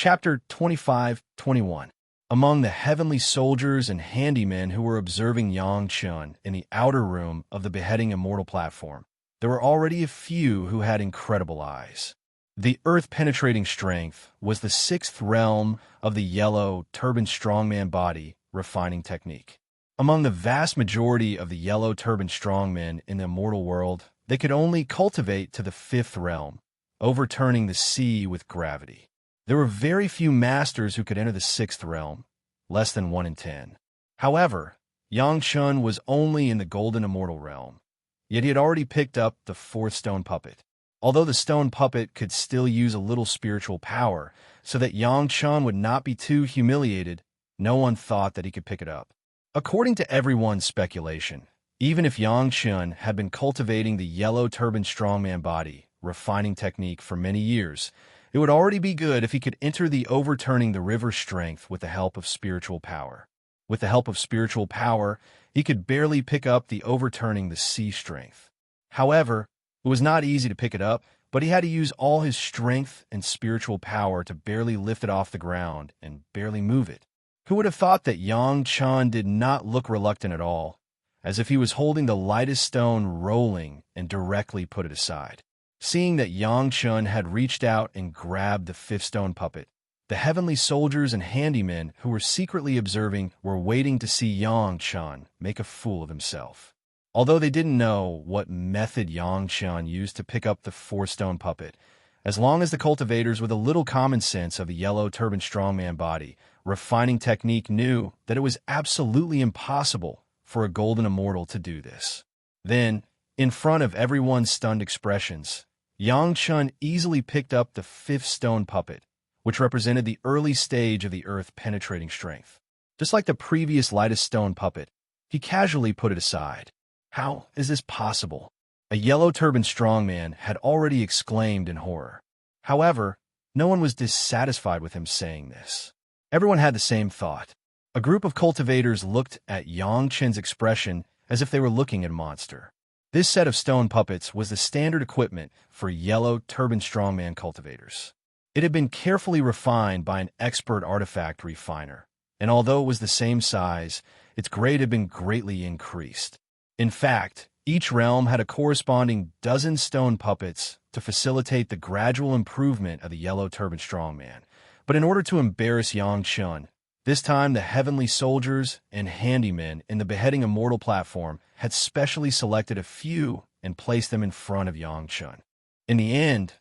Chapter 25-21. Among the heavenly soldiers and handymen who were observing Yang Chun in the outer room of the beheading Immortal platform, there were already a few who had incredible eyes. The earth-penetrating strength was the sixth realm of the yellow, turbaned strongman body refining technique. Among the vast majority of the yellow turbaned strongmen in the immortal world, they could only cultivate to the fifth realm, overturning the sea with gravity. There were very few masters who could enter the sixth realm, less than 1 in 10. However, Yang Chun was only in the golden immortal realm, yet he had already picked up the fourth stone puppet. Although the stone puppet could still use a little spiritual power, so that Yang Chun would not be too humiliated, no one thought that he could pick it up. According to everyone's speculation, even if Yang Chun had been cultivating the yellow turban strongman body refining technique for many years, it would already be good if he could enter the overturning the river strength with the help of spiritual power. With the help of spiritual power, he could barely pick up the overturning the sea strength. However, it was not easy to pick it up, but he had to use all his strength and spiritual power to barely lift it off the ground and barely move it. Who would have thought that Yang Chun did not look reluctant at all, as if he was holding the lightest stone rolling and directly put it aside. Seeing that Yang Chun had reached out and grabbed the fifth stone puppet, the heavenly soldiers and handymen who were secretly observing were waiting to see Yang Chun make a fool of himself. Although they didn't know what method Yang Chun used to pick up the fourth stone puppet, as long as the cultivators with a little common sense of a yellow turban strongman body refining technique knew that it was absolutely impossible for a golden immortal to do this. Then, in front of everyone's stunned expressions, Yang Chun easily picked up the fifth stone puppet, which represented the early stage of the earth-penetrating strength. Just like the previous lightest stone puppet, he casually put it aside. How is this possible? A yellow turban strongman had already exclaimed in horror. However, no one was dissatisfied with him saying this. Everyone had the same thought. A group of cultivators looked at Yang Chun's expression as if they were looking at a monster. This set of stone puppets was the standard equipment for yellow turban strongman cultivators. It had been carefully refined by an expert artifact refiner, and although it was the same size, its grade had been greatly increased. In fact, each realm had a corresponding dozen stone puppets to facilitate the gradual improvement of the yellow turban strongman. But in order to embarrass Yang Chun, this time the heavenly soldiers and handymen in the beheading Immortal platform had specially selected a few and placed them in front of Yang Chun. In the end,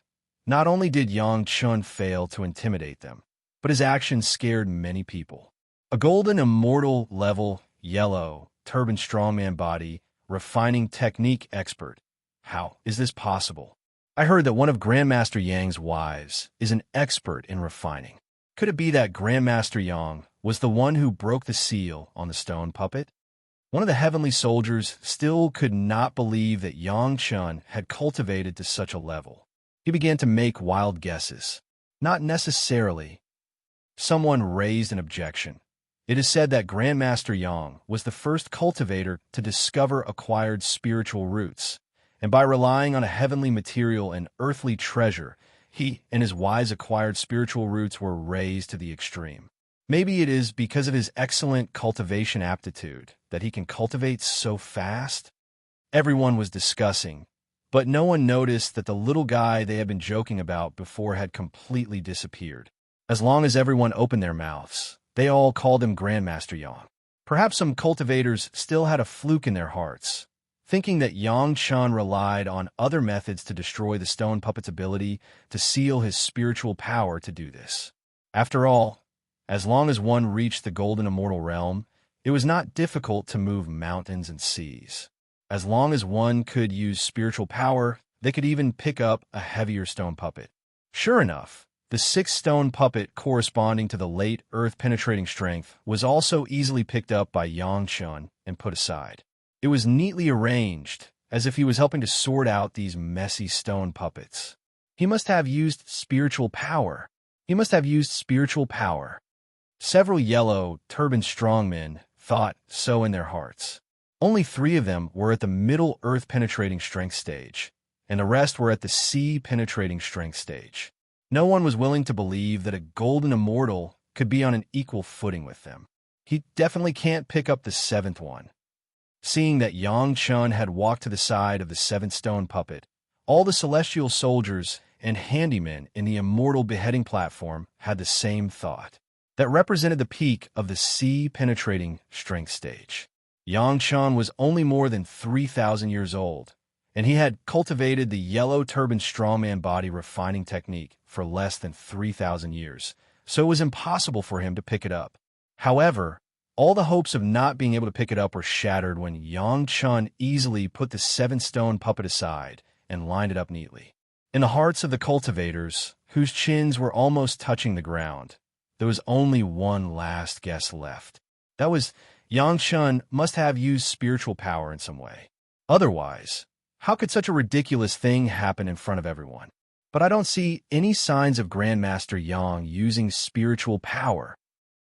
not only did Yang Chun fail to intimidate them, but his actions scared many people. A golden immortal level, yellow, turban strongman body, refining technique expert. How is this possible? I heard that one of Grandmaster Yang's wives is an expert in refining. Could it be that Grandmaster Yang was the one who broke the seal on the stone puppet? One of the heavenly soldiers still could not believe that Yang Chun had cultivated to such a level. He began to make wild guesses. Not necessarily. Someone raised an objection. It is said that Grandmaster Yang was the first cultivator to discover acquired spiritual roots, and by relying on a heavenly material and earthly treasure, he and his wise acquired spiritual roots were raised to the extreme. Maybe it is because of his excellent cultivation aptitude that he can cultivate so fast? Everyone was discussing, but no one noticed that the little guy they had been joking about before had completely disappeared. As long as everyone opened their mouths, they all called him Grandmaster Yang. Perhaps some cultivators still had a fluke in their hearts, thinking that Yang Chun relied on other methods to destroy the stone puppet's ability to seal his spiritual power to do this. After all, as long as one reached the golden immortal realm, it was not difficult to move mountains and seas. As long as one could use spiritual power, they could even pick up a heavier stone puppet. Sure enough, the sixth stone puppet corresponding to the late earth-penetrating strength was also easily picked up by Yang Chun and put aside. It was neatly arranged, as if he was helping to sort out these messy stone puppets. He must have used spiritual power. Several yellow, turbaned strongmen thought so in their hearts. Only 3 of them were at the middle earth-penetrating strength stage, and the rest were at the sea-penetrating strength stage. No one was willing to believe that a golden immortal could be on an equal footing with them. He definitely can't pick up the seventh one. Seeing that Yang Chun had walked to the side of the seventh stone puppet, all the celestial soldiers and handymen in the immortal beheading platform had the same thought. That represented the peak of the sea-penetrating strength stage. Yang Chun was only more than 3,000 years old, and he had cultivated the yellow turban strongman body refining technique for less than 3,000 years, so it was impossible for him to pick it up. However, all the hopes of not being able to pick it up were shattered when Yang Chun easily put the seven-stone puppet aside and lined it up neatly. In the hearts of the cultivators, whose chins were almost touching the ground, there was only one last guess left. That was, Yang Chun must have used spiritual power in some way. Otherwise, how could such a ridiculous thing happen in front of everyone? But I don't see any signs of Grandmaster Yang using spiritual power,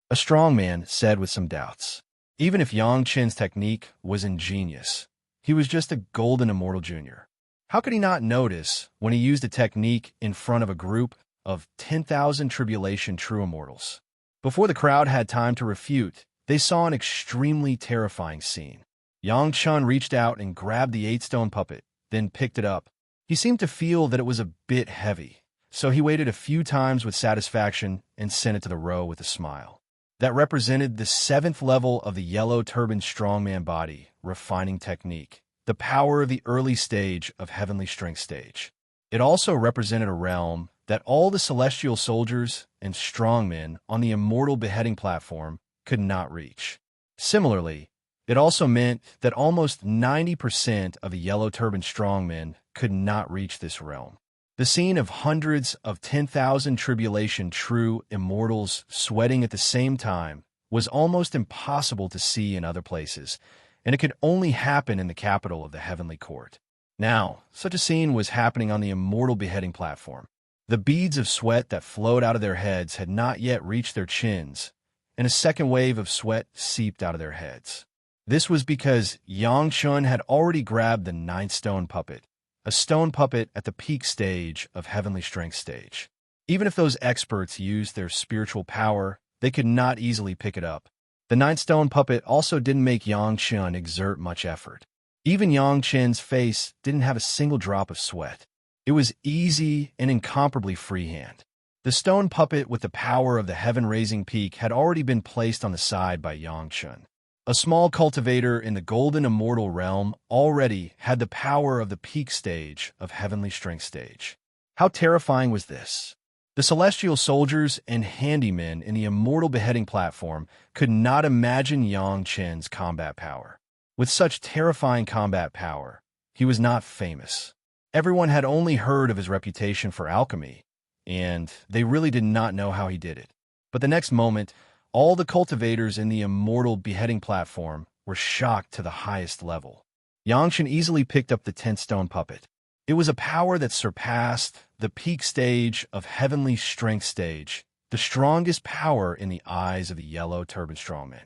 a strongman said with some doubts. Even if Yang Chen's technique was ingenious, he was just a golden immortal junior. How could he not notice when he used a technique in front of a group of 10,000 tribulation true immortals? Before the crowd had time to refute, they saw an extremely terrifying scene. Yang Chun reached out and grabbed the eight-stone puppet, then picked it up. He seemed to feel that it was a bit heavy, so he waited a few times with satisfaction and sent it to the row with a smile. That represented the seventh level of the yellow turban strongman body refining technique, the power of the early stage of heavenly strength stage. It also represented a realm that all the celestial soldiers and strongmen on the immortal beheading platform could not reach. Similarly, it also meant that almost 90% of the yellow turban strongmen could not reach this realm. The scene of hundreds of 10,000 tribulation true immortals sweating at the same time was almost impossible to see in other places, and it could only happen in the capital of the heavenly court. Now, such a scene was happening on the immortal beheading platform. The beads of sweat that flowed out of their heads had not yet reached their chins, and a second wave of sweat seeped out of their heads. This was because Yang Chun had already grabbed the ninth stone puppet, a stone puppet at the peak stage of heavenly strength stage. Even if those experts used their spiritual power, they could not easily pick it up. The ninth stone puppet also didn't make Yang Chun exert much effort. Even Yang Chen's face didn't have a single drop of sweat. It was easy and incomparably freehand. The stone puppet with the power of the heaven-raising peak had already been placed on the side by Yang Chun. A small cultivator in the golden immortal realm already had the power of the peak stage of heavenly strength stage. How terrifying was this? The celestial soldiers and handymen in the immortal beheading platform could not imagine Yang Chen's combat power. With such terrifying combat power, he was not famous. Everyone had only heard of his reputation for alchemy, and they really did not know how he did it. But the next moment, all the cultivators in the immortal beheading platform were shocked to the highest level. Yang Chen easily picked up the 10th stone puppet. It was a power that surpassed the peak stage of heavenly strength stage, the strongest power in the eyes of the yellow turban strongman.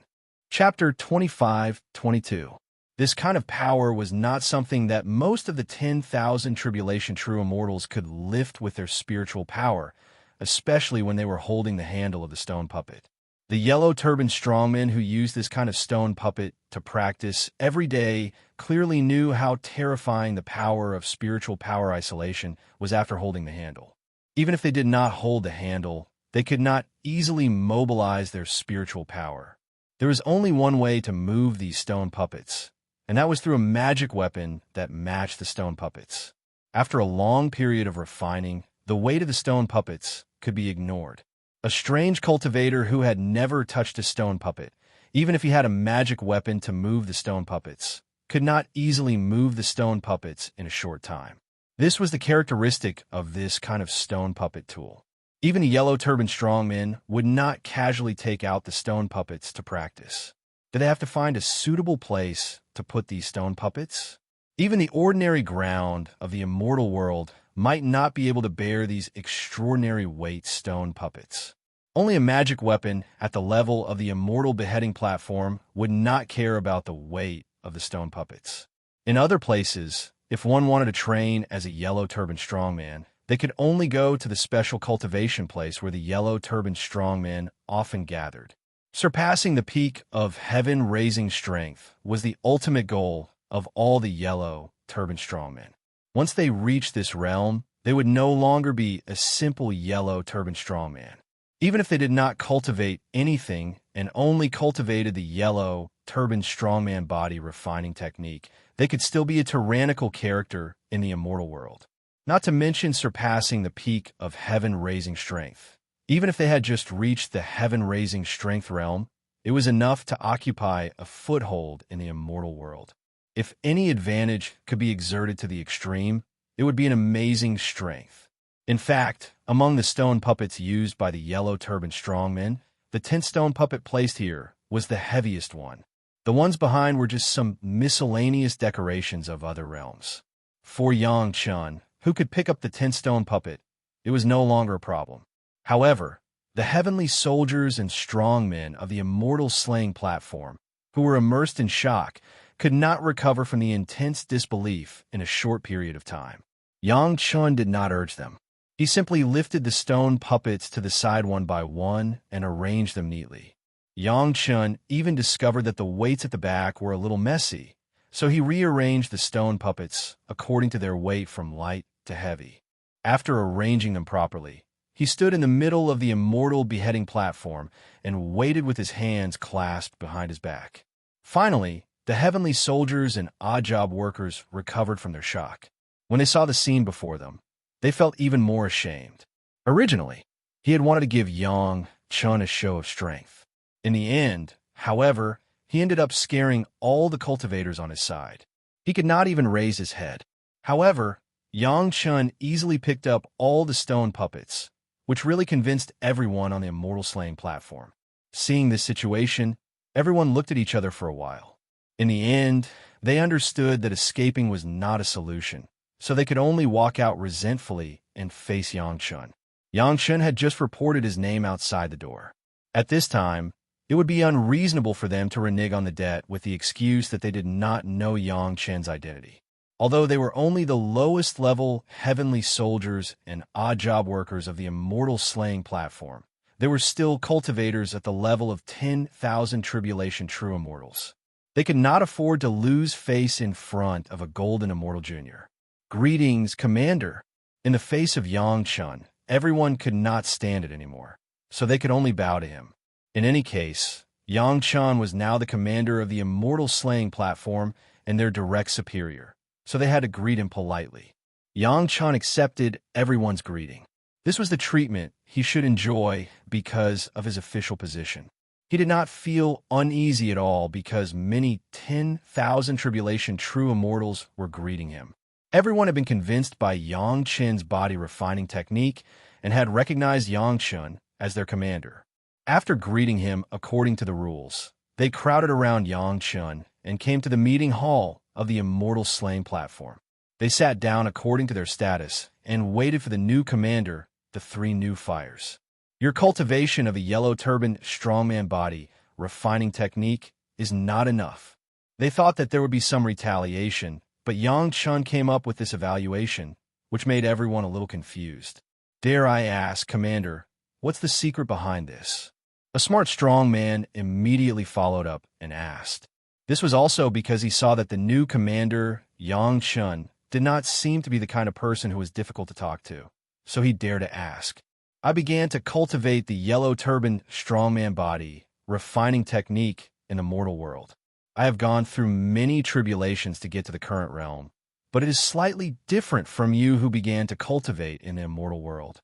Chapter 25-22. This kind of power was not something that most of the 10,000 tribulation true immortals could lift with their spiritual power, especially when they were holding the handle of the stone puppet. The yellow turban strongmen who used this kind of stone puppet to practice every day clearly knew how terrifying the power of spiritual power isolation was after holding the handle. Even if they did not hold the handle, they could not easily mobilize their spiritual power. There was only one way to move these stone puppets, and that was through a magic weapon that matched the stone puppets. After a long period of refining, the weight of the stone puppets could be ignored. A strange cultivator who had never touched a stone puppet, even if he had a magic weapon to move the stone puppets, could not easily move the stone puppets in a short time. This was the characteristic of this kind of stone puppet tool. Even the yellow turban strongmen would not casually take out the stone puppets to practice. Did they have to find a suitable place to put these stone puppets? Even the ordinary ground of the immortal world might not be able to bear these extraordinary weight stone puppets. Only a magic weapon at the level of the immortal beheading platform would not care about the weight of the stone puppets. In other places, if one wanted to train as a yellow turban strongman, They could only go to the special cultivation place where the yellow-turbaned strongmen often gathered. Surpassing the peak of heaven-raising strength was the ultimate goal of all the yellow-turbaned strongmen. Once they reached this realm, they would no longer be a simple yellow-turbaned strongman. Even if they did not cultivate anything and only cultivated the yellow-turbaned strongman body refining technique, they could still be a tyrannical character in the immortal world. Not to mention surpassing the peak of heaven-raising strength. Even if they had just reached the heaven-raising strength realm, it was enough to occupy a foothold in the immortal world. If any advantage could be exerted to the extreme, it would be an amazing strength. In fact, among the stone puppets used by the yellow-turbaned strongmen, the 10th stone puppet placed here was the heaviest one. The ones behind were just some miscellaneous decorations of other realms. For Yang Chun, who could pick up the 10th stone puppet, it was no longer a problem. However, the heavenly soldiers and strongmen of the immortal slaying platform, who were immersed in shock, could not recover from the intense disbelief in a short period of time. Yang Chun did not urge them. He simply lifted the stone puppets to the side one by one and arranged them neatly. Yang Chun even discovered that the weights at the back were a little messy, so he rearranged the stone puppets according to their weight from light to heavy. After arranging them properly, he stood in the middle of the immortal beheading platform and waited with his hands clasped behind his back. Finally, the heavenly soldiers and odd job workers recovered from their shock. When they saw the scene before them, they felt even more ashamed. Originally, he had wanted to give Yang Chun a show of strength. In the end, however, he ended up scaring all the cultivators on his side. He could not even raise his head. However, Yang Chun easily picked up all the stone puppets, which really convinced everyone on the immortal slaying platform. Seeing this situation, everyone looked at each other for a while. In the end, they understood that escaping was not a solution, so they could only walk out resentfully and face Yang Chun. Yang Chun had just reported his name outside the door. At this time, it would be unreasonable for them to renege on the debt with the excuse that they did not know Yang Chun's identity. Although they were only the lowest level heavenly soldiers and odd job workers of the immortal slaying platform, they were still cultivators at the level of 10,000 tribulation true immortals. They could not afford to lose face in front of a golden immortal junior. "Greetings, Commander." In the face of Yang Chun, everyone could not stand it anymore, so they could only bow to him. In any case, Yang Chun was now the commander of the immortal slaying platform and their direct superior, so they had to greet him politely. Yang Chun accepted everyone's greeting. This was the treatment he should enjoy because of his official position. He did not feel uneasy at all because many 10,000 tribulation true immortals were greeting him. Everyone had been convinced by Yang Chun's body refining technique and had recognized Yang Chun as their commander. After greeting him according to the rules, they crowded around Yang Chun and came to the meeting hall of the immortal slaying platform. They sat down according to their status and waited for the new commander, the three new fires. Your cultivation of a yellow-turbaned strongman body refining technique is not enough. They thought that there would be some retaliation, but Yang Chun came up with this evaluation, which made everyone a little confused. "Dare I ask, Commander, what's the secret behind this?" A smart strong man immediately followed up and asked. This was also because he saw that the new commander, Yang Chun, did not seem to be the kind of person who was difficult to talk to, so he dared to ask. "I began to cultivate the yellow-turbaned strongman body refining technique in the mortal world. I have gone through many tribulations to get to the current realm, but it is slightly different from you who began to cultivate in the immortal world."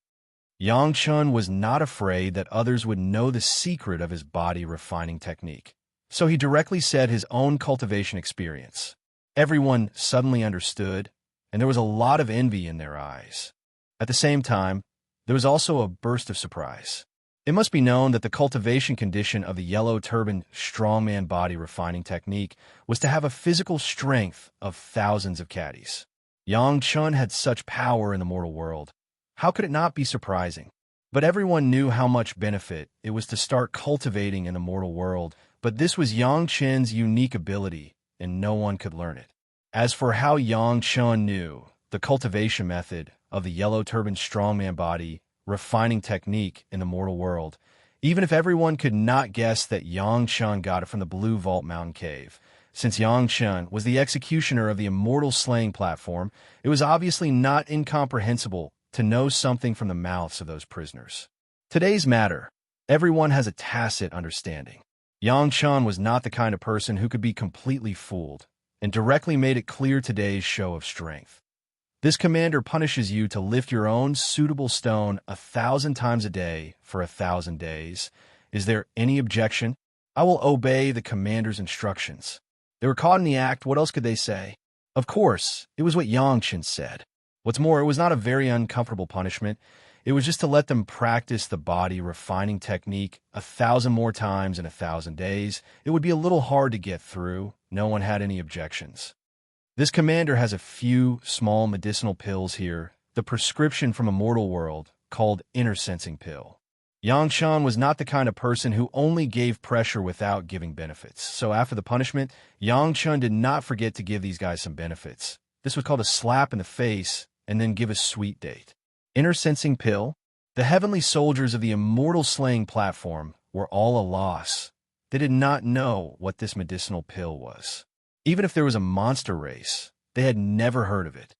Yang Chun was not afraid that others would know the secret of his body refining technique, so he directly said his own cultivation experience. Everyone suddenly understood, and there was a lot of envy in their eyes. At the same time, there was also a burst of surprise. It must be known that the cultivation condition of the yellow-turbaned strongman body refining technique was to have a physical strength of thousands of caddies. Yang Chun had such power in the mortal world. How could it not be surprising? But everyone knew how much benefit it was to start cultivating in the mortal world, but this was Yang Chun's unique ability, and no one could learn it. As for how Yang Chun knew the cultivation method of the yellow turban strongman body refining technique in the mortal world, even if everyone could not guess that Yang Chun got it from the Blue Vault Mountain Cave. Since Yang Chun was the executioner of the Immortal slaying platform, it was obviously not incomprehensible to know something from the mouths of those prisoners. Today's matter, everyone has a tacit understanding. Yang Chun was not the kind of person who could be completely fooled, and directly made it clear today's show of strength. This commander punishes you to lift your own suitable stone 1,000 times a day for 1,000 days. Is there any objection? I will obey the commander's instructions. They were caught in the act. What else could they say? Of course, it was what Yang Chun said. What's more, it was not a very uncomfortable punishment. It was just to let them practice the body refining technique 1,000 more times in 1,000 days. It would be a little hard to get through. No one had any objections. This commander has a few small medicinal pills here, the prescription from Immortal World, called inner sensing pill. Yang Chun was not the kind of person who only gave pressure without giving benefits. So after the punishment, Yang Chun did not forget to give these guys some benefits. This was called a slap in the face and then give a sweet date. Inner sensing pill? The heavenly soldiers of the Immortal slaying platform were all a loss. They did not know what this medicinal pill was. Even if there was a monster race, they had never heard of it.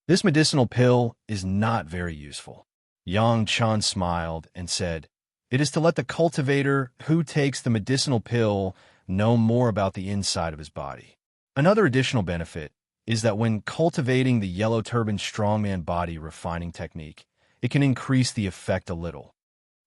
This medicinal pill is not very useful. Yang Chun smiled and said, "It is to let the cultivator who takes the medicinal pill know more about the inside of his body." Another additional benefit is that when cultivating the yellow turban strongman body refining technique, it can increase the effect a little.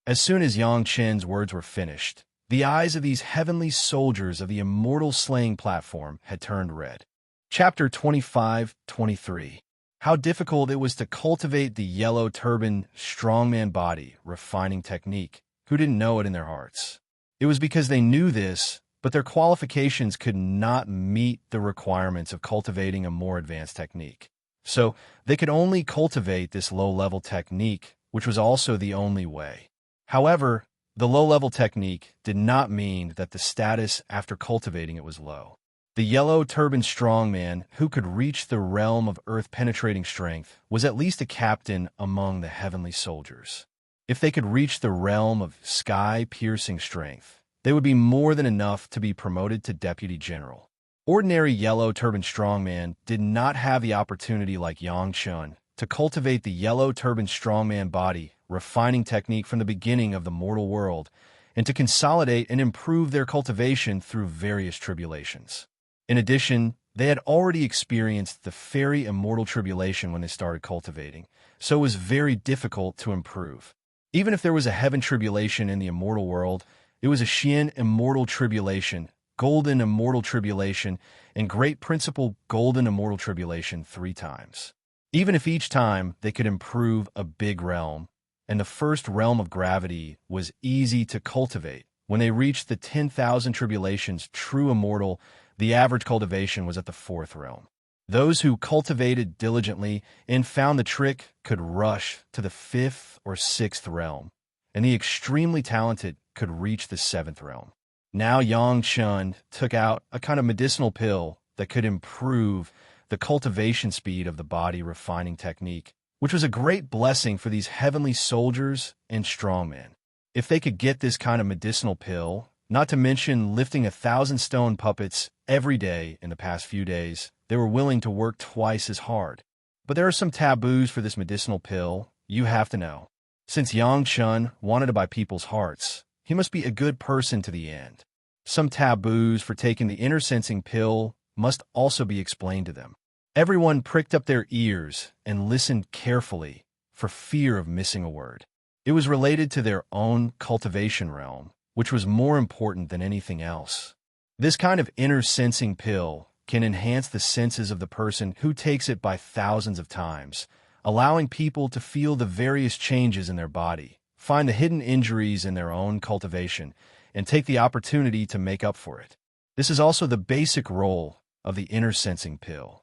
As soon as Yang Chun's words were finished, the eyes of these heavenly soldiers of the Immortal slaying platform had turned red. Chapter 25-23. How difficult it was to cultivate the yellow turban strongman body refining technique. Who didn't know it in their hearts? It was because they knew this, but their qualifications could not meet the requirements of cultivating a more advanced technique. So they could only cultivate this low-level technique, which was also the only way. However, the low-level technique did not mean that the status after cultivating it was low. The yellow turban strongman who could reach the realm of earth-penetrating strength was at least a captain among the heavenly soldiers. If they could reach the realm of sky-piercing strength, they would be more than enough to be promoted to deputy general. Ordinary yellow turban strongman did not have the opportunity like Yang Chun to cultivate the yellow turban strongman body refining technique from the beginning of the mortal world, and to consolidate and improve their cultivation through various tribulations. In addition, they had already experienced the fairy immortal tribulation when they started cultivating, so it was very difficult to improve. Even if there was a heaven tribulation in the immortal world, it was a Xian immortal tribulation, golden immortal tribulation, and great principle golden immortal tribulation 3 times. Even if each time they could improve a big realm, and the first realm of gravity was easy to cultivate. When they reached the 10,000 tribulations true immortal, the average cultivation was at the 4th realm. Those who cultivated diligently and found the trick could rush to the 5th or 6th realm, and the extremely talented could reach the 7th realm. Now Yang Chun took out a kind of medicinal pill that could improve the cultivation speed of the body refining technique, which was a great blessing for these heavenly soldiers and strongmen. If they could get this kind of medicinal pill, not to mention lifting 1,000 stone puppets every day in the past few days, they were willing to work twice as hard. But there are some taboos for this medicinal pill you have to know. Since Yang Chun wanted to buy people's hearts, he must be a good person to the end. Some taboos for taking the inner sensing pill must also be explained to them. Everyone pricked up their ears and listened carefully for fear of missing a word. It was related to their own cultivation realm, which was more important than anything else. This kind of inner sensing pill can enhance the senses of the person who takes it by thousands of times, allowing people to feel the various changes in their body, find the hidden injuries in their own cultivation, and take the opportunity to make up for it. This is also the basic role of the inner sensing pill.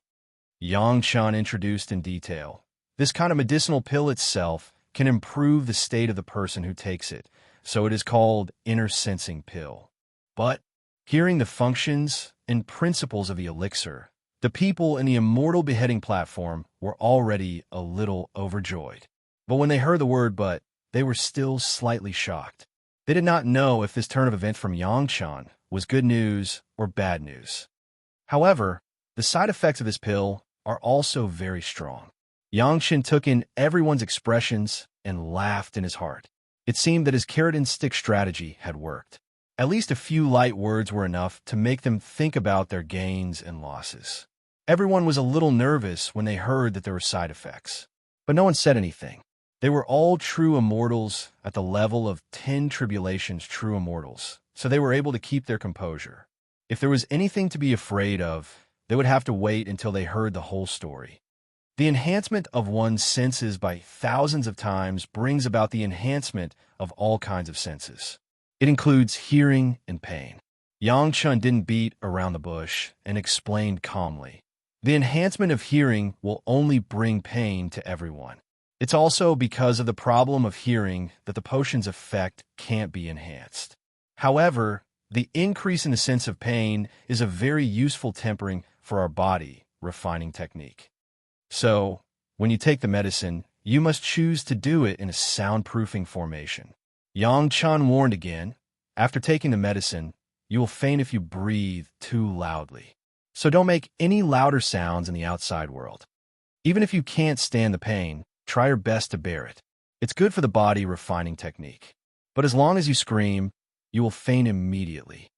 Yang Chun introduced in detail. This kind of medicinal pill itself can improve the state of the person who takes it, so it is called inner sensing pill. But hearing the functions and principles of the elixir, The people in the immortal beheading platform were already a little overjoyed. But when they heard the word but, they were still slightly shocked. They did not know if this turn of events from Yangchan was good news or bad news. However, the side effects of this pill are also very strong. Yangchen took in everyone's expressions and laughed in his heart. It seemed that his carrot and stick strategy had worked. At least a few light words were enough to make them think about their gains and losses. Everyone was a little nervous when they heard that there were side effects. But no one said anything. They were all true immortals at the level of 10 tribulations true immortals, so they were able to keep their composure. If there was anything to be afraid of, they would have to wait until they heard the whole story. The enhancement of one's senses by thousands of times brings about the enhancement of all kinds of senses. It includes hearing and pain. Yangchun didn't beat around the bush and explained calmly. The enhancement of hearing will only bring pain to everyone. It's also because of the problem of hearing that the potion's effect can't be enhanced. However, the increase in the sense of pain is a very useful tempering for our body refining technique. So, when you take the medicine, you must choose to do it in a soundproofing formation. Yang Chan warned again, after taking the medicine, you will faint if you breathe too loudly. So don't make any louder sounds in the outside world. Even if you can't stand the pain, try your best to bear it. It's good for the body refining technique. But as long as you scream, you will faint immediately.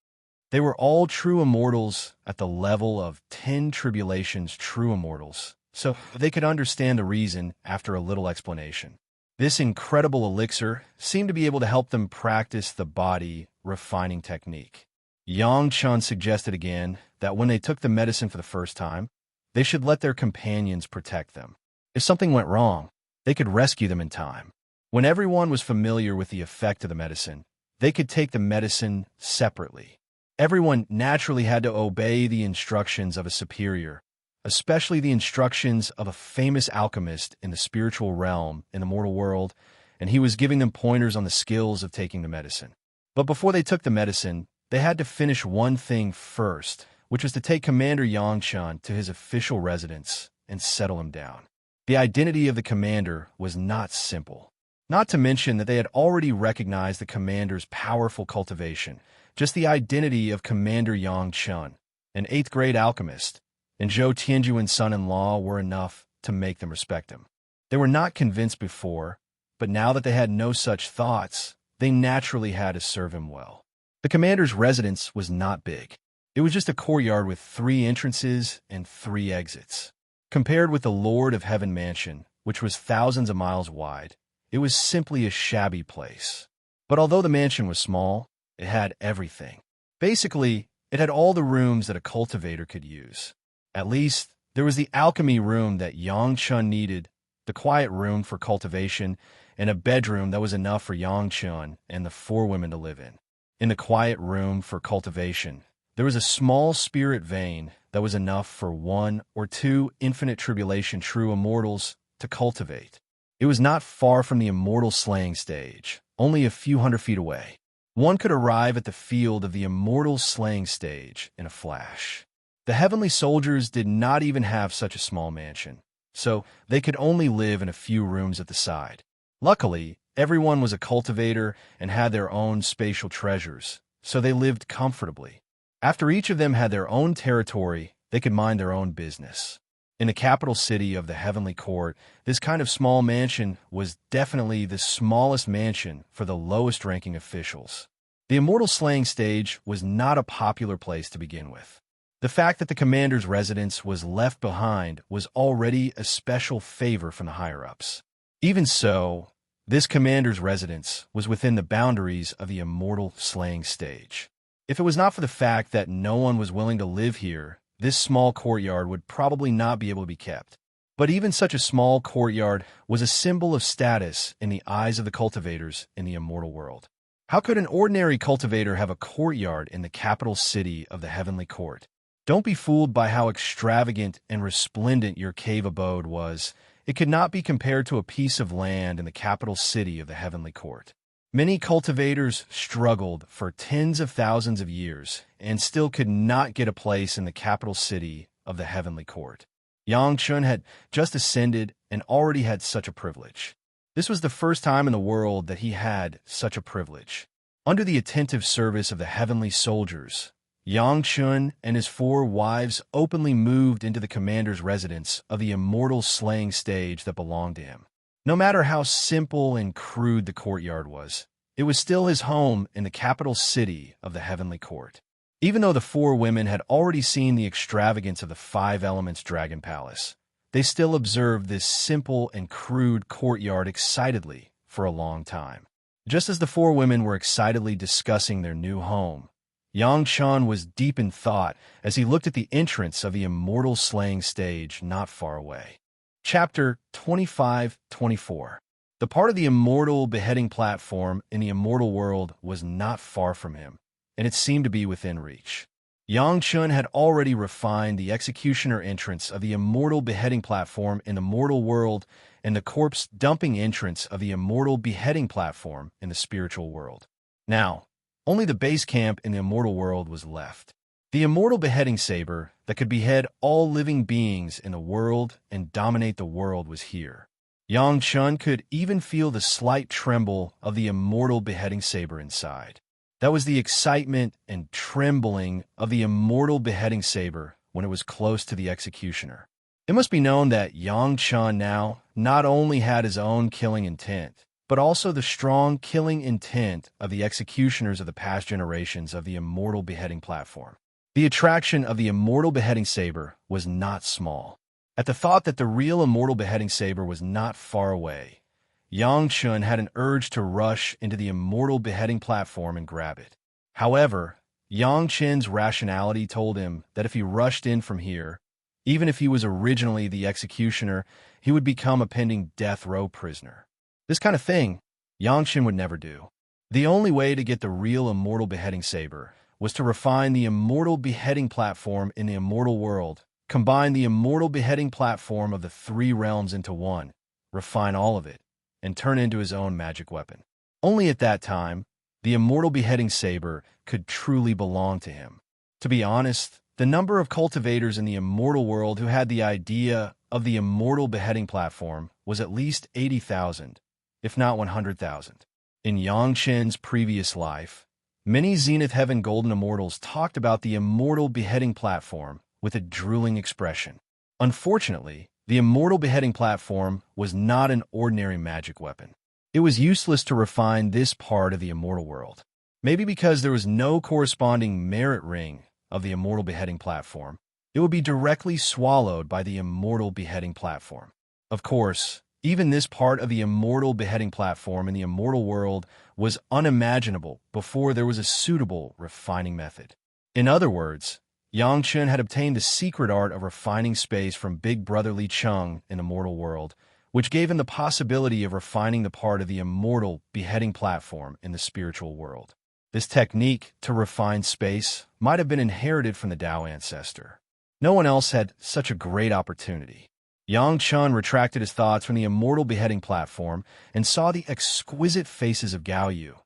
They were all true immortals at the level of 10 tribulations true immortals, so they could understand the reason after a little explanation. This incredible elixir seemed to be able to help them practice the body refining technique. Yang Chun suggested again that when they took the medicine for the first time, they should let their companions protect them. If something went wrong, they could rescue them in time. When everyone was familiar with the effect of the medicine, they could take the medicine separately. Everyone naturally had to obey the instructions of a superior, especially the instructions of a famous alchemist in the spiritual realm in the mortal world, and he was giving them pointers on the skills of taking the medicine. But before they took the medicine, they had to finish one thing first, which was to take Commander Yangchan to his official residence and settle him down. The identity of the commander was not simple. Not to mention that they had already recognized the commander's powerful cultivation. Just the identity of Commander Yangchun, an 8th grade alchemist, and Zhou Tianjuan's son-in-law were enough to make them respect him. They were not convinced before, but now that they had no such thoughts, they naturally had to serve him well. The commander's residence was not big. It was just a courtyard with 3 entrances and 3 exits. Compared with the Lord of Heaven mansion, which was thousands of miles wide, it was simply a shabby place. But although the mansion was small, it had everything. Basically, it had all the rooms that a cultivator could use. At least, there was the alchemy room that Yangchun needed, the quiet room for cultivation, and a bedroom that was enough for Yangchun and the 4 women to live in. In the quiet room for cultivation, there was a small spirit vein that was enough for 1 or 2 infinite tribulation true immortals to cultivate. It was not far from the immortal slaying stage, only a few hundred feet away. One could arrive at the field of the immortal slaying stage in a flash. The heavenly soldiers did not even have such a small mansion, so they could only live in a few rooms at the side. Luckily, everyone was a cultivator and had their own spatial treasures, so they lived comfortably. After each of them had their own territory, they could mind their own business. In the capital city of the heavenly court, this kind of small mansion was definitely the smallest mansion for the lowest-ranking officials. The immortal slaying stage was not a popular place to begin with. The fact that the commander's residence was left behind was already a special favor from the higher-ups. Even so, this commander's residence was within the boundaries of the immortal slaying stage. If it was not for the fact that no one was willing to live here, this small courtyard would probably not be able to be kept. But even such a small courtyard was a symbol of status in the eyes of the cultivators in the immortal world. How could an ordinary cultivator have a courtyard in the capital city of the heavenly court? Don't be fooled by how extravagant and resplendent your cave abode was. It could not be compared to a piece of land in the capital city of the heavenly court. Many cultivators struggled for tens of thousands of years and still could not get a place in the capital city of the heavenly court. Yang Chun had just ascended and already had such a privilege. This was the first time in the world that he had such a privilege. Under the attentive service of the heavenly soldiers, Yang Chun and his 4 wives openly moved into the commander's residence of the immortal slaying stage that belonged to him. No matter how simple and crude the courtyard was, it was still his home in the capital city of the heavenly court. Even though the 4 women had already seen the extravagance of the 5 elements dragon palace, they still observed this simple and crude courtyard excitedly for a long time. Just as the 4 women were excitedly discussing their new home, Yang Chun was deep in thought as he looked at the entrance of the immortal slaying stage not far away. Chapter 25-24. The part of the immortal beheading platform in the immortal world was not far from him, and it seemed to be within reach. Yang Chun had already refined the executioner entrance of the immortal beheading platform in the mortal world and the corpse dumping entrance of the immortal beheading platform in the spiritual world. Now, only the base camp in the immortal world was left. The immortal beheading saber that could behead all living beings in the world and dominate the world was here. Yang Chun could even feel the slight tremble of the immortal beheading saber inside. That was the excitement and trembling of the immortal beheading saber when it was close to the executioner. It must be known that Yang Chun now not only had his own killing intent, but also the strong killing intent of the executioners of the past generations of the immortal beheading platform. The attraction of the immortal beheading saber was not small. At the thought that the real immortal beheading saber was not far away, Yang Chun had an urge to rush into the immortal beheading platform and grab it. However, Yang Chun's rationality told him that if he rushed in from here, even if he was originally the executioner, he would become a pending death row prisoner. This kind of thing, Yang Chun would never do. The only way to get the real immortal beheading saber was to refine the immortal beheading platform in the immortal world, combine the immortal beheading platform of the 3 realms into one, refine all of it, and turn it into his own magic weapon. Only at that time, the immortal beheading saber could truly belong to him. To be honest, the number of cultivators in the immortal world who had the idea of the immortal beheading platform was at least 80,000. If not 100,000. In Yang Chun's previous life, many Zenith Heaven Golden Immortals talked about the immortal beheading platform with a drooling expression. Unfortunately, the immortal beheading platform was not an ordinary magic weapon. It was useless to refine this part of the immortal world. Maybe because there was no corresponding merit ring of the immortal beheading platform, it would be directly swallowed by the immortal beheading platform. Of course, even this part of the immortal beheading platform in the immortal world was unimaginable before there was a suitable refining method. In other words, Yang Chun had obtained the secret art of refining space from Big Brother Li Chung in the mortal world, which gave him the possibility of refining the part of the immortal beheading platform in the spiritual world. This technique to refine space might have been inherited from the Tao ancestor. No one else had such a great opportunity. Yang Chun retracted his thoughts from the immortal beheading platform and saw the exquisite faces of Gao Yu,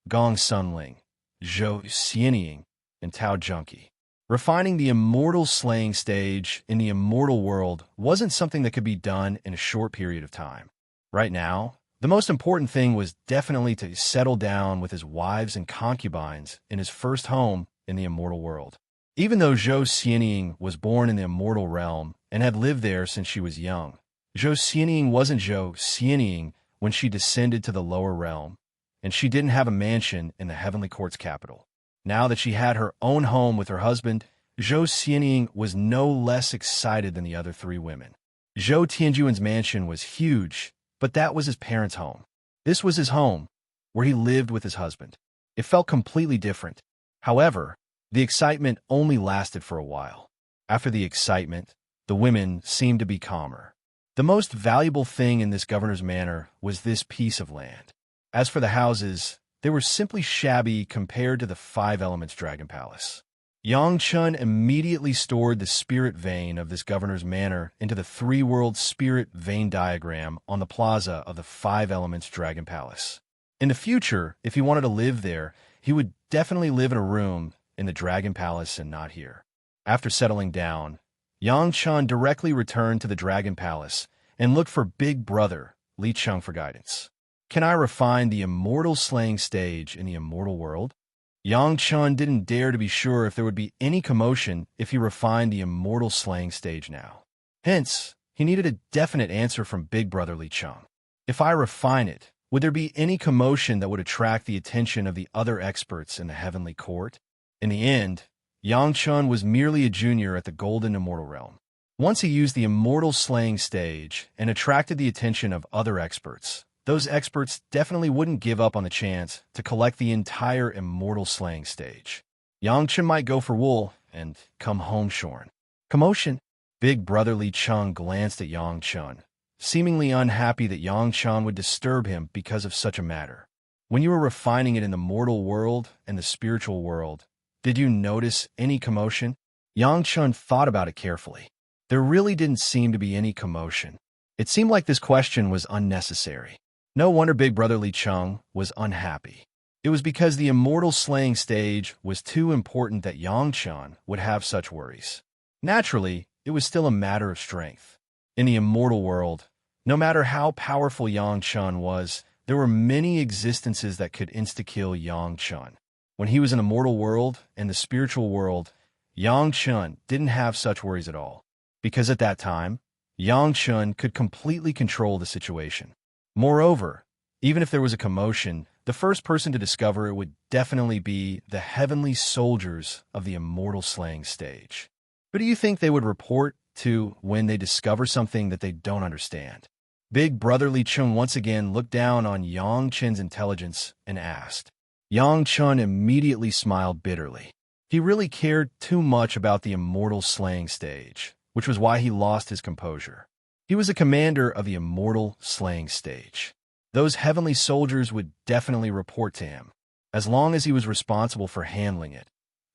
Gong Sunling, Zhou Xianying, and Tao Junki. Refining the immortal slaying stage in the immortal world wasn't something that could be done in a short period of time. Right now, the most important thing was definitely to settle down with his wives and concubines in his first home in the immortal world. Even though Zhou Xianying was born in the immortal realm and had lived there since she was young, Zhou Xianying wasn't Zhou Xianying when she descended to the lower realm, and she didn't have a mansion in the heavenly court's capital. Now that she had her own home with her husband, Zhou Xianying was no less excited than the other 3 women. Zhou Tianjuan's mansion was huge, but that was his parents' home. This was his home, where he lived with his husband. It felt completely different. However, the excitement only lasted for a while. After the excitement, the women seemed to be calmer. The most valuable thing in this governor's manor was this piece of land. As for the houses, they were simply shabby compared to the 5 elements dragon palace. Yang Chun immediately stored the spirit vein of this governor's manor into the 3-world spirit vein diagram on the plaza of the 5 elements dragon palace. In the future, if he wanted to live there, he would definitely live in a room in the Dragon Palace and not here. After settling down, Yang Chun directly returned to the Dragon Palace and looked for Big Brother Li Cheng for guidance. Can I refine the immortal slaying stage in the immortal world? Yang Chun didn't dare to be sure if there would be any commotion if he refined the immortal slaying stage now. Hence, he needed a definite answer from Big Brother Li Cheng. If I refine it, would there be any commotion that would attract the attention of the other experts in the heavenly court? In the end, Yang Chun was merely a junior at the Golden Immortal Realm. Once he used the immortal slaying stage and attracted the attention of other experts, those experts definitely wouldn't give up on the chance to collect the entire immortal slaying stage. Yang Chun might go for wool and come home shorn. Commotion. Big Brother Li Cheng glanced at Yang Chun, seemingly unhappy that Yang Chun would disturb him because of such a matter. When you were refining it in the mortal world and the spiritual world, did you notice any commotion? Yang Chun thought about it carefully. There really didn't seem to be any commotion. It seemed like this question was unnecessary. No wonder Big Brother Li Cheng was unhappy. It was because the immortal slaying stage was too important that Yang Chun would have such worries. Naturally, it was still a matter of strength. In the immortal world, no matter how powerful Yang Chun was, there were many existences that could insta-kill Yang Chun. When he was in the mortal world and the spiritual world, Yang Chun didn't have such worries at all. Because at that time, Yang Chun could completely control the situation. Moreover, even if there was a commotion, the first person to discover it would definitely be the heavenly soldiers of the immortal slaying stage. Who do you think they would report to when they discover something that they don't understand? Big Brother Li Cheng once again looked down on Yang Chun's intelligence and asked. Yang Chun immediately smiled bitterly. He really cared too much about the immortal slaying stage, which was why he lost his composure. He was a commander of the immortal slaying stage. Those heavenly soldiers would definitely report to him, as long as he was responsible for handling it.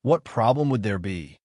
What problem would there be?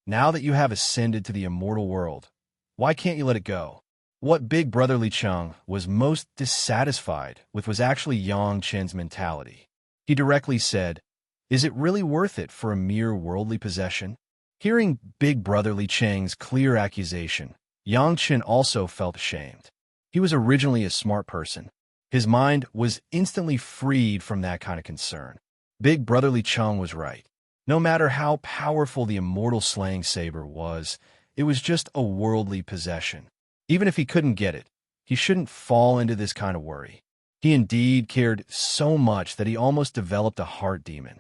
Now that you have ascended to the immortal world, why can't you let it go? What Big Brother Li Cheng was most dissatisfied with was actually Yang Chun's mentality. He directly said, "Is it really worth it for a mere worldly possession?" Hearing Big Brother Li Cheng's clear accusation, Yang Chun also felt ashamed. He was originally a smart person. His mind was instantly freed from that kind of concern. Big Brother Li Cheng was right. No matter how powerful the immortal slaying saber was, it was just a worldly possession. Even if he couldn't get it, he shouldn't fall into this kind of worry. He indeed cared so much that he almost developed a heart demon.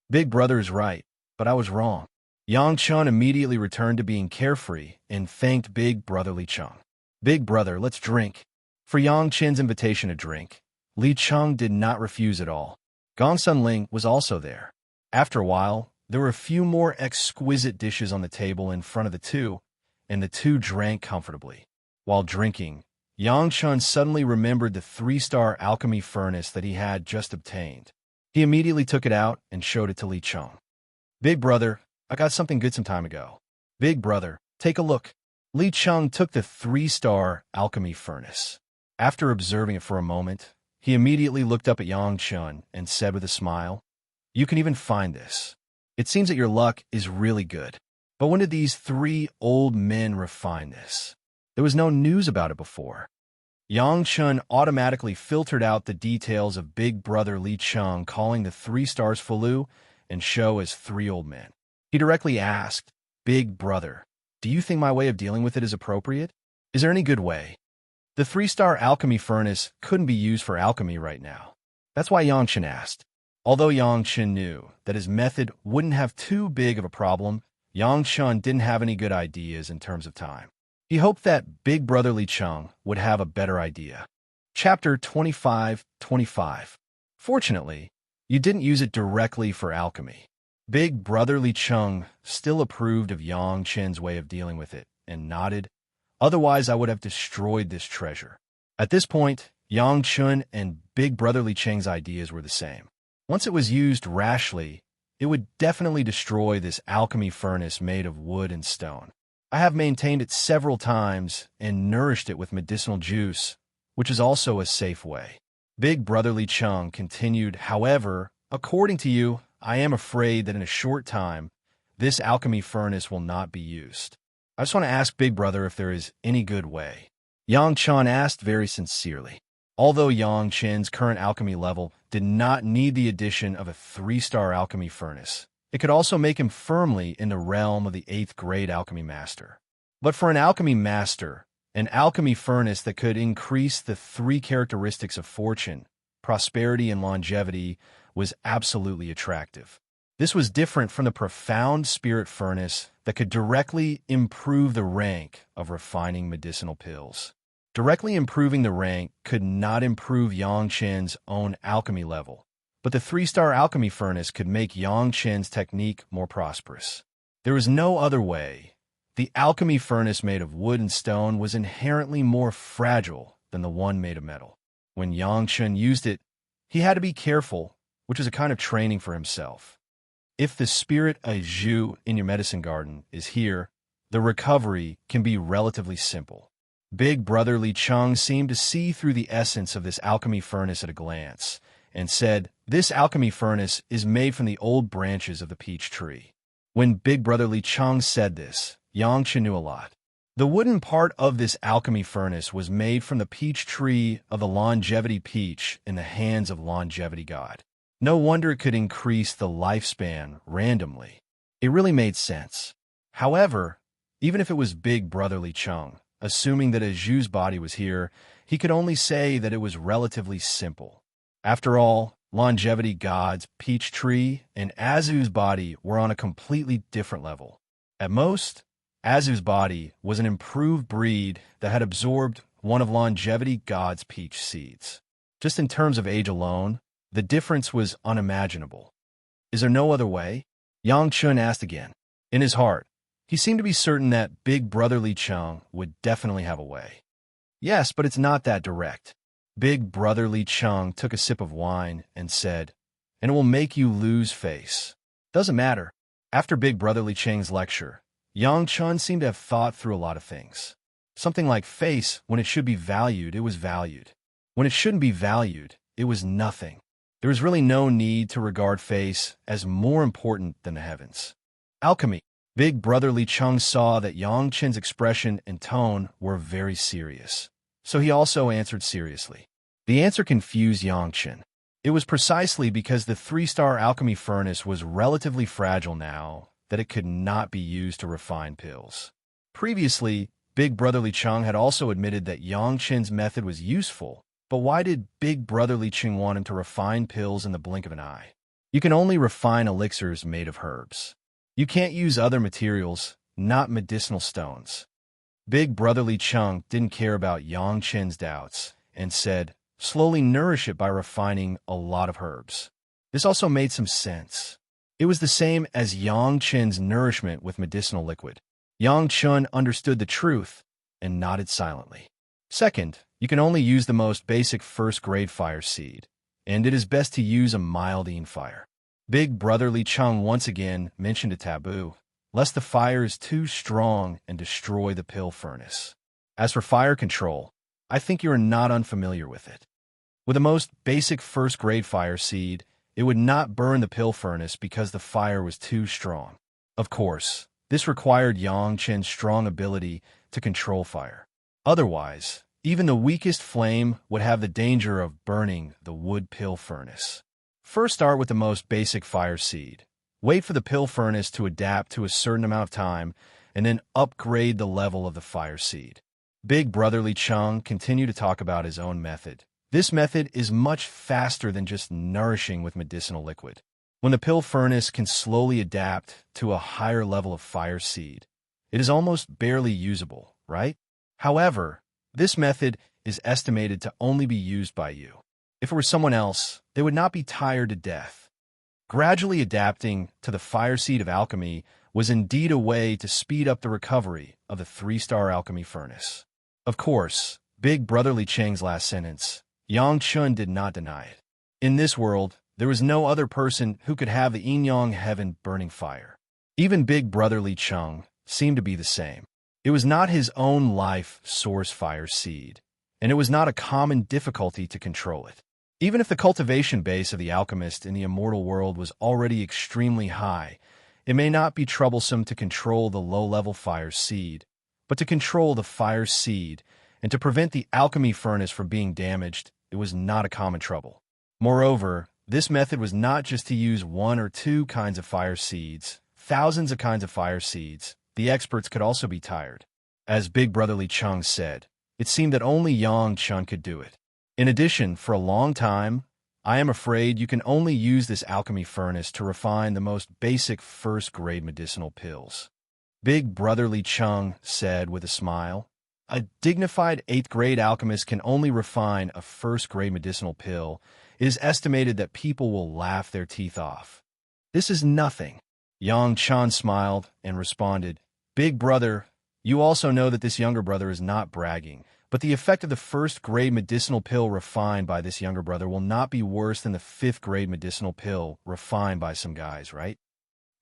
Big Brother is right, but I was wrong. Yang Chun immediately returned to being carefree and thanked Big Brother Li Cheng. Big Brother, let's drink. For Yang Chun's invitation to drink, Li Cheng did not refuse at all. Gong Sun Ling was also there. After a while, there were a few more exquisite dishes on the table in front of the two, and the two drank comfortably. While drinking, Yang Chun suddenly remembered the 3-star alchemy furnace that he had just obtained. He immediately took it out and showed it to Li Cheng. Big Brother, I got something good some time ago. Big Brother, take a look. Li Cheng took the 3-star alchemy furnace. After observing it for a moment, he immediately looked up at Yang Chun and said with a smile, "You can even find this. It seems that your luck is really good. But when did these 3 old men refine this? There was no news about it before." Yang Chun automatically filtered out the details of Big Brother Li Cheng calling the 3 stars Falu and Shou as 3 old men. He directly asked, "Big Brother, do you think my way of dealing with it is appropriate? Is there any good way?" The 3-star alchemy furnace couldn't be used for alchemy right now. That's why Yang Chun asked. Although Yang Chun knew that his method wouldn't have too big of a problem, Yang Chun didn't have any good ideas in terms of time. He hoped that Big Brother Li Cheng would have a better idea. Chapter 25:25. Fortunately, you didn't use it directly for alchemy. Big Brother Li Cheng still approved of Yang Chun's way of dealing with it and nodded. Otherwise, I would have destroyed this treasure. At this point, Yang Chun and Big Brother Li Cheng's ideas were the same. Once it was used rashly, it would definitely destroy this alchemy furnace made of wood and stone. I have maintained it several times and nourished it with medicinal juice, which is also a safe way. Big Brother Li Cheng continued, however, according to you, I am afraid that in a short time, this alchemy furnace will not be used. I just want to ask Big Brother if there is any good way. Yang Chen asked very sincerely. Although Yang Chen's current alchemy level did not need the addition of a 3-star alchemy furnace, it could also make him firmly in the realm of the 8th grade alchemy master. But for an alchemy master, an alchemy furnace that could increase the 3 characteristics of fortune, prosperity, and longevity was absolutely attractive. This was different from the profound spirit furnace that could directly improve the rank of refining medicinal pills. Directly improving the rank could not improve Yang Chen's own alchemy level, but the 3-star alchemy furnace could make Yang Chen's technique more prosperous. There was no other way. The alchemy furnace made of wood and stone was inherently more fragile than the one made of metal. When Yang Chen used it, he had to be careful, which was a kind of training for himself. If the spirit Aiju in your medicine garden is here, the recovery can be relatively simple. Big Brother Li Cheng seemed to see through the essence of this alchemy furnace at a glance, and said, "This alchemy furnace is made from the old branches of the peach tree." When Big Brother Li Cheng said this, Yang Chen knew a lot. The wooden part of this alchemy furnace was made from the peach tree of the longevity peach in the hands of longevity god. No wonder it could increase the lifespan randomly. It really made sense. However, even if it was Big Brother Li Cheng, assuming that Aju's body was here, he could only say that it was relatively simple. After all, longevity gods, peach tree, and Azu's body were on a completely different level. At most, Azu's body was an improved breed that had absorbed one of longevity god's peach seeds. Just in terms of age alone, the difference was unimaginable. Is there no other way? Yang Chen asked again. In his heart, he seemed to be certain that Big Brother Li Cheng would definitely have a way. Yes, but it's not that direct. Big Brother Li Cheng took a sip of wine and said, "And it will make you lose face." Doesn't matter. After Big Brother Li Cheng's lecture, Yang Chen seemed to have thought through a lot of things. Something like face, when it should be valued, it was valued. When it shouldn't be valued, it was nothing. There was really no need to regard face as more important than the heavens. Alchemy. Big Brother Li Cheng saw that Yang Chen's expression and tone were very serious, so he also answered seriously. The answer confused Yang Chen. It was precisely because the 3-star alchemy furnace was relatively fragile now that it could not be used to refine pills. Previously, Big Brother Li Cheng had also admitted that Yang Chen's method was useful, but why did Big Brother Li Cheng want him to refine pills in the blink of an eye? You can only refine elixirs made of herbs. You can't use other materials, not medicinal stones. Big Brother Li Cheng didn't care about Yang Chen's doubts and said, "Slowly nourish it by refining a lot of herbs." This also made some sense. It was the same as Yang Chen's nourishment with medicinal liquid. Yang Chen understood the truth and nodded silently. Second, you can only use the most basic first-grade fire seed, and it is best to use a mildine fire. Big Brother Li Cheng once again mentioned a taboo, lest the fire is too strong and destroy the pill furnace. As for fire control, I think you are not unfamiliar with it. With the most basic first-grade fire seed, it would not burn the pill furnace because the fire was too strong. Of course, this required Yang Chen's strong ability to control fire. Otherwise, even the weakest flame would have the danger of burning the wood pill furnace. First, start with the most basic fire seed. Wait for the pill furnace to adapt to a certain amount of time, and then upgrade the level of the fire seed. Big Brother Li Cheng continued to talk about his own method. This method is much faster than just nourishing with medicinal liquid. When the pill furnace can slowly adapt to a higher level of fire seed, it is almost barely usable, right? However, this method is estimated to only be used by you. If it were someone else, they would not be tired to death. Gradually adapting to the fire seed of alchemy was indeed a way to speed up the recovery of the 3-star alchemy furnace. Of course, Big Brother Li Cheng's last sentence, Yang Chen did not deny it. In this world, there was no other person who could have the yin-yang heaven burning fire. Even Big Brother Li Cheng seemed to be the same. It was not his own life source fire seed, and it was not a common difficulty to control it. Even if the cultivation base of the alchemist in the immortal world was already extremely high, it may not be troublesome to control the low-level fire seed but to control the fire seed and to prevent the alchemy furnace from being damaged, it was not a common trouble. Moreover, this method was not just to use one or two kinds of fire seeds, thousands of kinds of fire seeds. The experts could also be tired. As Big Brotherly Chung said, it seemed that only Yang Chun could do it. In addition, for a long time, I am afraid you can only use this alchemy furnace to refine the most basic first-grade medicinal pills. Big Brotherly Chung said with a smile, a dignified 8th-grade alchemist can only refine a first-grade medicinal pill. It is estimated that people will laugh their teeth off. This is nothing. Yang Chun smiled and responded, Big brother, you also know that this younger brother is not bragging, but the effect of the first-grade medicinal pill refined by this younger brother will not be worse than the 5th-grade medicinal pill refined by some guys, right?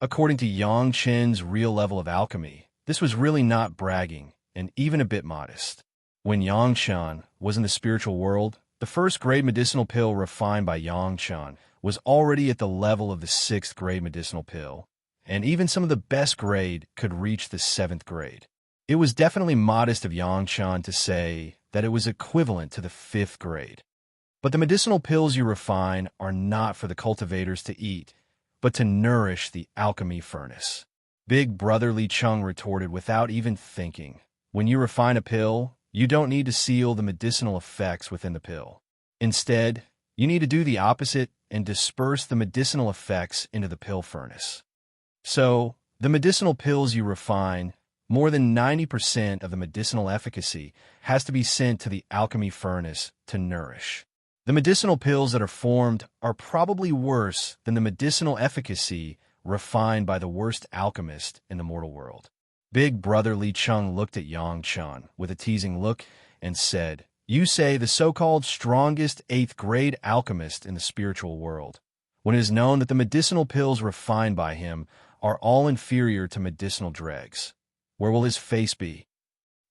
According to Yang Chen's real level of alchemy, this was really not bragging, and even a bit modest. When Yang Chen was in the spiritual world, the first-grade medicinal pill refined by Yang Chen was already at the level of the 6th-grade medicinal pill, and even some of the best grade could reach the 7th grade. It was definitely modest of Yang Chen to say that it was equivalent to the 5th grade. But the medicinal pills you refine are not for the cultivators to eat, but to nourish the alchemy furnace. Big Brotherly Chung retorted without even thinking. When you refine a pill, you don't need to seal the medicinal effects within the pill. Instead, you need to do the opposite and disperse the medicinal effects into the pill furnace. So, the medicinal pills you refine, more than 90% of the medicinal efficacy has to be sent to the alchemy furnace to nourish. The medicinal pills that are formed are probably worse than the medicinal efficacy refined by the worst alchemist in the mortal world. Big Brotherly Chung looked at Yang Chun with a teasing look and said, You say the so-called strongest 8th-grade alchemist in the spiritual world, when it is known that the medicinal pills refined by him are all inferior to medicinal dregs. Where will his face be?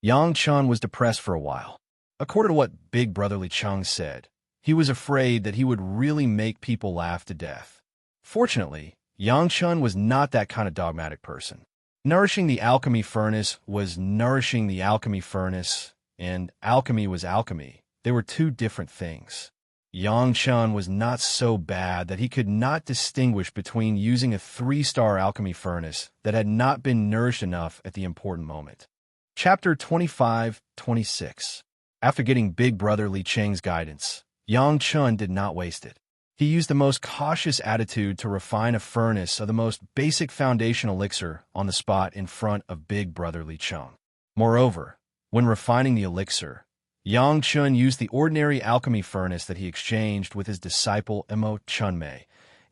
Yang Chun was depressed for a while. According to what Big Brotherly Chung said, he was afraid that he would really make people laugh to death. Fortunately, Yang Chun was not that kind of dogmatic person. Nourishing the alchemy furnace was nourishing the alchemy furnace, and alchemy was alchemy. They were two different things. Yang Chun was not so bad that he could not distinguish between using a 3-star alchemy furnace that had not been nourished enough at the important moment. Chapter 25-26. After getting Big Brother Li Cheng's guidance, Yang Chun did not waste it. He used the most cautious attitude to refine a furnace of the most basic foundation elixir on the spot in front of Big Brother Li Cheng. Moreover, when refining the elixir, Yang Chun used the ordinary alchemy furnace that he exchanged with his disciple Emo Chunmei,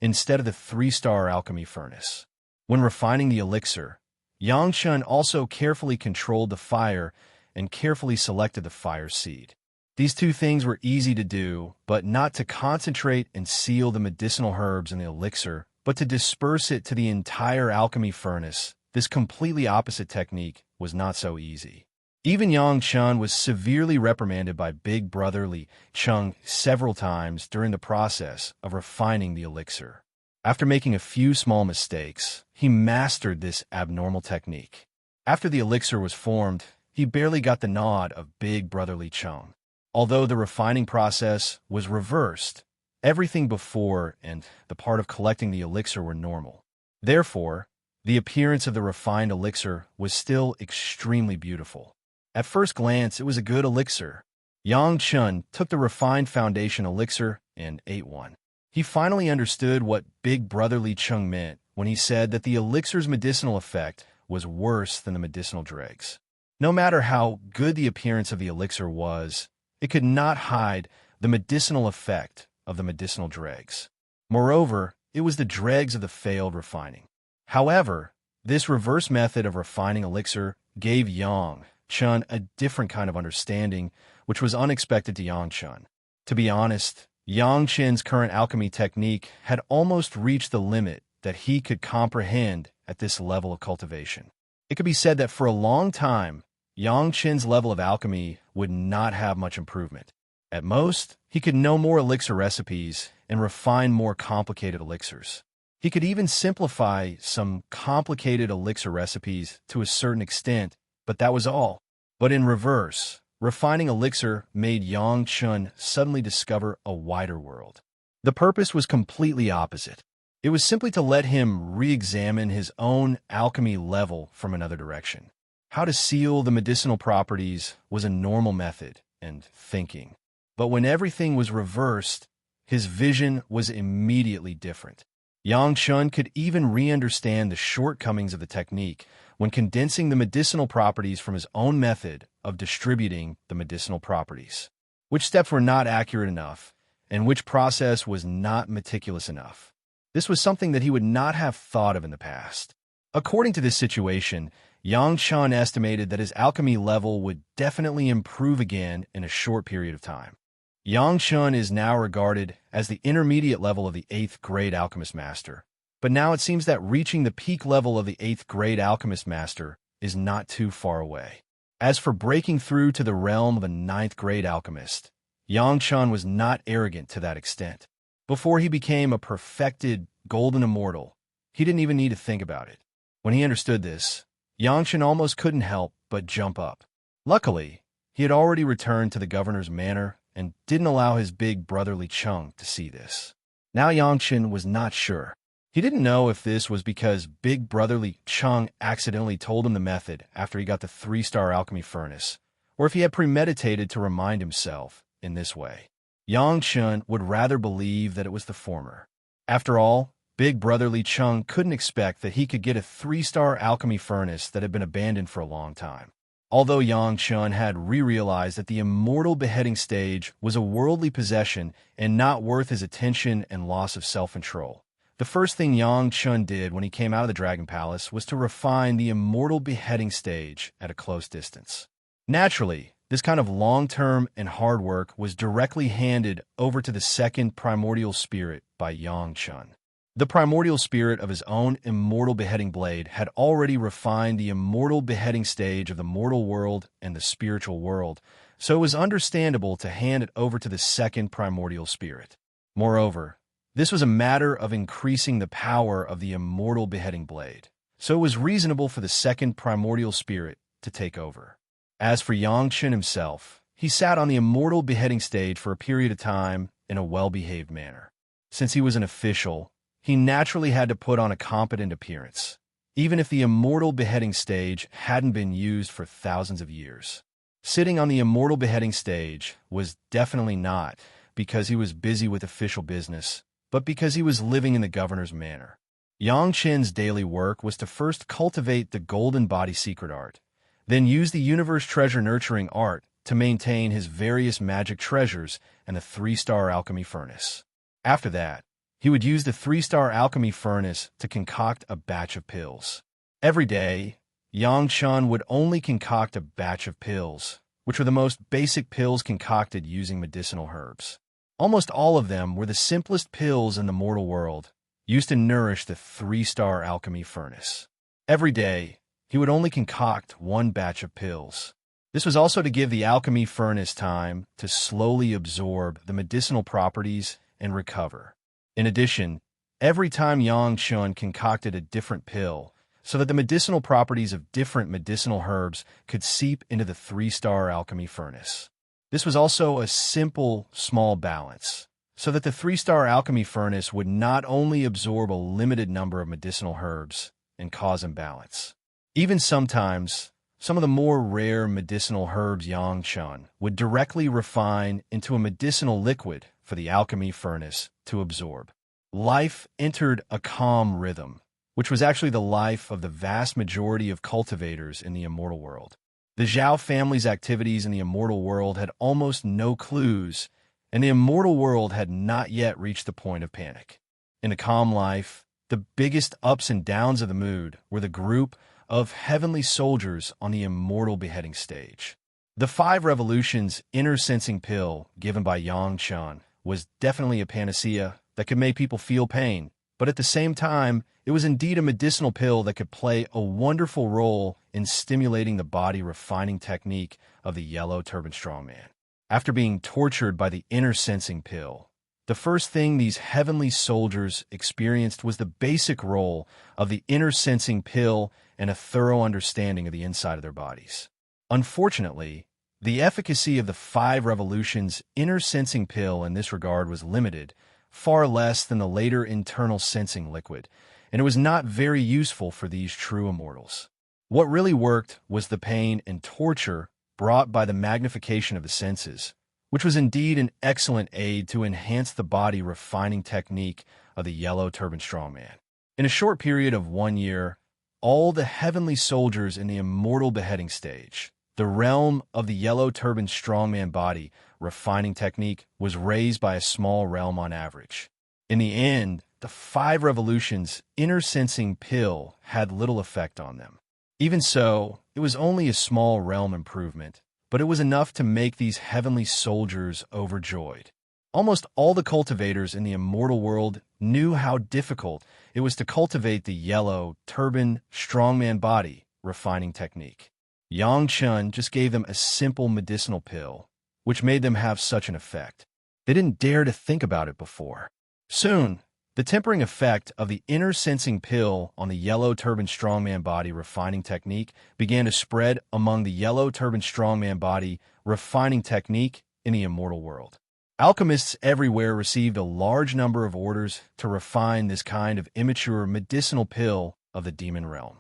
instead of the 3-star alchemy furnace. When refining the elixir, Yang Chun also carefully controlled the fire and carefully selected the fire seed. These two things were easy to do, but not to concentrate and seal the medicinal herbs in the elixir, but to disperse it to the entire alchemy furnace. This completely opposite technique was not so easy. Even Yang Chun was severely reprimanded by Big Brother Li Cheng several times during the process of refining the elixir. After making a few small mistakes, he mastered this abnormal technique. After the elixir was formed, he barely got the nod of Big Brother Li Cheng. Although the refining process was reversed, everything before and the part of collecting the elixir were normal. Therefore, the appearance of the refined elixir was still extremely beautiful. At first glance, it was a good elixir. Yang Chun took the refined foundation elixir and ate one. He finally understood what Big Brother Li Cheng meant when he said that the elixir's medicinal effect was worse than the medicinal dregs. No matter how good the appearance of the elixir was, it could not hide the medicinal effect of the medicinal dregs. Moreover, it was the dregs of the failed refining. However, this reverse method of refining elixir gave Yang Chun a different kind of understanding, which was unexpected to Yang Chun. To be honest, Yang Chun's current alchemy technique had almost reached the limit that he could comprehend at this level of cultivation. It could be said that for a long time, Yang Chun's level of alchemy would not have much improvement. At most, he could know more elixir recipes and refine more complicated elixirs. He could even simplify some complicated elixir recipes to a certain extent, but that was all. But in reverse, refining elixir made Yang Chun suddenly discover a wider world. The purpose was completely opposite. It was simply to let him re-examine his own alchemy level from another direction. How to seal the medicinal properties was a normal method and thinking. But when everything was reversed, his vision was immediately different. Yang Chun could even re-understand the shortcomings of the technique when condensing the medicinal properties from his own method of distributing the medicinal properties. Which steps were not accurate enough, and which process was not meticulous enough. This was something that he would not have thought of in the past. According to this situation, Yang Chun estimated that his alchemy level would definitely improve again in a short period of time. Yang Chun is now regarded as the intermediate level of the 8th grade Alchemist Master, but now it seems that reaching the peak level of the 8th grade Alchemist Master is not too far away. As for breaking through to the realm of a 9th grade Alchemist, Yang Chun was not arrogant to that extent. Before he became a perfected golden immortal, he didn't even need to think about it. When he understood this, Yang Chun almost couldn't help but jump up. Luckily, he had already returned to the governor's manor and didn't allow his big brotherly Chung to see this. Now Yang Chun was not sure. He didn't know if this was because big brotherly Chung accidentally told him the method after he got the 3-star alchemy furnace, or if he had premeditated to remind himself in this way. Yang Chun would rather believe that it was the former. After all, big brotherly Chung couldn't expect that he could get a 3-star alchemy furnace that had been abandoned for a long time. Although Yang Chun had realized that the immortal beheading stage was a worldly possession and not worth his attention and loss of self-control, the first thing Yang Chun did when he came out of the Dragon Palace was to refine the immortal beheading stage at a close distance. Naturally, this kind of long-term and hard work was directly handed over to the second primordial spirit by Yang Chun. The primordial spirit of his own immortal beheading blade had already refined the immortal beheading stage of the mortal world and the spiritual world, so it was understandable to hand it over to the second primordial spirit. Moreover, this was a matter of increasing the power of the immortal beheading blade, so it was reasonable for the second primordial spirit to take over. As for Yang Chun himself, he sat on the immortal beheading stage for a period of time in a well-behaved manner. Since he was an official, he naturally had to put on a competent appearance, even if the immortal beheading stage hadn't been used for thousands of years. Sitting on the immortal beheading stage was definitely not because he was busy with official business, but because he was living in the governor's manor. Yang Chun's daily work was to first cultivate the golden body secret art, then use the universe treasure nurturing art to maintain his various magic treasures and the 3-star alchemy furnace. After that, he would use the 3-star alchemy furnace to concoct a batch of pills. Every day, Yang Chun would only concoct a batch of pills, which were the most basic pills concocted using medicinal herbs. Almost all of them were the simplest pills in the mortal world, used to nourish the 3-star alchemy furnace. Every day, he would only concoct one batch of pills. This was also to give the alchemy furnace time to slowly absorb the medicinal properties and recover. In addition, every time Yang Chun concocted a different pill so that the medicinal properties of different medicinal herbs could seep into the 3-star alchemy furnace. This was also a simple, small balance, so that the 3-star alchemy furnace would not only absorb a limited number of medicinal herbs and cause imbalance. Even sometimes, some of the more rare medicinal herbs Yang Chun would directly refine into a medicinal liquid for the alchemy furnace to absorb. Life entered a calm rhythm, which was actually the life of the vast majority of cultivators in the immortal world. The Zhao family's activities in the immortal world had almost no clues, and the immortal world had not yet reached the point of panic. In a calm life, the biggest ups and downs of the mood were the group of heavenly soldiers on the immortal beheading stage. The 5 revolutions inner sensing pill given by Yang Chun was definitely a panacea that could make people feel pain, but at the same time, it was indeed a medicinal pill that could play a wonderful role in stimulating the body refining technique of the yellow turban strongman. After being tortured by the inner sensing pill, The first thing these heavenly soldiers experienced was the basic role of the inner sensing pill and a thorough understanding of the inside of their bodies. Unfortunately, the efficacy of the 5 revolutions inner sensing pill in this regard was limited, far less than the later internal sensing liquid, and it was not very useful for these true immortals. What really worked was the pain and torture brought by the magnification of the senses, which was indeed an excellent aid to enhance the body refining technique of the yellow turban strongman. In a short period of 1 year, all the heavenly soldiers in the immortal beheading stage, the realm of the yellow turban strongman body refining technique, was raised by a small realm on average. In the end, the 5 revolutions inner sensing pill had little effect on them. Even so, it was only a small realm improvement, but it was enough to make these heavenly soldiers overjoyed. Almost all the cultivators in the immortal world knew how difficult it was to cultivate the yellow turban strongman body refining technique. Yang Chun just gave them a simple medicinal pill, which made them have such an effect. They didn't dare to think about it before. Soon, the tempering effect of the inner sensing pill on the yellow turban strongman body refining technique began to spread among the yellow turban strongman body refining technique in the immortal world. Alchemists everywhere received a large number of orders to refine this kind of immature medicinal pill of the demon realm.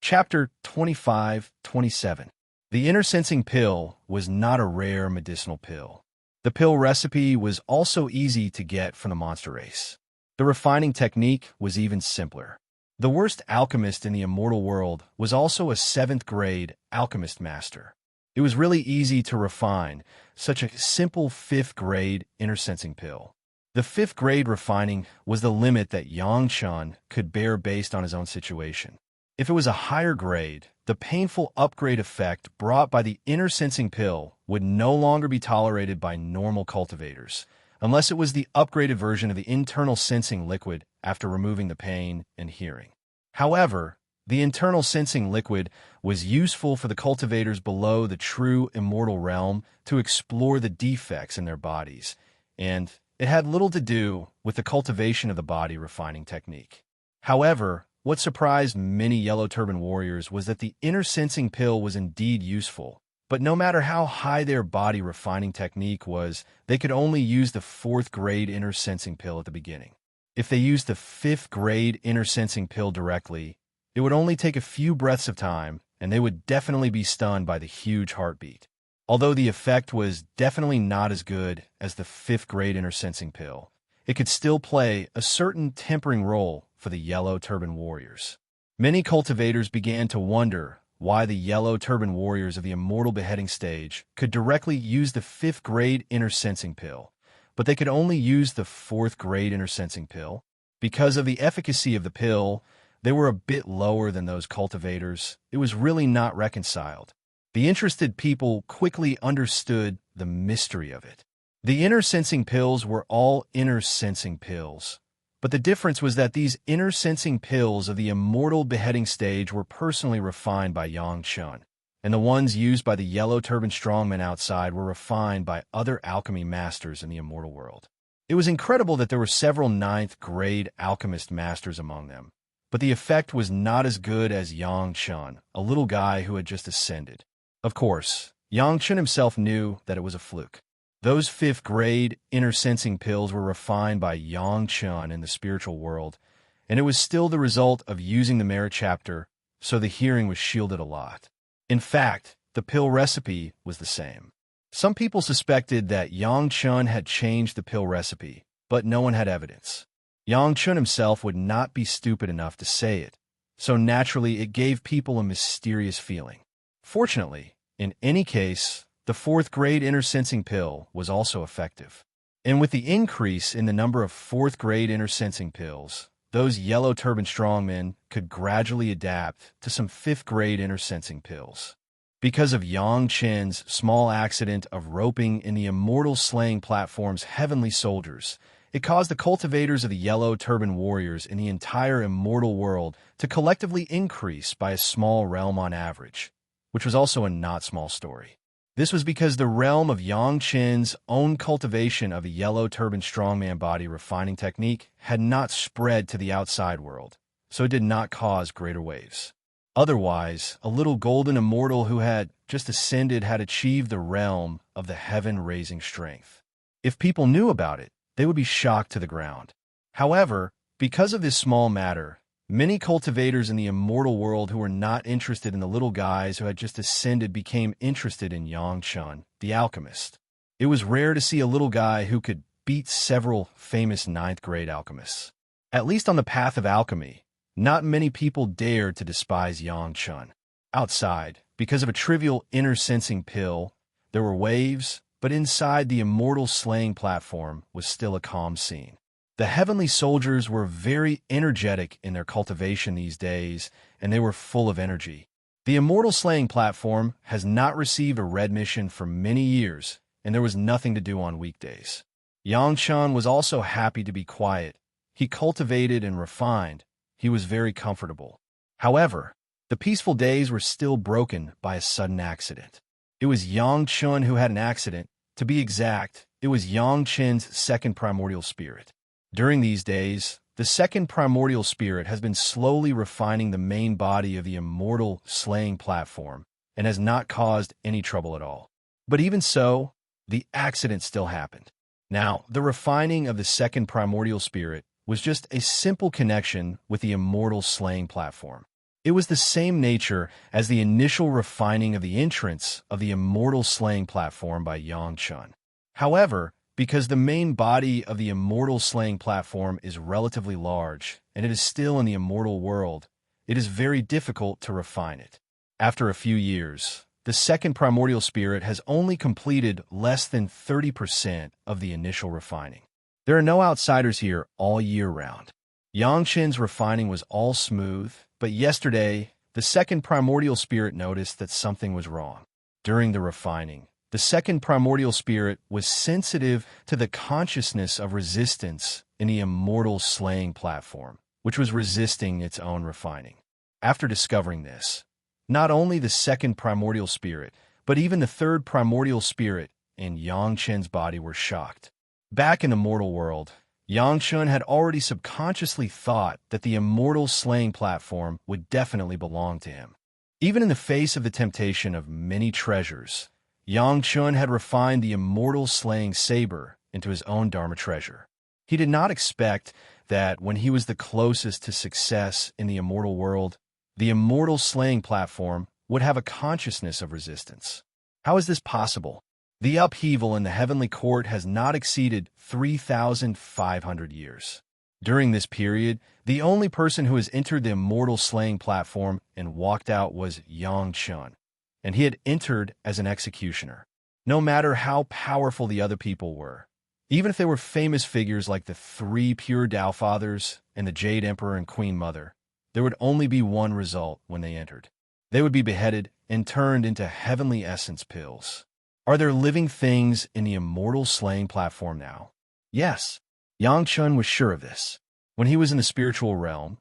Chapter 25-27. The inner sensing pill was not a rare medicinal pill. The pill recipe was also easy to get from the monster race. The refining technique was even simpler. The worst alchemist in the immortal world was also a 7th grade alchemist master. It was really easy to refine such a simple 5th grade inner sensing pill. The 5th grade refining was the limit that Yang Chun could bear based on his own situation. If it was a higher grade, the painful upgrade effect brought by the inner sensing pill would no longer be tolerated by normal cultivators, unless it was the upgraded version of the internal sensing liquid after removing the pain and hearing. However, the internal sensing liquid was useful for the cultivators below the true immortal realm to explore the defects in their bodies, and it had little to do with the cultivation of the body refining technique. However, what surprised many yellow turban warriors was that the inner sensing pill was indeed useful, but no matter how high their body refining technique was, they could only use the 4th grade inner sensing pill at the beginning. If they used the 5th grade inner sensing pill directly, it would only take a few breaths of time, and they would definitely be stunned by the huge heartbeat. Although the effect was definitely not as good as the 5th grade inner sensing pill, it could still play a certain tempering role for the yellow turban warriors. Many cultivators began to wonder why the yellow turban warriors of the immortal beheading stage could directly use the 5th grade inner sensing pill, but they could only use the 4th grade inner sensing pill. Because of the efficacy of the pill, they were a bit lower than those cultivators. It was really not reconciled. The interested people quickly understood the mystery of it. The inner sensing pills were all inner sensing pills, but the difference was that these inner sensing pills of the immortal beheading stage were personally refined by Yang Chun, and the ones used by the yellow turban strongmen outside were refined by other alchemy masters in the immortal world. It was incredible that there were several 9th grade alchemist masters among them, but the effect was not as good as Yang Chun, a little guy who had just ascended. Of course, Yang Chun himself knew that it was a fluke. Those 5th grade inner sensing pills were refined by Yang Chun in the spiritual world, and it was still the result of using the merit chapter, so the hearing was shielded a lot. In fact, the pill recipe was the same. Some people suspected that Yang Chun had changed the pill recipe, but no one had evidence. Yang Chun himself would not be stupid enough to say it, so naturally it gave people a mysterious feeling. Fortunately, in any case, the 4th grade inner sensing pill was also effective. And with the increase in the number of 4th grade inner sensing pills, those yellow turban strongmen could gradually adapt to some 5th grade inner sensing pills. Because of Yang Chun's small accident of roping in the immortal slaying platform's heavenly soldiers, it caused the cultivators of the yellow turban warriors in the entire immortal world to collectively increase by a small realm on average, which was also a not small story. This was because the realm of Yang Chen's own cultivation of a yellow turban strongman body refining technique had not spread to the outside world, so it did not cause greater waves. Otherwise, a little golden immortal who had just ascended had achieved the realm of the heaven-raising strength. If people knew about it, they would be shocked to the ground. However, because of this small matter, many cultivators in the immortal world who were not interested in the little guys who had just ascended became interested in Yang Chen, the alchemist. It was rare to see a little guy who could beat several famous ninth-grade alchemists. At least on the path of alchemy, not many people dared to despise Yang Chen. Outside, because of a trivial inner-sensing pill, there were waves, but inside the immortal slaying platform was still a calm scene. The heavenly soldiers were very energetic in their cultivation these days, and they were full of energy. The immortal slaying platform has not received a red mission for many years, and there was nothing to do on weekdays. Yang Chen was also happy to be quiet. He cultivated and refined. He was very comfortable. However, the peaceful days were still broken by a sudden accident. It was Yang Chen who had an accident. To be exact, it was Yang Chen's second primordial spirit. During these days, the second primordial spirit has been slowly refining the main body of the immortal slaying platform and has not caused any trouble at all. But even so, the accident still happened. Now, the refining of the second primordial spirit was just a simple connection with the immortal slaying platform. It was the same nature as the initial refining of the entrance of the immortal slaying platform by Yang Chen. However, because the main body of the immortal slaying platform is relatively large, and it is still in the immortal world, it is very difficult to refine it. After a few years, the second primordial spirit has only completed less than 30% of the initial refining. There are no outsiders here all year round. Yang Chen's refining was all smooth, but yesterday, the second primordial spirit noticed that something was wrong. During the refining, the second primordial spirit was sensitive to the consciousness of resistance in the immortal slaying platform, which was resisting its own refining. After discovering this, not only the second primordial spirit, but even the third primordial spirit in Yang Chen's body were shocked. Back in the mortal world, Yang Chen had already subconsciously thought that the immortal slaying platform would definitely belong to him. Even in the face of the temptation of many treasures, Yang Chen had refined the immortal slaying saber into his own Dharma treasure. He did not expect that when he was the closest to success in the immortal world, the immortal slaying platform would have a consciousness of resistance. How is this possible? The upheaval in the heavenly court has not exceeded 3,500 years. During this period, the only person who has entered the immortal slaying platform and walked out was Yang Chen, and he had entered as an executioner. No matter how powerful the other people were, even if they were famous figures like the three pure Tao Fathers and the Jade Emperor and Queen Mother, there would only be one result when they entered. They would be beheaded and turned into heavenly essence pills. Are there living things in the immortal slaying platform now? Yes. Yang Chen was sure of this. When he was in the spiritual realm,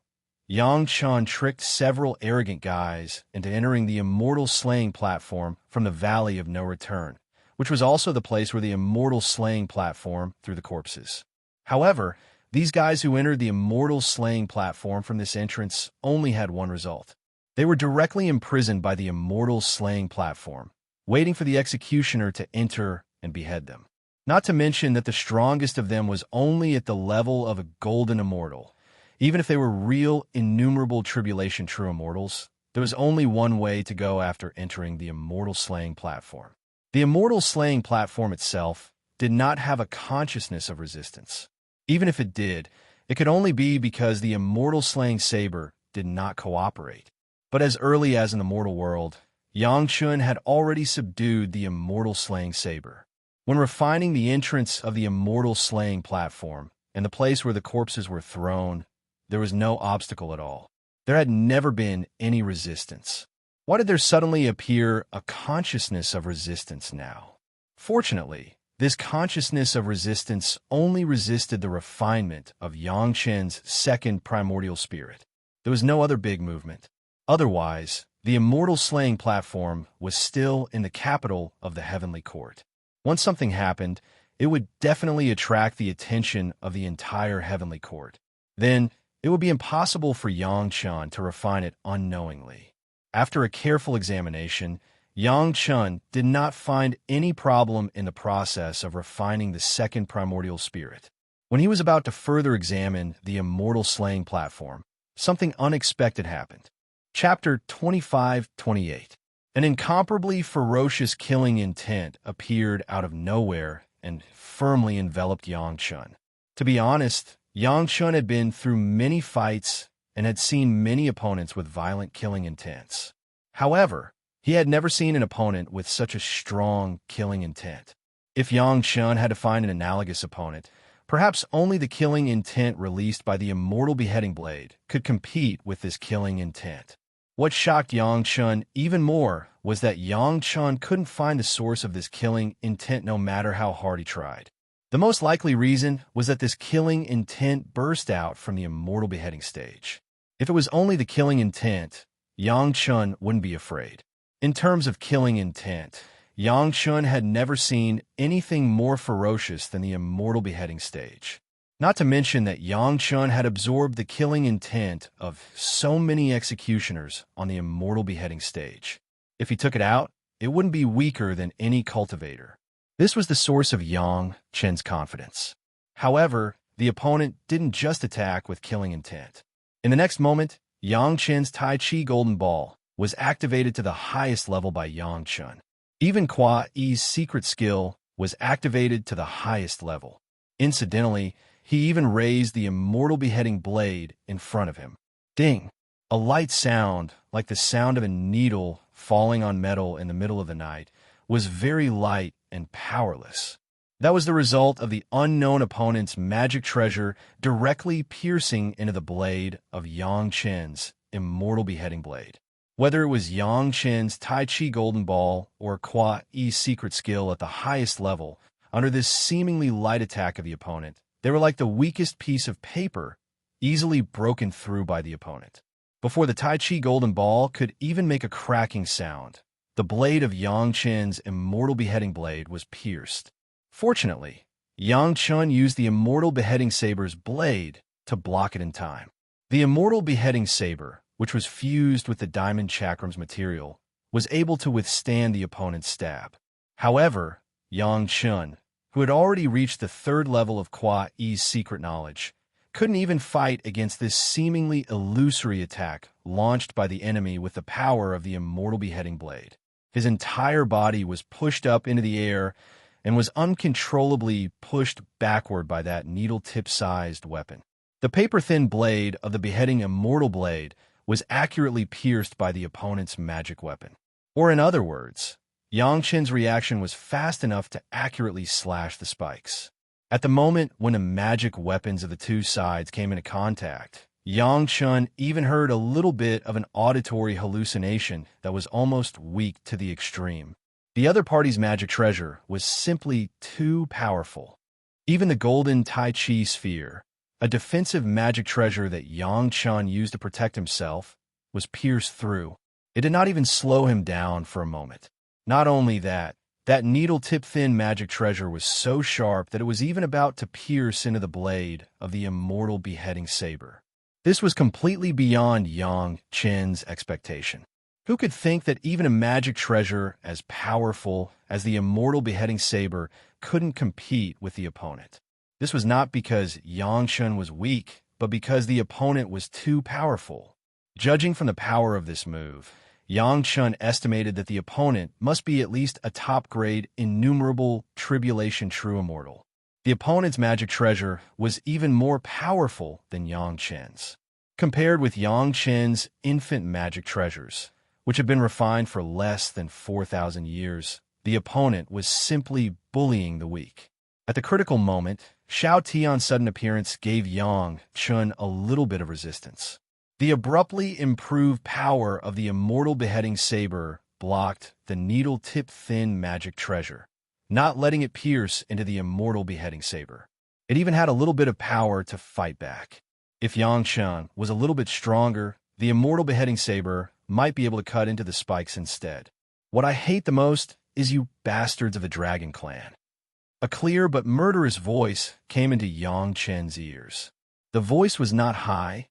Yang Chen tricked several arrogant guys into entering the immortal slaying platform from the Valley of No Return, which was also the place where the immortal slaying platform threw the corpses. However, these guys who entered the immortal slaying platform from this entrance only had one result. They were directly imprisoned by the immortal slaying platform, waiting for the executioner to enter and behead them. Not to mention that the strongest of them was only at the level of a golden immortal. Even if they were real, innumerable tribulation true immortals, there was only one way to go after entering the immortal slaying platform. The immortal slaying platform itself did not have a consciousness of resistance. Even if it did, it could only be because the immortal slaying saber did not cooperate. But as early as in the mortal world, Yang Chen had already subdued the immortal slaying saber. When refining the entrance of the immortal slaying platform and the place where the corpses were thrown, there was no obstacle at all. There had never been any resistance. Why did there suddenly appear a consciousness of resistance now? Fortunately, this consciousness of resistance only resisted the refinement of Yang Chen's second primordial spirit. There was no other big movement. Otherwise, the Immortal slaying platform was still in the capital of the Heavenly Court. Once something happened, it would definitely attract the attention of the entire Heavenly Court. Then, it would be impossible for Yang Chun to refine it unknowingly. After a careful examination, Yang Chun did not find any problem in the process of refining the second primordial spirit. When he was about to further examine the Immortal slaying platform, something unexpected happened. Chapter 25-28. An incomparably ferocious killing intent appeared out of nowhere and firmly enveloped Yang Chun. To be honest, Yang Chun had been through many fights and had seen many opponents with violent killing intents. However, he had never seen an opponent with such a strong killing intent. If Yang Chun had to find an analogous opponent, perhaps only the killing intent released by the Immortal Beheading Blade could compete with this killing intent. What shocked Yang Chun even more was that Yang Chun couldn't find the source of this killing intent no matter how hard he tried. The most likely reason was that this killing intent burst out from the Immortal Beheading stage. If it was only the killing intent, Yang Chun wouldn't be afraid. In terms of killing intent, Yang Chun had never seen anything more ferocious than the Immortal Beheading stage. Not to mention that Yang Chun had absorbed the killing intent of so many executioners on the Immortal Beheading stage. If he took it out, it wouldn't be weaker than any cultivator. This was the source of Yang Chun's confidence. However, the opponent didn't just attack with killing intent. In the next moment, Yang Chun's Tai Chi Golden Ball was activated to the highest level by Yang Chun. Even Kwa Yi's secret skill was activated to the highest level. Incidentally, he even raised the Immortal Beheading Blade in front of him. Ding! A light sound, like the sound of a needle falling on metal in the middle of the night, was very light and powerless. That was the result of the unknown opponent's magic treasure directly piercing into the blade of Yang Chun's Immortal Beheading Blade. Whether it was Yang Chun's Tai Chi Golden Ball or Kwa Yi's secret skill at the highest level, under this seemingly light attack of the opponent, they were like the weakest piece of paper, easily broken through by the opponent. Before the Tai Chi Golden Ball could even make a cracking sound, the blade of Yang Chun's Immortal Beheading Blade was pierced. Fortunately, Yang Chun used the Immortal Beheading Saber's blade to block it in time. The Immortal Beheading Saber, which was fused with the Diamond Chakram's material, was able to withstand the opponent's stab. However, Yang Chun, who had already reached the third level of Kwa Yi's secret knowledge, couldn't even fight against this seemingly illusory attack launched by the enemy with the power of the Immortal Beheading Blade. His entire body was pushed up into the air and was uncontrollably pushed backward by that needle-tip-sized weapon. The paper-thin blade of the Beheading Immortal Blade was accurately pierced by the opponent's magic weapon. Or in other words, Yang Chun's reaction was fast enough to accurately slash the spikes. At the moment when the magic weapons of the two sides came into contact, Yang Chun even heard a little bit of an auditory hallucination that was almost weak to the extreme. The other party's magic treasure was simply too powerful. Even the golden Tai Chi sphere, a defensive magic treasure that Yang Chun used to protect himself, was pierced through. It did not even slow him down for a moment. Not only that needle-tip-thin magic treasure was so sharp that it was even about to pierce into the blade of the Immortal Beheading Saber. This was completely beyond Yang Chun's expectation. Who could think that even a magic treasure as powerful as the Immortal Beheading Saber couldn't compete with the opponent? This was not because Yang Chun was weak, but because the opponent was too powerful. Judging from the power of this move, Yang Chun estimated that the opponent must be at least a top-grade innumerable tribulation true immortal. The opponent's magic treasure was even more powerful than Yang Chun's. Compared with Yang Chun's infant magic treasures, which had been refined for less than 4,000 years, the opponent was simply bullying the weak. At the critical moment, Shao Tian's sudden appearance gave Yang Chun a little bit of resistance. The abruptly improved power of the Immortal Beheading Saber blocked the needle-tip-thin magic treasure, not letting it pierce into the Immortal Beheading Saber. It even had a little bit of power to fight back. If Yang Chun was a little bit stronger, the Immortal Beheading Saber might be able to cut into the spikes instead. What I hate the most is you bastards of the Dragon Clan. A clear but murderous voice came into Yang Chen's ears. The voice was not high,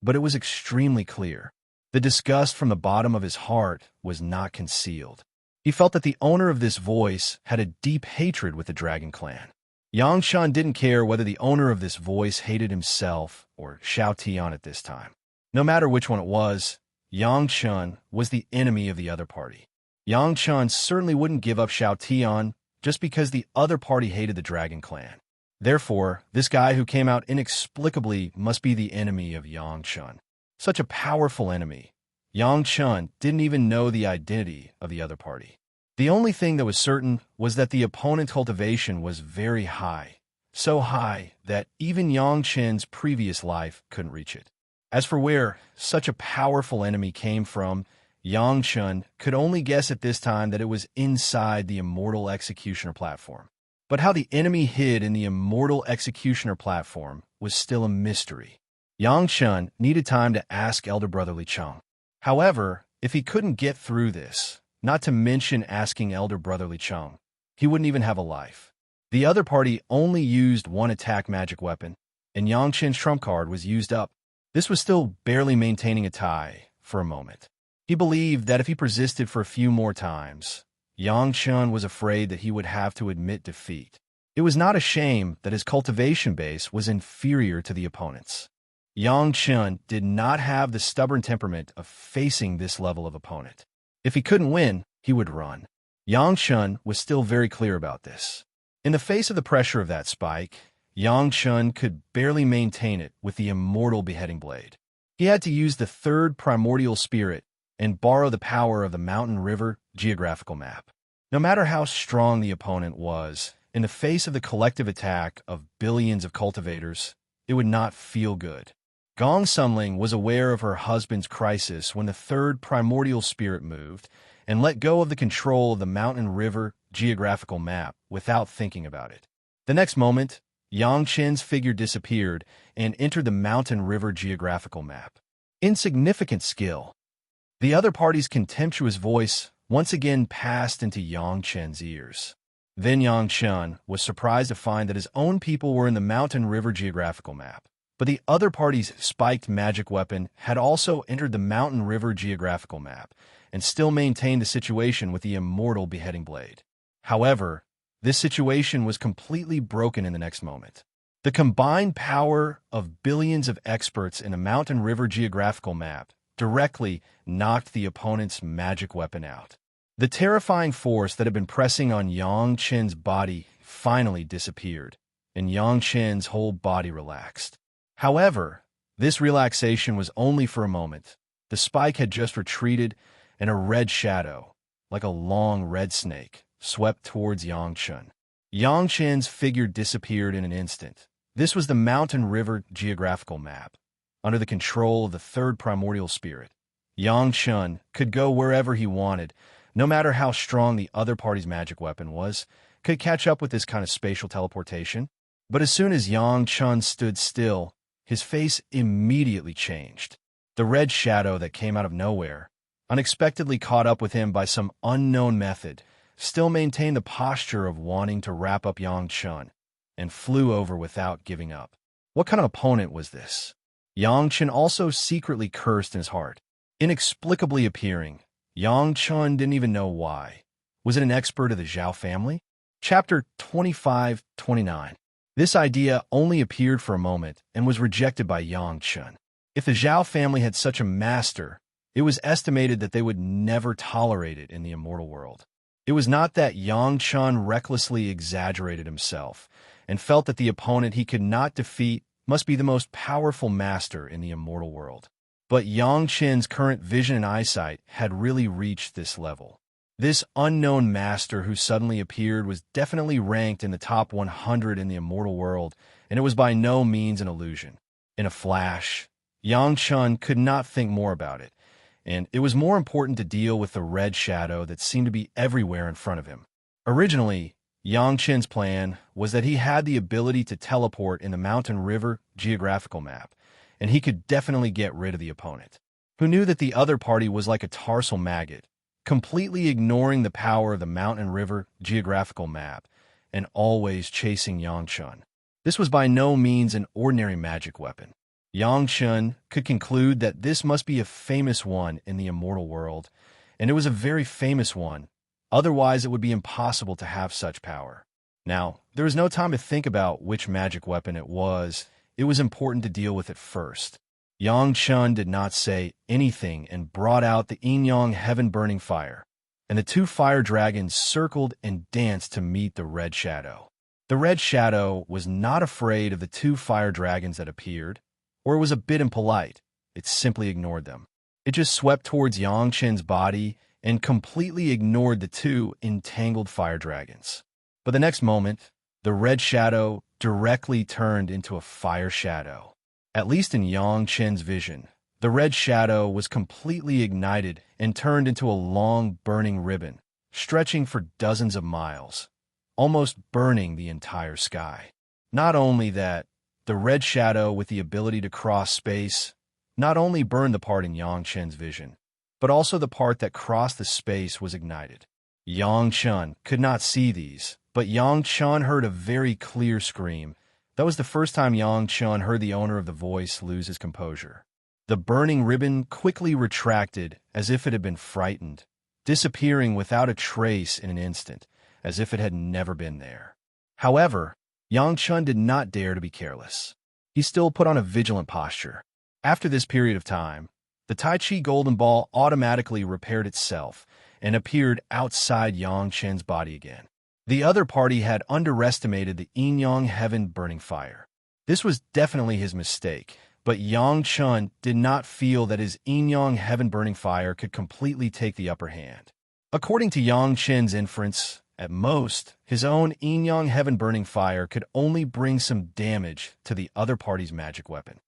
but it was extremely clear. The disgust from the bottom of his heart was not concealed. He felt that the owner of this voice had a deep hatred with the Dragon Clan. Yang Chen didn't care whether the owner of this voice hated himself or Xiao Tian at this time. No matter which one it was, Yang Chen was the enemy of the other party. Yang Chen certainly wouldn't give up Xiao Tian just because the other party hated the Dragon Clan. Therefore, this guy who came out inexplicably must be the enemy of Yang Chen. Such a powerful enemy. Yang Chen didn't even know the identity of the other party. The only thing that was certain was that the opponent's cultivation was very high, so high that even Yang Chen's previous life couldn't reach it. As for where such a powerful enemy came from, Yang Chen could only guess at this time that it was inside the Immortal Executioner platform. But how the enemy hid in the Immortal Executioner platform was still a mystery. Yang Chen needed time to ask Elder Brother Li Cheng. However, if he couldn't get through this, not to mention asking Elder Brother Li Cheng, he wouldn't even have a life. The other party only used one attack magic weapon, and Yang Chen's trump card was used up. This was still barely maintaining a tie for a moment. He believed that if he persisted for a few more times, Yang Chen was afraid that he would have to admit defeat. It was not a shame that his cultivation base was inferior to the opponent's. Yang Chen did not have the stubborn temperament of facing this level of opponent. If he couldn't win, he would run. Yang Chen was still very clear about this. In the face of the pressure of that spike, Yang Chen could barely maintain it with the Immortal Beheading Blade. He had to use the third primordial spirit and borrow the power of the Mountain River geographical map. No matter how strong the opponent was, in the face of the collective attack of billions of cultivators, it would not feel good. Gong Sumling was aware of her husband's crisis when the third primordial spirit moved and let go of the control of the Mountain River geographical map without thinking about it. The next moment, Yang Chen's figure disappeared and entered the Mountain River geographical map. Insignificant skill. The other party's contemptuous voice once again passed into Yang Chen's ears. Then Yang Chen was surprised to find that his own people were in the Mountain River geographical map. But the other party's spiked magic weapon had also entered the Mountain River geographical map and still maintained the situation with the Immortal Beheading Blade. However, this situation was completely broken in the next moment. The combined power of billions of experts in the Mountain River geographical map directly knocked the opponent's magic weapon out. The terrifying force that had been pressing on Yang Chen's body finally disappeared, and Yang Chen's whole body relaxed. However, this relaxation was only for a moment. The spike had just retreated, and a red shadow, like a long red snake, swept towards Yang Chen. Yang Chen's figure disappeared in an instant. This was the Mountain River geographical map. Under the control of the third primordial spirit, Yang Chen could go wherever he wanted, no matter how strong the other party's magic weapon was, could catch up with this kind of spatial teleportation. But as soon as Yang Chen stood still, his face immediately changed. The red shadow that came out of nowhere, unexpectedly caught up with him by some unknown method, still maintained the posture of wanting to wrap up Yang Chen, and flew over without giving up. What kind of opponent was this? Yang Chen also secretly cursed in his heart. Inexplicably appearing, Yang Chen didn't even know why. Was it an expert of the Zhao family? Chapter 25-29. This idea only appeared for a moment and was rejected by Yang Chen. If the Zhao family had such a master, it was estimated that they would never tolerate it in the immortal world. It was not that Yang Chen recklessly exaggerated himself and felt that the opponent he could not defeat must be the most powerful master in the immortal world. But Yang Chen's current vision and eyesight had really reached this level. This unknown master who suddenly appeared was definitely ranked in the top 100 in the immortal world, and it was by no means an illusion. In a flash, Yang Chen could not think more about it, and it was more important to deal with the red shadow that seemed to be everywhere in front of him. Originally, Yang Chen's plan was that he had the ability to teleport in the Mountain River geographical map, and he could definitely get rid of the opponent. who knew that the other party was like a tarsal maggot, completely ignoring the power of the mountain river geographical map and always chasing Yangchun. This was by no means an ordinary magic weapon. Yangchun could conclude that this must be a famous one in the immortal world, and it was a very famous one. Otherwise, it would be impossible to have such power. Now, there was no time to think about which magic weapon it was. It was important to deal with it first. Yangchun did not say anything and brought out the Yingyang heaven-burning fire, and the two fire dragons circled and danced to meet the red shadow. The red shadow was not afraid of the two fire dragons that appeared, or it was a bit impolite. It simply ignored them. It just swept towards Yangchun's body and completely ignored the two entangled fire dragons. But the next moment, the red shadow directly turned into a fire shadow. At least in Yangchun's vision, the red shadow was completely ignited and turned into a long burning ribbon, stretching for dozens of miles, almost burning the entire sky. Not only that, the red shadow with the ability to cross space not only burned the part in Yangchun's vision, but also the part that crossed the space was ignited. Yangchun could not see these, but Yangchun heard a very clear scream. That was the first time Yangchun heard the owner of the voice lose his composure. The burning ribbon quickly retracted as if it had been frightened, disappearing without a trace in an instant, as if it had never been there. However, Yangchun did not dare to be careless. He still put on a vigilant posture. After this period of time, the Tai Chi golden ball automatically repaired itself and appeared outside Yangchun's body again. The other party had underestimated the Yingyang heaven burning fire. This was definitely his mistake, but Yangchun did not feel that his Yingyang heaven burning fire could completely take the upper hand. According to Yangchun's inference, at most, his own Yingyang heaven burning fire could only bring some damage to the other party's magic weapon.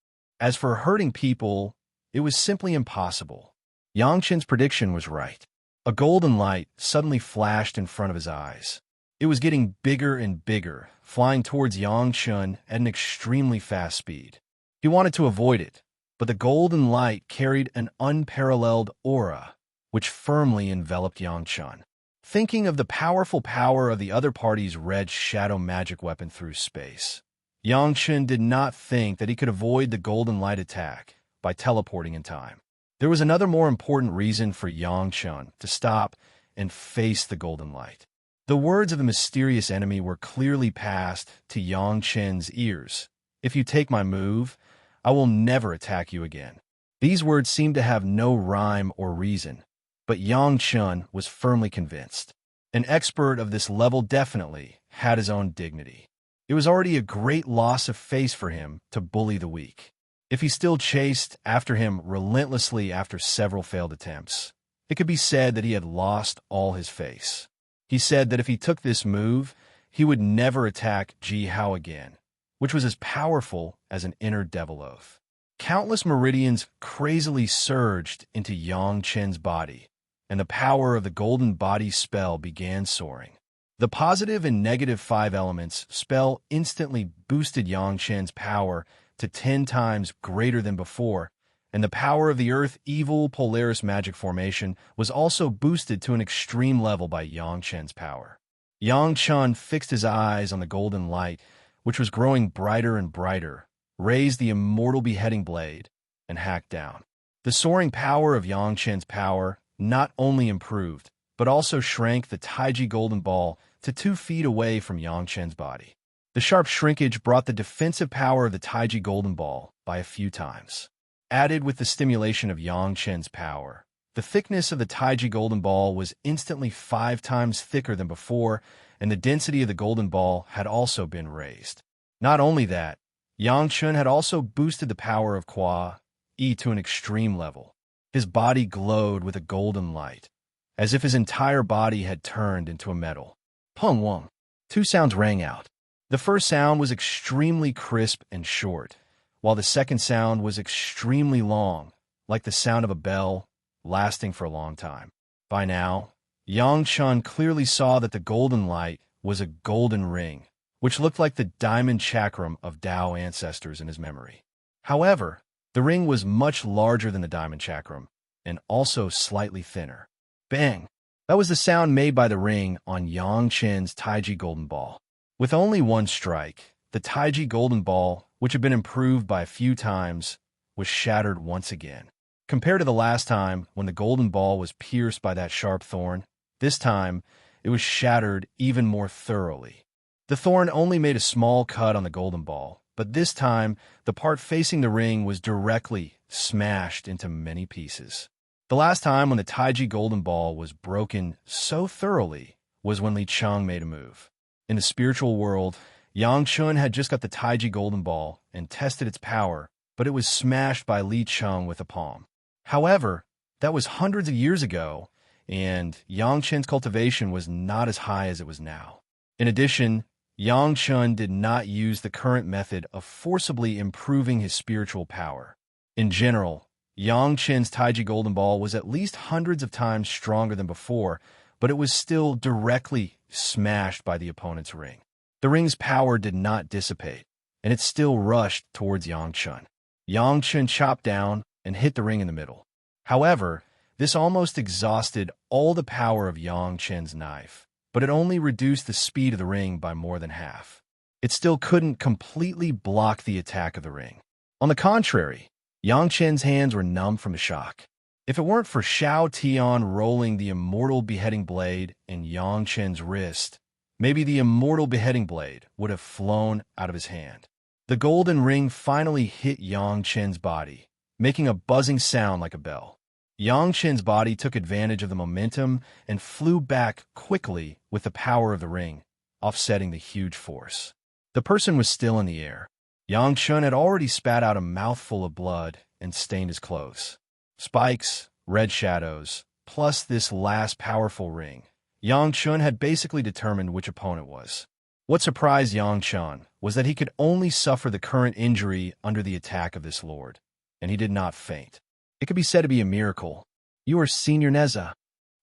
As for hurting people, it was simply impossible. Yangchun's prediction was right. A golden light suddenly flashed in front of his eyes. It was getting bigger and bigger, flying towards Yangchun at an extremely fast speed. He wanted to avoid it, but the golden light carried an unparalleled aura, which firmly enveloped Yangchun. Thinking of the powerful power of the other party's red shadow magic weapon through space, Yangchun did not think that he could avoid the golden light attack by teleporting in time. There was another more important reason for Yangchun to stop and face the golden light. The words of the mysterious enemy were clearly passed to Yangchun's ears. If you take my move, I will never attack you again. These words seemed to have no rhyme or reason, but Yangchun was firmly convinced. An expert of this level definitely had his own dignity. It was already a great loss of face for him to bully the weak. If he still chased after him relentlessly after several failed attempts, it could be said that he had lost all his face. He said that if he took this move, he would never attack Ji Hao again, which was as powerful as an inner devil oath. Countless meridians crazily surged into Yangchun's body, and the power of the golden body spell began soaring. The positive and negative 5 elements spell instantly boosted Yangchun's power to 10 times greater than before, and the power of the Earth Evil Polaris Magic Formation was also boosted to an extreme level by Yangchun's power. Yangchun fixed his eyes on the golden light, which was growing brighter and brighter, raised the immortal beheading blade, and hacked down. The soaring power of Yangchun's power not only improved, but also shrank the Taiji golden ball to 2 feet away from Yangchun's body. The sharp shrinkage brought the defensive power of the Taiji golden ball by a few times. Added with the stimulation of Yangchun's power, the thickness of the Taiji golden ball was instantly 5 times thicker than before, and the density of the golden ball had also been raised. Not only that, Yangchun had also boosted the power of Qua Yi to an extreme level. His body glowed with a golden light, as if his entire body had turned into a metal. Peng Weng. 2 sounds rang out. The first sound was extremely crisp and short, while the second sound was extremely long, like the sound of a bell, lasting for a long time. By now, Yangchun clearly saw that the golden light was a golden ring, which looked like the diamond chakram of Tao ancestors in his memory. However, The ring was much larger than the diamond chakram, and also slightly thinner. Bang! That was the sound made by the ring on Yang Chen's Taiji golden ball. With only one strike, the Taiji golden ball, which had been improved by a few times, was shattered once again. Compared to the last time when the golden ball was pierced by that sharp thorn, this time it was shattered even more thoroughly. The thorn only made a small cut on the golden ball, but this time the part facing the ring was directly smashed into many pieces. The last time when the Taiji golden ball was broken so thoroughly was when Li Cheng made a move. In the spiritual world, Yang Chun had just got the Taiji golden ball and tested its power, but it was smashed by Li Cheng with a palm. However, that was hundreds of years ago, and Yang Chen's cultivation was not as high as it was now. In addition, Yang Chun did not use the current method of forcibly improving his spiritual power. In general, Yang Chen's Taiji golden ball was at least hundreds of times stronger than before, but it was still directly smashed by the opponent's ring. The ring's power did not dissipate, and it still rushed towards Yang Chun. Yang Chun chopped down and hit the ring in the middle. However, this almost exhausted all the power of Yang Chen's knife, but it only reduced the speed of the ring by more than half. It still couldn't completely block the attack of the ring. On the contrary, Yang Chen's hands were numb from the shock. If it weren't for Xiao Tian rolling the Immortal beheading blade in Yang Chen's wrist, maybe the Immortal beheading blade would have flown out of his hand. The golden ring finally hit Yang Chen's body, making a buzzing sound like a bell. Yang Chen's body took advantage of the momentum and flew back quickly with the power of the ring, offsetting the huge force. The person was still in the air. Yang Chun had already spat out a mouthful of blood and stained his clothes. Spikes, red shadows, plus this last powerful ring. Yang Chun had basically determined which opponent was. What surprised Yang Chun was that he could only suffer the current injury under the attack of this lord, and he did not faint. It could be said to be a miracle. "You are Senior Neza."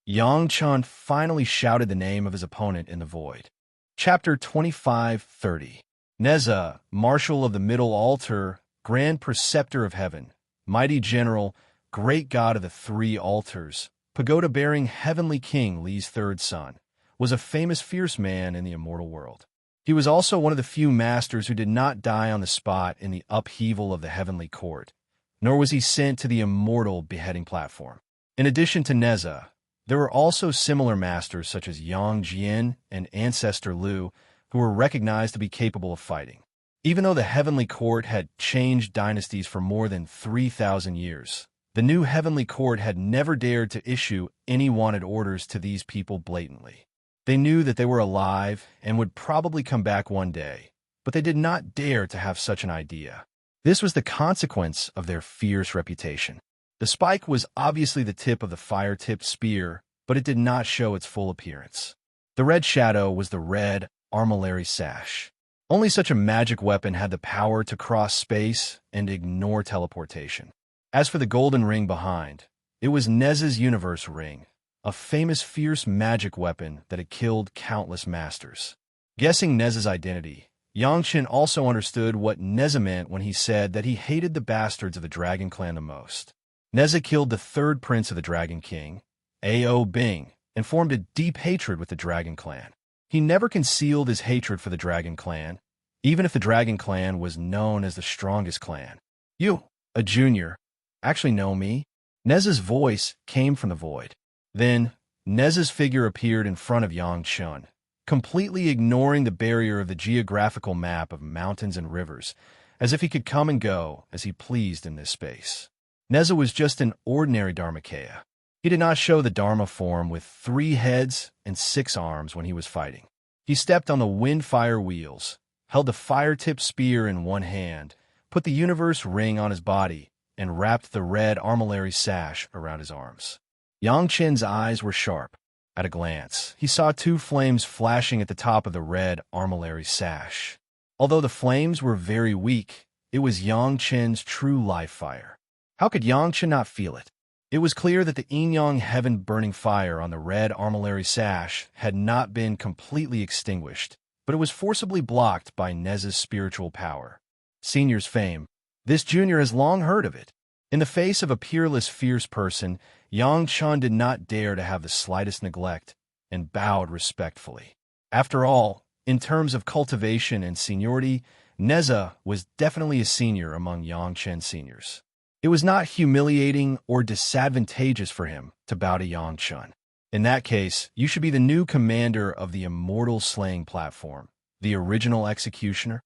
Yang Chun finally shouted the name of his opponent in the void. Chapter 25:30. Neza, Marshal of the Middle Altar, Grand Preceptor of Heaven, Mighty General, Great God of the Three Altars, pagoda-bearing Heavenly King Li's third son, was a famous fierce man in the immortal world. He was also one of the few masters who did not die on the spot in the upheaval of the heavenly court, nor was he sent to the immortal beheading platform. In addition to Neza, there were also similar masters such as Yang Jian and Ancestor Lu, who were recognized to be capable of fighting. Even though the heavenly court had changed dynasties for more than 3,000 years, the new heavenly court had never dared to issue any wanted orders to these people blatantly. They knew that they were alive and would probably come back one day, but they did not dare to have such an idea. This was the consequence of their fierce reputation. The spike was obviously the tip of the fire-tipped spear, but it did not show its full appearance. The red shadow was the red armillary sash. Only such a magic weapon had the power to cross space and ignore teleportation. As for the golden ring behind, it was Neza's universe ring, a famous fierce magic weapon that had killed countless masters. Guessing Neza's identity, Yang Chen also understood what Neza meant when he said that he hated the bastards of the Dragon Clan the most. Neza killed the third prince of the Dragon King, Ao Bing, and formed a deep hatred with the Dragon Clan. He never concealed his hatred for the Dragon Clan, even if the Dragon Clan was known as the strongest clan. "You, a junior, actually know me?" Neza's voice came from the void. Then, Neza's figure appeared in front of Yang Chun, completely ignoring the barrier of the geographical map of mountains and rivers, as if he could come and go as he pleased in this space. Neza was just an ordinary Dharmakaya. He did not show the Dharma form with 3 heads and 6 arms when he was fighting. He stepped on the wind-fire wheels, held the fire-tipped spear in one hand, put the universe ring on his body, and wrapped the red armillary sash around his arms. Yang Chen's eyes were sharp. At a glance, he saw 2 flames flashing at the top of the red armillary sash. Although the flames were very weak, it was Yang Chen's true life fire. How could Yang Chen not feel it? It was clear that the yin-yang heaven-burning fire on the red armillary sash had not been completely extinguished, but it was forcibly blocked by Neza's spiritual power. Senior's fame, This junior has long heard of it. In the face of a peerless, fierce person, Yang Chun did not dare to have the slightest neglect and bowed respectfully. After all, in terms of cultivation and seniority, Neza was definitely a senior among Yang Chen seniors. It was not humiliating or disadvantageous for him to bow to Yang Chun. In that case, you should be the new commander of the Immortal slaying platform, the original executioner.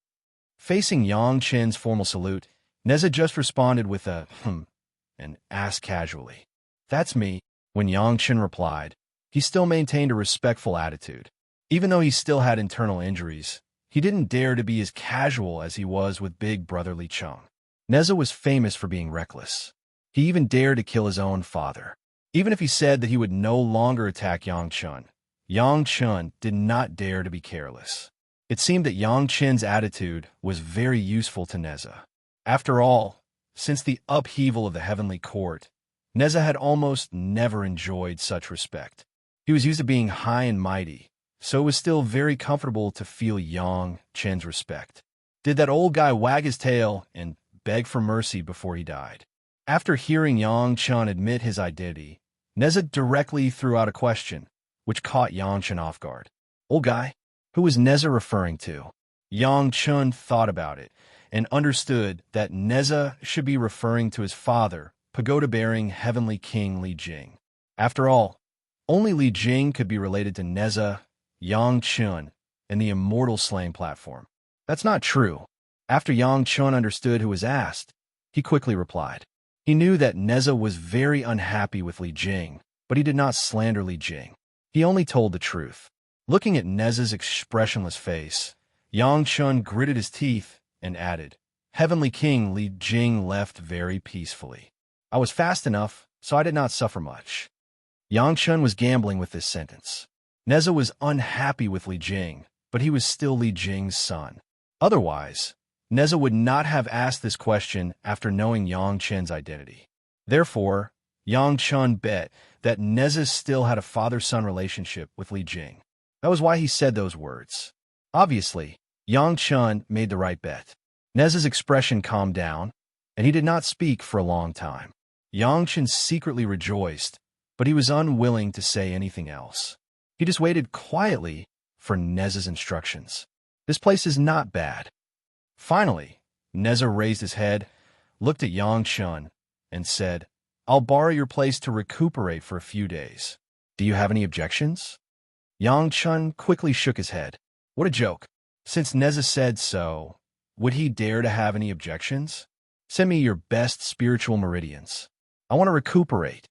Facing Yang Chen's formal salute, Neza just responded with a and asked casually, "That's me." When Yang Chen replied, he still maintained a respectful attitude. Even though he still had internal injuries, he didn't dare to be as casual as he was with big brother Li Cheng. Neza was famous for being reckless. He even dared to kill his own father. Even if he said that he would no longer attack Yang Chun did not dare to be careless. It seemed that Yang Chen's attitude was very useful to Neza. After all, since the upheaval of the heavenly court, Neza had almost never enjoyed such respect. He was used to being high and mighty, so it was still very comfortable to feel Yang Chen's respect. Did that old guy wag his tail and beg for mercy before he died? After hearing Yang Chen admit his identity, Neza directly threw out a question, which caught Yang Chen off guard. Old guy? Who was Neza referring to? Yang Chen thought about it and understood that Neza should be referring to his father, pagoda-bearing Heavenly King Li Jing. After all, only Li Jing could be related to Neza, Yang Chen, and the Immortal slaying platform. That's not true. After Yang Chen understood who was asked, he quickly replied. He knew that Neza was very unhappy with Li Jing, but he did not slander Li Jing. He only told the truth. Looking at Neza's expressionless face, Yang Chen gritted his teeth and added, Heavenly King Li Jing left very peacefully. I was fast enough, so I did not suffer much. Yang Chen was gambling with this sentence. Neza was unhappy with Li Jing, but he was still Li Jing's son. Otherwise, Neza would not have asked this question after knowing Yang Chen's identity. Therefore, Yang Chen bet that Neza still had a father-son relationship with Li Jing. That was why he said those words. Obviously, Yang Chen made the right bet. Neza's expression calmed down, and he did not speak for a long time. Yang Chen secretly rejoiced, but he was unwilling to say anything else. He just waited quietly for Neza's instructions. This place is not bad. Finally, Neza raised his head, looked at Yang Chen, and said, I'll borrow your place to recuperate for a few days. Do you have any objections? Yang Chen quickly shook his head. What a joke. Since Neza said so, would he dare to have any objections? Send me your best spiritual meridians. I want to recuperate.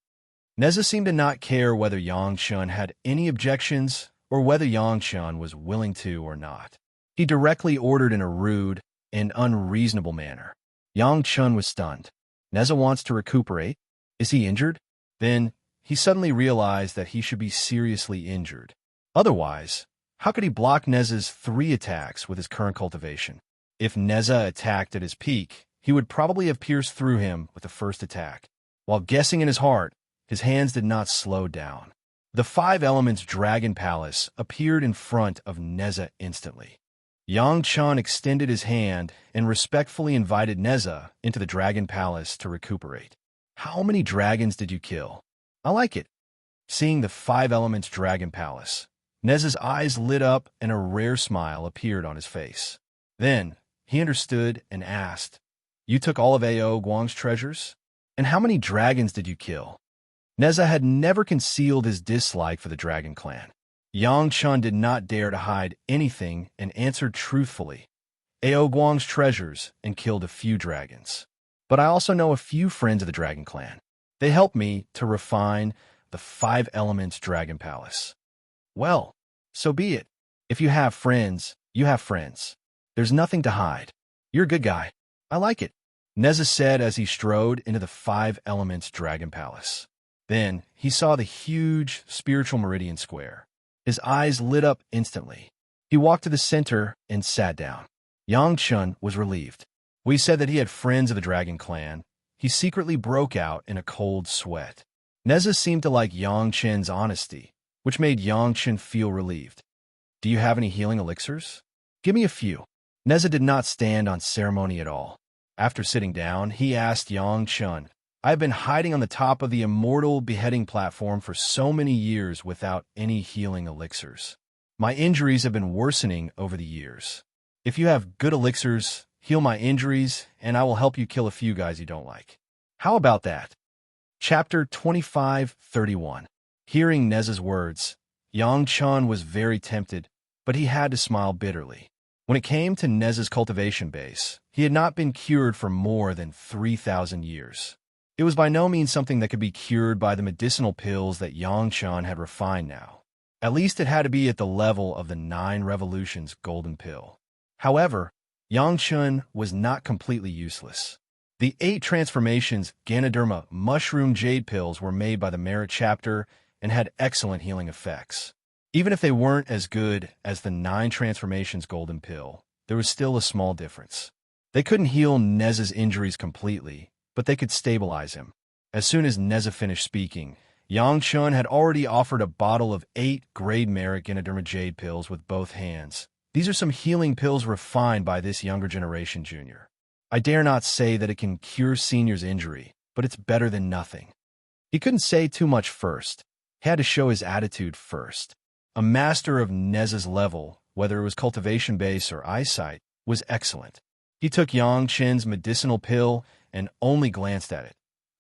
Neza seemed to not care whether Yang Chen had any objections or whether Yang Chen was willing to or not. He directly ordered in a rude and unreasonable manner. Yang Chen was stunned. Neza wants to recuperate? Is he injured? Then he suddenly realized that he should be seriously injured. Otherwise, how could he block Neza's 3 attacks with his current cultivation? If Neza attacked at his peak, he would probably have pierced through him with the first attack. While guessing in his heart, his hands did not slow down. The 5 Elements Dragon Palace appeared in front of Neza instantly. Yang Chen extended his hand and respectfully invited Neza into the Dragon Palace to recuperate. How many dragons did you kill? I like it. Seeing the 5 Elements Dragon Palace, Neza's eyes lit up and a rare smile appeared on his face. Then, he understood and asked, You took all of A.O. Guang's treasures? And how many dragons did you kill? Neza had never concealed his dislike for the Dragon Clan. Yang Chen did not dare to hide anything and answered truthfully. A.O. Guang's treasures and killed a few dragons. But I also know a few friends of the Dragon Clan. They helped me to refine the 5 Elements Dragon Palace. Well, so be it. If you have friends, you have friends. There's nothing to hide. You're a good guy. I like it, Neza said as he strode into the 5 Elements Dragon Palace. Then he saw the huge spiritual meridian square. His eyes lit up instantly. He walked to the center and sat down. Yang Chen was relieved. When he said that he had friends of the Dragon Clan, he secretly broke out in a cold sweat. Neza seemed to like Yang Chen's honesty, which made Yang Chen feel relieved. Do you have any healing elixirs? Give me a few. Neza did not stand on ceremony at all. After sitting down, he asked Yang Chun, "I have been hiding on the top of the Immortal beheading platform for so many years without any healing elixirs. My injuries have been worsening over the years. If you have good elixirs, heal my injuries, and I will help you kill a few guys you don't like. How about that?" Chapter 25:31. Hearing Neza's words, Yang Chun was very tempted, but he had to smile bitterly. When it came to Neza's cultivation base, he had not been cured for more than 3,000 years. It was by no means something that could be cured by the medicinal pills that Yang Chun had refined now. At least it had to be at the level of the 9 Revolutions golden pill. However, Yang Chun was not completely useless. The 8 transformations Ganoderma mushroom jade pills were made by the Merit chapter and had excellent healing effects. Even if they weren't as good as the 9 transformations golden pill, there was still a small difference. They couldn't heal Neza's injuries completely, but they could stabilize him. As soon as Neza finished speaking, Yang Chun had already offered a bottle of 8 grade Merit Ganoderma jade pills with both hands. These are some healing pills refined by this younger generation junior. I dare not say that it can cure Senior's injury, but it's better than nothing. He couldn't say too much first. He had to show his attitude first. A master of Neza's level, whether it was cultivation base or eyesight, was excellent. He took Yang Chun's medicinal pill and only glanced at it.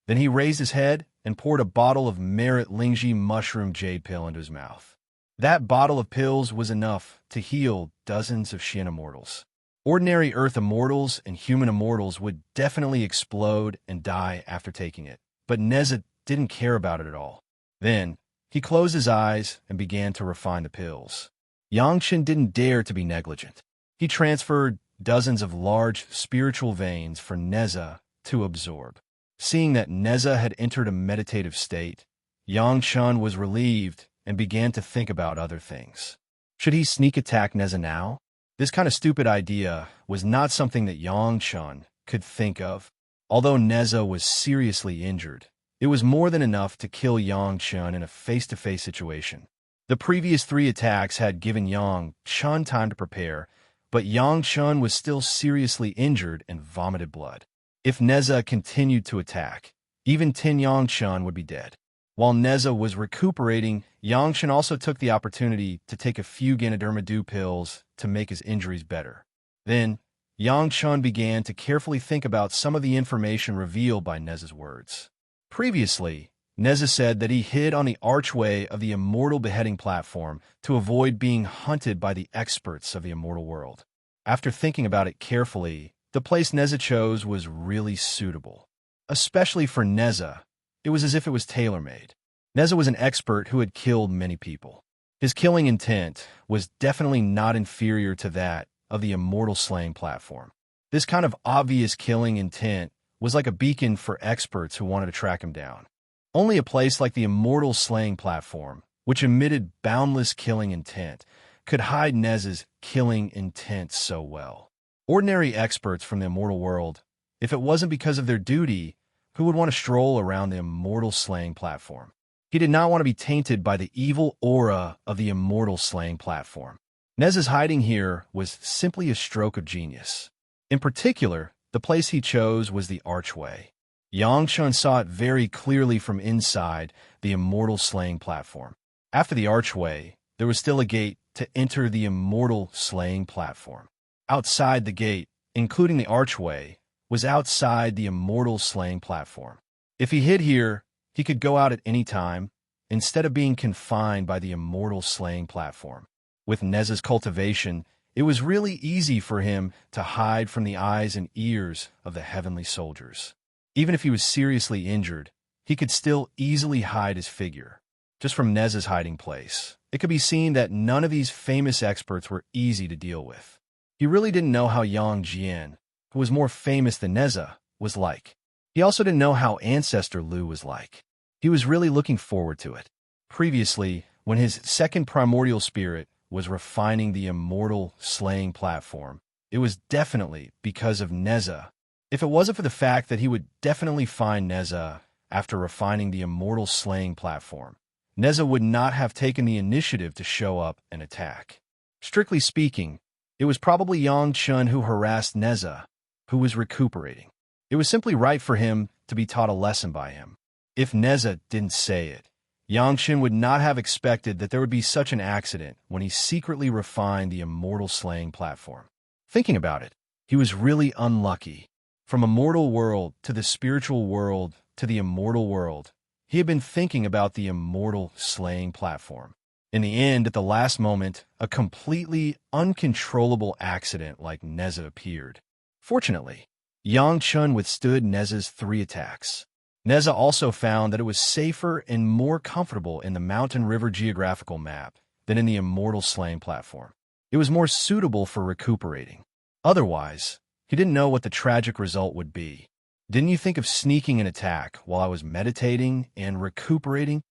Then he raised his head and poured a bottle of Merit Lingji mushroom jade pill into his mouth. That bottle of pills was enough to heal dozens of Shin immortals. Ordinary Earth immortals and human immortals would definitely explode and die after taking it, but Neza didn't care about it at all. Then, he closed his eyes and began to refine the pills. Yang Chun didn't dare to be negligent. He transferred dozens of large spiritual veins for Neza to absorb. Seeing that Neza had entered a meditative state, Yang Chun was relieved and began to think about other things. Should he sneak attack Neza now? This kind of stupid idea was not something that Yang Chun could think of. Although Neza was seriously injured, it was more than enough to kill Yang Chun in a face-to-face situation. The previous 3 attacks had given Yang Chun time to prepare, but Yang Chun was still seriously injured and vomited blood. If Neza continued to attack, even Tin Yang Chun would be dead. While Neza was recuperating, Yang Chun also took the opportunity to take a few Ganoderma dew pills to make his injuries better. Then, Yang Chun began to carefully think about some of the information revealed by Neza's words. Previously, Neza said that he hid on the archway of the Immortal beheading platform to avoid being hunted by the experts of the Immortal world. After thinking about it carefully, the place Neza chose was really suitable. Especially for Neza, it was as if it was tailor-made. Neza was an expert who had killed many people. His killing intent was definitely not inferior to that of the Immortal slaying platform. This kind of obvious killing intent was like a beacon for experts who wanted to track him down. Only a place like the Immortal slaying platform, which emitted boundless killing intent, could hide Neza's killing intent so well. Ordinary experts from the Immortal world, if it wasn't because of their duty, who would want to stroll around the Immortal slaying platform? He did not want to be tainted by the evil aura of the Immortal slaying platform. Neza's hiding here was simply a stroke of genius. In particular, the place he chose was the archway. Yang Chun saw it very clearly from inside the Immortal slaying platform. After the archway, there was still a gate to enter the Immortal slaying platform. Outside the gate, including the archway, was outside the Immortal slaying platform. If he hid here, he could go out at any time, instead of being confined by the Immortal slaying platform. With Neza's cultivation, it was really easy for him to hide from the eyes and ears of the heavenly soldiers. Even if he was seriously injured, he could still easily hide his figure. Just from Neza's hiding place, it could be seen that none of these famous experts were easy to deal with. He really didn't know how Yang Jian, who was more famous than Neza, was like. He also didn't know how Ancestor Lu was like. He was really looking forward to it. Previously, when his second primordial spirit was refining the Immortal slaying platform, it was definitely because of Neza. If it wasn't for the fact that he would definitely find Neza after refining the Immortal slaying platform, Neza would not have taken the initiative to show up and attack. Strictly speaking, it was probably Yang Chun who harassed Neza, who was recuperating. It was simply right for him to be taught a lesson by him. If Neza didn't say it, Yangchen would not have expected that there would be such an accident when he secretly refined the immortal slaying platform. Thinking about it, he was really unlucky. From a mortal world to the spiritual world to the immortal world, he had been thinking about the immortal slaying platform. In the end, at the last moment, a completely uncontrollable accident like Neza appeared. Fortunately, Yangchen withstood Neza's 3 attacks. Neza also found that it was safer and more comfortable in the Mountain River geographical map than in the immortal slaying platform. It was more suitable for recuperating. Otherwise, he didn't know what the tragic result would be. Didn't you think of sneaking an attack while I was meditating and recuperating?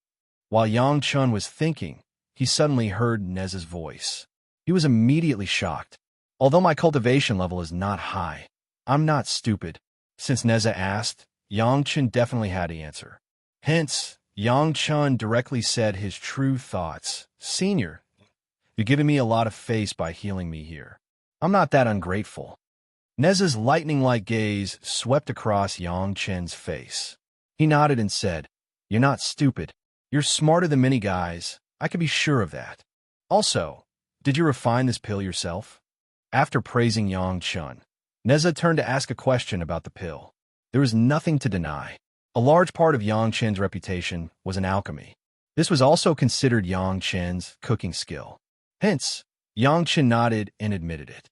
While Yangchen was thinking, he suddenly heard Neza's voice. He was immediately shocked. Although my cultivation level is not high, I'm not stupid. Since Neza asked, Yangchen definitely had to answer. Hence, Yangchen directly said his true thoughts. Senior, you're giving me a lot of face by healing me here. I'm not that ungrateful. Neza's lightning-like gaze swept across Yangchen's face. He nodded and said, You're not stupid. You're smarter than many guys. I can be sure of that. Also, did you refine this pill yourself? After praising Yangchen, Neza turned to ask a question about the pill. There was nothing to deny. A large part of Yangchen's reputation was in alchemy. This was also considered Yangchen's cooking skill. Hence, Yangchen nodded and admitted it.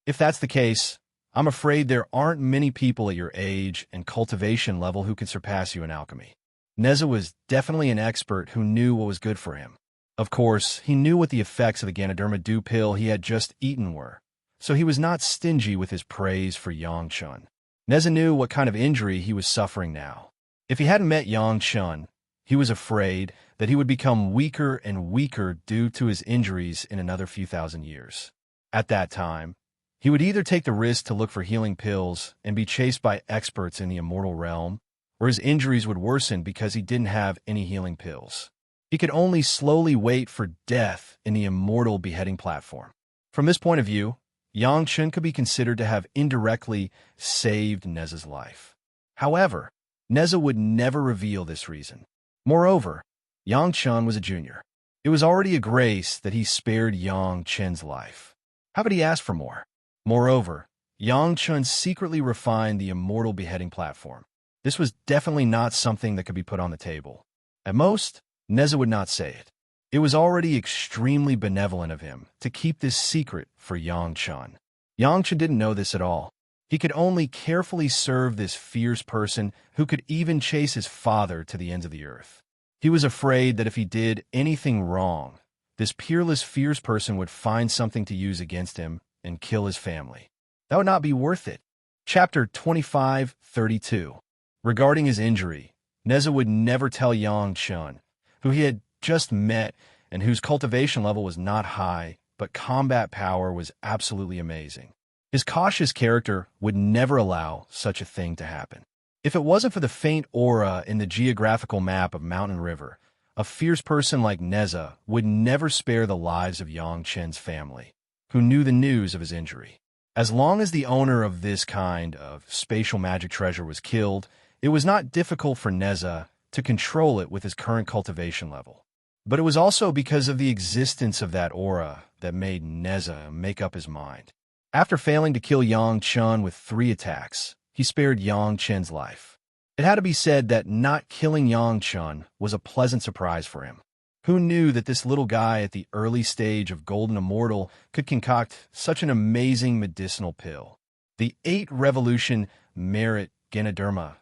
If that's the case, I'm afraid there aren't many people at your age and cultivation level who can surpass you in alchemy. Neza was definitely an expert who knew what was good for him. Of course, he knew what the effects of the Ganoderma dew pill he had just eaten were, so he was not stingy with his praise for Yangchen. Neza knew what kind of injury he was suffering now. If he hadn't met Yangchen, he was afraid that he would become weaker and weaker due to his injuries in another few thousand years. At that time, he would either take the risk to look for healing pills and be chased by experts in the immortal realm, or his injuries would worsen because he didn't have any healing pills. He could only slowly wait for death in the immortal beheading platform. From this point of view, Yangchen could be considered to have indirectly saved Neza's life. However, Neza would never reveal this reason. Moreover, Yangchen was a junior. It was already a grace that he spared Yangchen's life. How could he ask for more? Moreover, Yangchen secretly refined the immortal beheading platform. This was definitely not something that could be put on the table. At most, Neza would not say it. It was already extremely benevolent of him to keep this secret for Yangchen. Yangchen didn't know this at all. He could only carefully serve this fierce person who could even chase his father to the ends of the earth. He was afraid that if he did anything wrong, this peerless, fierce person would find something to use against him and kill his family. That would not be worth it. Chapter 25:32. Regarding his injury, Neza would never tell Yangchen, who he had just met and whose cultivation level was not high, but combat power was absolutely amazing. His cautious character would never allow such a thing to happen. If it wasn't for the faint aura in the geographical map of Mountain River, a fierce person like Neza would never spare the lives of Yangchen's family, who knew the news of his injury. As long as the owner of this kind of spatial magic treasure was killed, it was not difficult for Neza to control it with his current cultivation level. But it was also because of the existence of that aura that made Neza make up his mind. After failing to kill Yangchen with 3 attacks, he spared Yangchen's life. It had to be said that not killing Yangchen was a pleasant surprise for him. Who knew that this little guy at the early stage of Golden Immortal could concoct such an amazing medicinal pill? The 8 Revolution Merit Ganoderma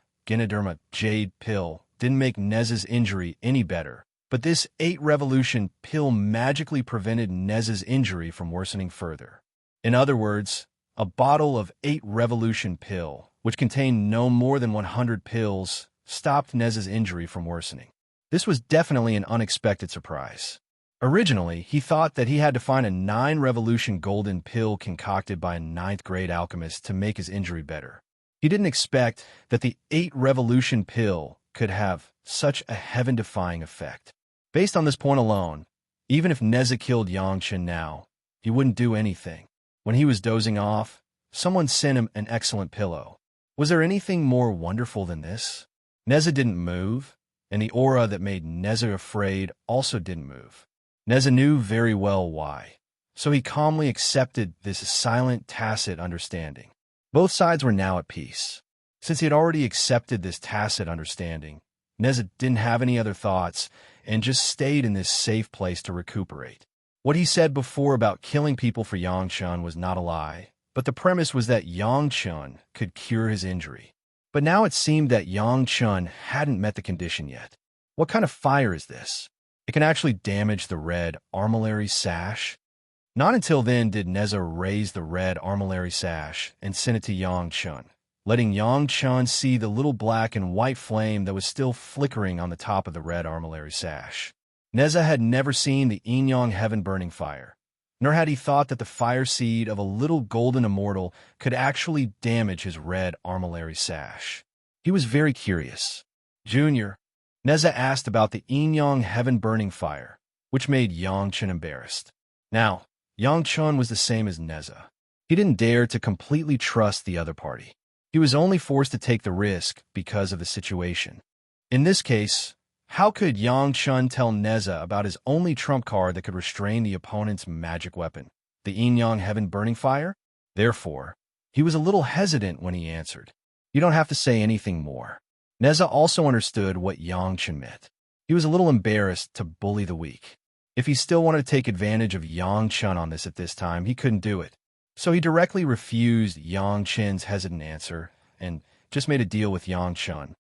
Jade pill didn't make Neza's injury any better, but this 8 Revolution pill magically prevented Neza's injury from worsening further. In other words, a bottle of 8 Revolution pill, which contained no more than 100 pills, stopped Neza's injury from worsening. This was definitely an unexpected surprise. Originally, he thought that he had to find a 9 Revolution golden pill concocted by a 9th grade alchemist to make his injury better. He didn't expect that the 8 Revolution pill could have such a heaven-defying effect. Based on this point alone, even if Neza killed Yangchen now, he wouldn't do anything. When he was dozing off, Someone sent him an excellent pillow. Was there anything more wonderful than this? Neza didn't move, and the aura that made Neza afraid also didn't move. Neza knew very well why, so he calmly accepted this silent, tacit understanding. Both sides were now at peace. Since he had already accepted this tacit understanding, Neza didn't have any other thoughts and just stayed in this safe place to recuperate. What he said before about killing people for Yangchun was not a lie, but the premise was that Yangchun could cure his injury. But now it seemed that Yangchun hadn't met the condition yet. What kind of fire is this? It can actually damage the red armillary sash? Not until then did Neza raise the red armillary sash and send it to Yangchun, letting Yangchun see the little black and white flame that was still flickering on the top of the red armillary sash. Neza had never seen the Yin-Yang heaven-burning fire, nor had he thought that the fire seed of a little golden immortal could actually damage his red armillary sash. He was very curious. Junior, Neza asked about the Yin-Yang heaven-burning fire, which made Yangchun embarrassed. Now, Yangchun was the same as Neza. He didn't dare to completely trust the other party. He was only forced to take the risk because of the situation. In this case, how could Yangchun tell Neza about his only trump card that could restrain the opponent's magic weapon, the Yin-Yang heaven-burning fire? Therefore, he was a little hesitant when he answered. You don't have to say anything more. Neza also understood what Yangchun meant. He was a little embarrassed to bully the weak. If he still wanted to take advantage of Yangchun on this at this time, he couldn't do it. So he directly refused Yangchun's hesitant answer and just made a deal with Yangchun.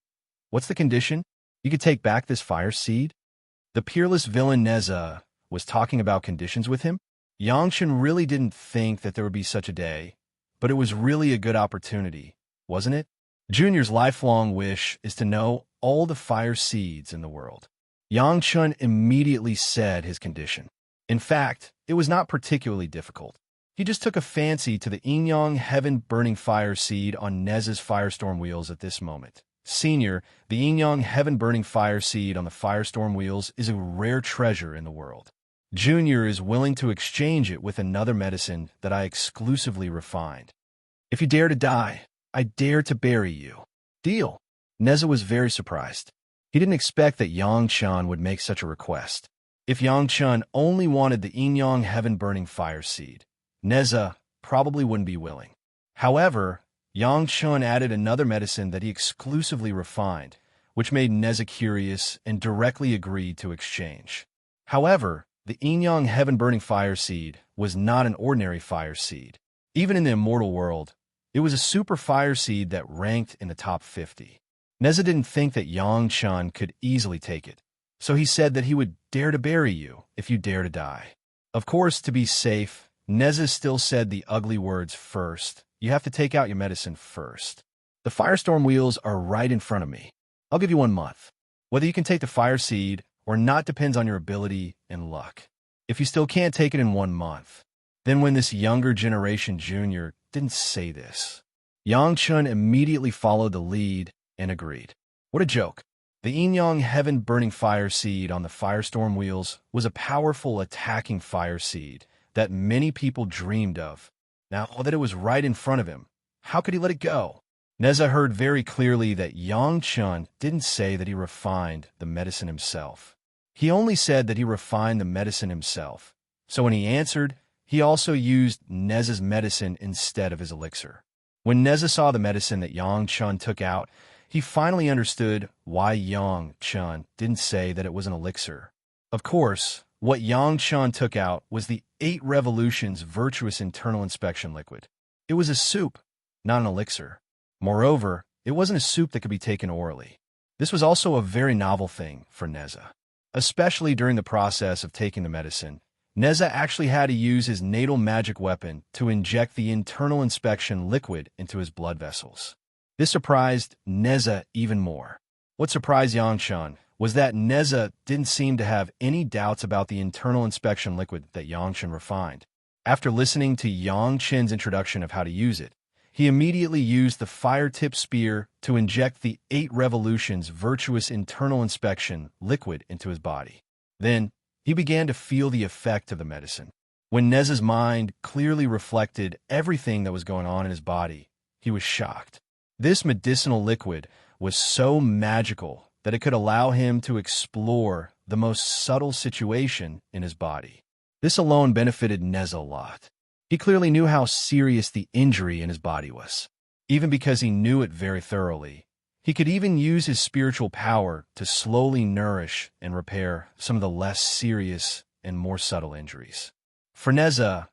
What's the condition? You could take back this fire seed? The peerless villain Neza was talking about conditions with him? Yangchun really didn't think that there would be such a day, but it was really a good opportunity, wasn't it? Junior's lifelong wish is to know all the fire seeds in the world. Yangchun immediately said his condition. In fact, it was not particularly difficult. He just took a fancy to the Yin-Yang heaven-burning fire seed on Neza's firestorm wheels at this moment. Senior, the Yin-Yang heaven-burning fire seed on the firestorm wheels is a rare treasure in the world. Junior is willing to exchange it with another medicine that I exclusively refined. If you dare to die, I dare to bury you. Deal. Neza was very surprised. He didn't expect that Yangchun would make such a request. If Yangchun only wanted the Yin-Yang heaven-burning fire seed, Neza probably wouldn't be willing. However, Yangchun added another medicine that he exclusively refined, which made Neza curious and directly agreed to exchange. However, the Yin-Yang heaven-burning fire seed was not an ordinary fire seed. Even in the immortal world, it was a super fire seed that ranked in the top 50. Neza didn't think that Yangchun could easily take it, so he said that he would dare to bury you if you dare to die. Of course, to be safe, Neza still said the ugly words first. You have to take out your medicine first. The firestorm wheels are right in front of me. I'll give you 1 month. Whether you can take the fire seed or not depends on your ability and luck. If you still can't take it in 1 month, then when this younger generation junior didn't say this, Yangchun immediately followed the lead and agreed. What a joke. The Yin-Yang heaven-burning fire seed on the firestorm wheels was a powerful attacking fire seed that many people dreamed of. Now that it was right in front of him, how could he let it go? Neza heard very clearly that Yangchun didn't say that he refined the medicine himself. He only said that he refined the medicine himself. So when he answered, he also used Neza's medicine instead of his elixir. When Neza saw the medicine that Yangchun took out, he finally understood why Yangchun didn't say that it was an elixir. Of course, what Yangchun took out was the 8 Revolutions Virtuous Internal Inspection liquid. It was a soup, not an elixir. Moreover, it wasn't a soup that could be taken orally. This was also a very novel thing for Neza. Especially during the process of taking the medicine, Neza actually had to use his natal magic weapon to inject the internal inspection liquid into his blood vessels. This surprised Neza even more. What surprised Yangchun was that Neza didn't seem to have any doubts about the internal inspection liquid that Yangchun refined. After listening to Yangchun's introduction of how to use it, he immediately used the fire-tip spear to inject the 8 Revolutions Virtuous Internal Inspection liquid into his body. Then, he began to feel the effect of the medicine. When Nez's mind clearly reflected everything that was going on in his body, he was shocked. This medicinal liquid was so magical that it could allow him to explore the most subtle situation in his body. This alone benefited Nez a lot. He clearly knew how serious the injury in his body was. Even because he knew it very thoroughly, he could even use his spiritual power to slowly nourish and repair some of the less serious and more subtle injuries. For Neza,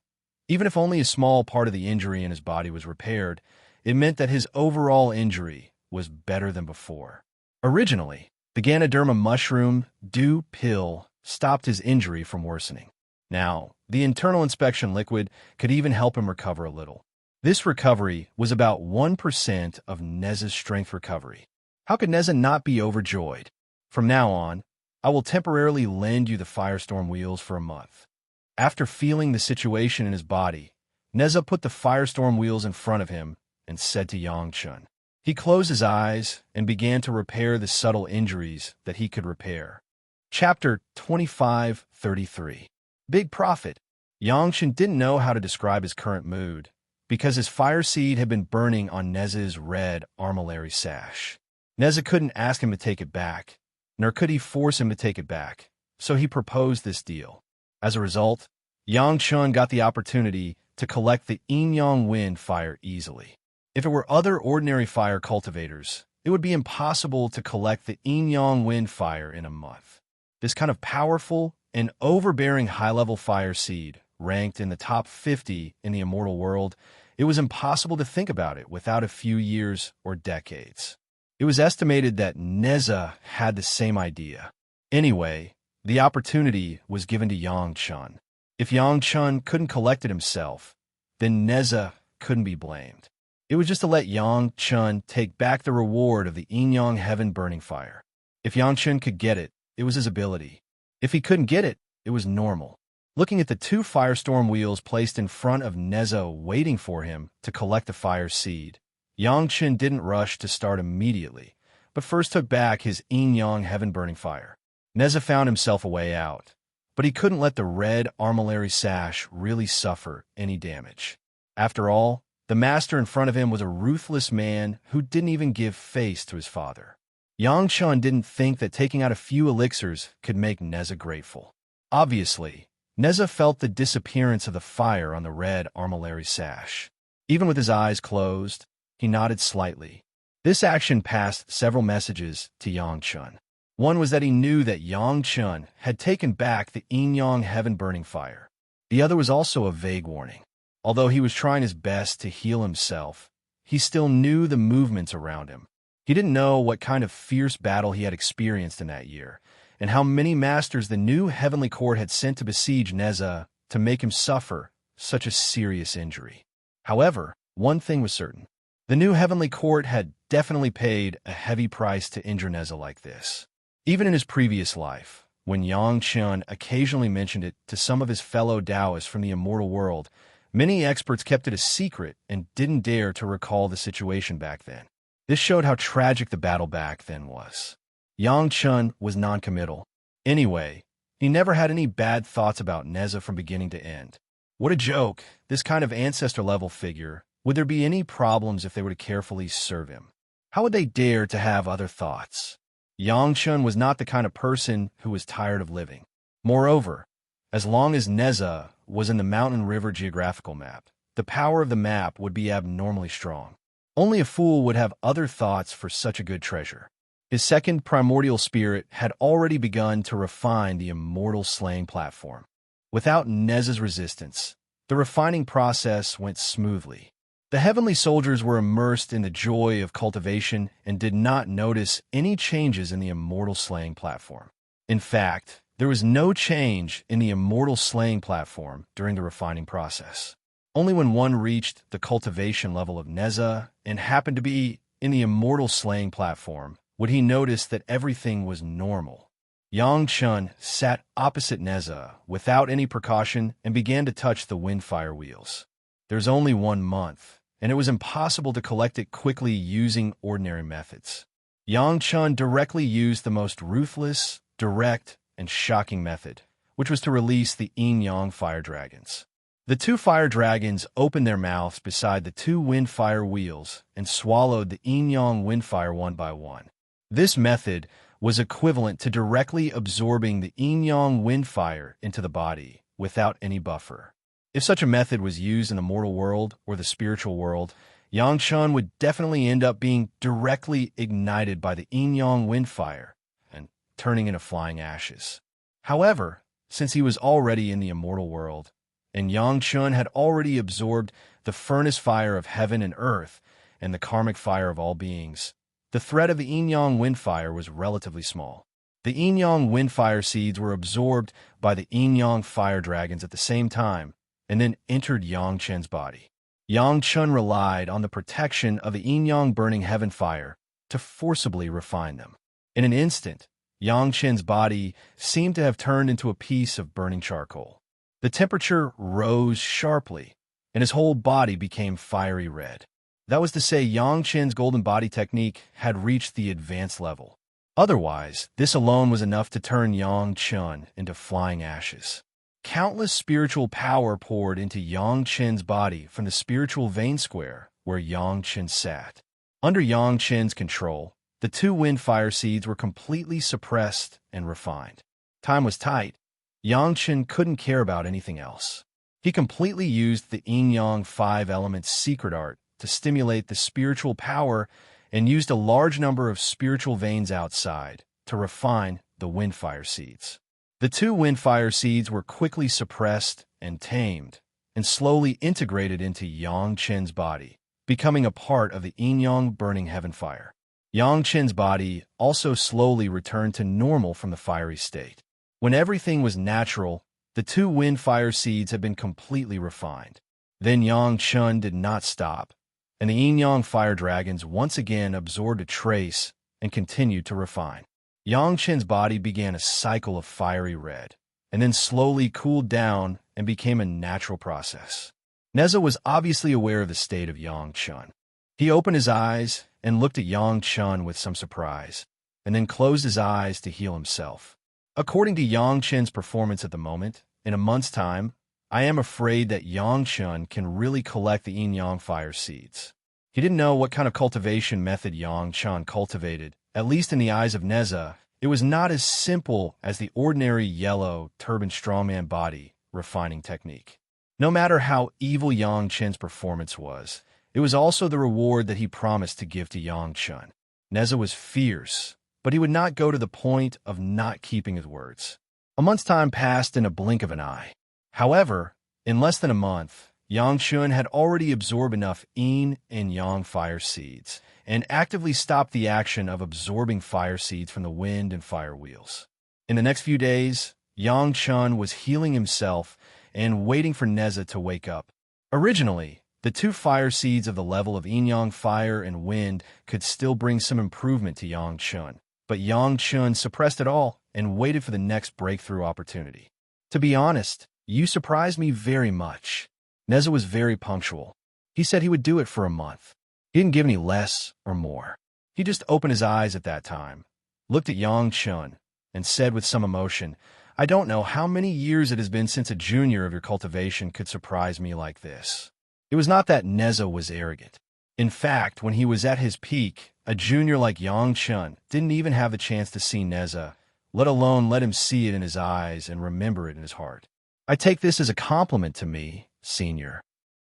even if only a small part of the injury in his body was repaired, it meant that his overall injury was better than before. Originally, the Ganoderma mushroom dew pill stopped his injury from worsening. Now, the internal inspection liquid could even help him recover a little. This recovery was about 1% of Nez's strength recovery. How could Neza not be overjoyed? From now on, I will temporarily lend you the Firestorm wheels for a month. After feeling the situation in his body, Neza put the Firestorm wheels in front of him and said to Yangchun. He closed his eyes and began to repair the subtle injuries that he could repair. Chapter 25:33. Big Profit. Yangchun didn't know how to describe his current mood, because his fire seed had been burning on Nez's red armillary sash. Neza couldn't ask him to take it back, nor could he force him to take it back, so he proposed this deal. As a result, Yangchun got the opportunity to collect the Yin-Yang Wind fire easily. If it were other ordinary fire cultivators, it would be impossible to collect the Yin-Yang Wind fire in a month. This kind of powerful and overbearing high-level fire seed ranked in the top 50 in the Immortal world. It was impossible to think about it without a few years or decades. It was estimated that Neza had the same idea. Anyway, the opportunity was given to Yangchun. If Yangchun couldn't collect it himself, then Neza couldn't be blamed. It was just to let Yangchun take back the reward of the Yin-Yang Heaven burning fire. If Yangchun could get it, it was his ability. If he couldn't get it, it was normal. Looking at the two Firestorm wheels placed in front of Neza waiting for him to collect the fire seed, Yangchun didn't rush to start immediately, but first took back his Yin-Yang Heaven burning fire. Neza found himself a way out, but he couldn't let the red armillary sash really suffer any damage. After all, the master in front of him was a ruthless man who didn't even give face to his father. Yangchun didn't think that taking out a few elixirs could make Neza grateful. Obviously, Neza felt the disappearance of the fire on the red armillary sash. Even with his eyes closed, he nodded slightly. This action passed several messages to Yangchun. One was that he knew that Yangchun had taken back the Yin-Yang Heaven burning fire. The other was also a vague warning. Although he was trying his best to heal himself, he still knew the movements around him. He didn't know what kind of fierce battle he had experienced in that year, and how many masters the new heavenly court had sent to besiege Neza to make him suffer such a serious injury. However, one thing was certain. The new heavenly court had definitely paid a heavy price to injure Neza like this. Even in his previous life, when Yangchun occasionally mentioned it to some of his fellow Taoists from the Immortal world, many experts kept it a secret and didn't dare to recall the situation back then. This showed how tragic the battle back then was. Yangchun was noncommittal. Anyway, he never had any bad thoughts about Neza from beginning to end. What a joke, this kind of ancestor-level figure. Would there be any problems if they were to carefully serve him? How would they dare to have other thoughts? Yangchun was not the kind of person who was tired of living. Moreover, as long as Neza was in the Mountain River geographical map, the power of the map would be abnormally strong. Only a fool would have other thoughts for such a good treasure. His second primordial spirit had already begun to refine the Immortal slaying platform. Without Neza's resistance, the refining process went smoothly. The heavenly soldiers were immersed in the joy of cultivation and did not notice any changes in the Immortal slaying platform. In fact, there was no change in the Immortal slaying platform during the refining process. Only when one reached the cultivation level of Neza and happened to be in the Immortal slaying platform would he notice that everything was normal. Yangchun sat opposite Neza without any precaution and began to touch the windfire wheels. There's only 1 month, and it was impossible to collect it quickly using ordinary methods. Yangchun directly used the most ruthless, direct, and shocking method, which was to release the yin-yang fire dragons. The two fire dragons opened their mouths beside the two wind-fire wheels and swallowed the yin-yang wind-fire one by one. This method was equivalent to directly absorbing the yin-yang wind-fire into the body without any buffer. If such a method was used in the mortal world or the spiritual world, Yang Chun would definitely end up being directly ignited by the yin-yang wind-fire and turning into flying ashes. However, since he was already in the immortal world, and Yang Chun had already absorbed the furnace fire of heaven and earth and the karmic fire of all beings, the threat of the yin-yang wind-fire was relatively small. The yin-yang wind-fire seeds were absorbed by the yin-yang fire dragons at the same time and then entered Yang Chun's body. Yang Chun relied on the protection of the yin-yang burning heaven fire to forcibly refine them. In an instant, Yang Chun's body seemed to have turned into a piece of burning charcoal. The temperature rose sharply, and his whole body became fiery red. That was to say, Yang Chun's golden body technique had reached the advanced level. Otherwise, this alone was enough to turn Yang Chun into flying ashes. Countless spiritual power poured into Yang Chun's body from the spiritual vein square where Yang Chun sat. Under Yang Chun's control, the two wind-fire seeds were completely suppressed and refined. Time was tight. Yang Chun couldn't care about anything else. He completely used the yin-yang five elements secret art to stimulate the spiritual power and used a large number of spiritual veins outside to refine the wind-fire seeds. The two wind-fire seeds were quickly suppressed and tamed and slowly integrated into Yang Chun's body, becoming a part of the yin-yang burning heaven fire. Yang Chun's body also slowly returned to normal from the fiery state. When everything was natural, the two wind-fire seeds had been completely refined. Then Yang Chun did not stop, and the yin-yang fire dragons once again absorbed a trace and continued to refine. Yang Chun's body began a cycle of fiery red, and then slowly cooled down and became a natural process. Neza was obviously aware of the state of Yang Chun. He opened his eyes and looked at Yang Chun with some surprise, and then closed his eyes to heal himself. According to Yang Chun's performance at the moment, in a month's time, I am afraid that Yang Chun can really collect the yin-yang fire seeds. He didn't know what kind of cultivation method Yang Chun cultivated. At least in the eyes of Neza, it was not as simple as the ordinary yellow turban strongman body refining technique. No matter how evil Yang Chun's performance was, it was also the reward that he promised to give to Yang Chun. Neza was fierce, but he would not go to the point of not keeping his words. A month's time passed in a blink of an eye. However, in less than a month, Yang Chun had already absorbed enough yin and yang fire seeds and actively stopped the action of absorbing fire seeds from the wind and fire wheels. In the next few days, Yang Chun was healing himself and waiting for Neza to wake up. Originally, the two fire seeds of the level of yin-yang fire and wind could still bring some improvement to Yang Chun, but Yang Chun suppressed it all and waited for the next breakthrough opportunity. To be honest, you surprised me very much. Neza was very punctual. He said he would do it for a month. He didn't give any less or more. He just opened his eyes at that time, looked at Yang Chun, and said with some emotion, "I don't know how many years it has been since a junior of your cultivation could surprise me like this." It was not that Neza was arrogant. In fact, when he was at his peak, a junior like Yang Chun didn't even have the chance to see Neza, let alone let him see it in his eyes and remember it in his heart. "I take this as a compliment to me, Senior."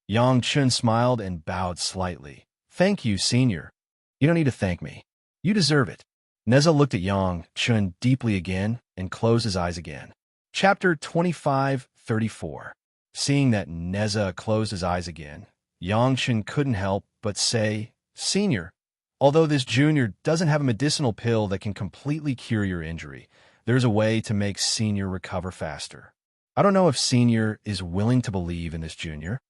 Yang Chun smiled and bowed slightly. "Thank you, Senior. You don't need to thank me. You deserve it." Neza looked at Yang Chun deeply again and closed his eyes again. Chapter 25:34. Seeing that Neza closed his eyes again, Yang Chun couldn't help but say, "Senior, although this junior doesn't have a medicinal pill that can completely cure your injury, there's a way to make Senior recover faster. I don't know if Senior is willing to believe in this junior."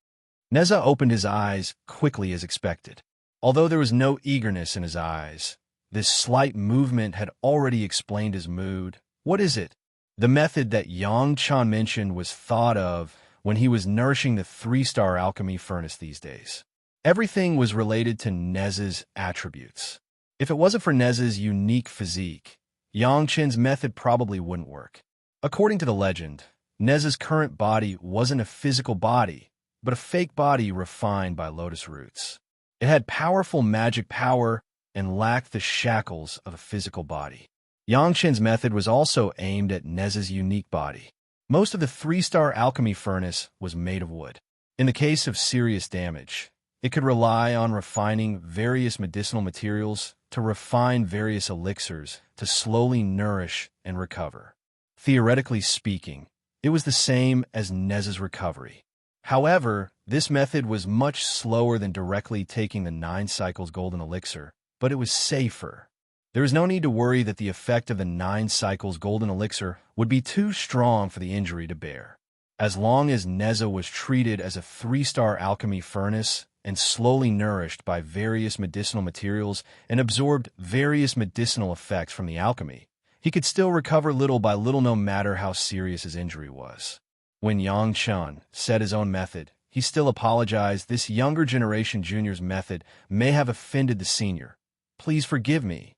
Neza opened his eyes quickly as expected. Although there was no eagerness in his eyes, this slight movement had already explained his mood. "What is it?" The method that Yang Chun mentioned was thought of when he was nourishing the 3-star alchemy furnace these days. Everything was related to Neza's attributes. If it wasn't for Neza's unique physique, Yang Chun's method probably wouldn't work. According to the legend, Neza's current body wasn't a physical body, but a fake body refined by lotus roots. It had powerful magic power and lacked the shackles of a physical body. Yangchen's method was also aimed at Neza's unique body. Most of the 3-star alchemy furnace was made of wood. In the case of serious damage, it could rely on refining various medicinal materials to refine various elixirs to slowly nourish and recover. Theoretically speaking, it was the same as Neza's recovery. However, this method was much slower than directly taking the 9 cycles golden elixir, but it was safer. There is no need to worry that the effect of the 9 cycles golden elixir would be too strong for the injury to bear. As long as Neza was treated as a 3-star alchemy furnace and slowly nourished by various medicinal materials and absorbed various medicinal effects from the alchemy, he could still recover little by little no matter how serious his injury was. When Yangchen said his own method, he still apologized. This younger generation junior's method may have offended the senior. Please forgive me.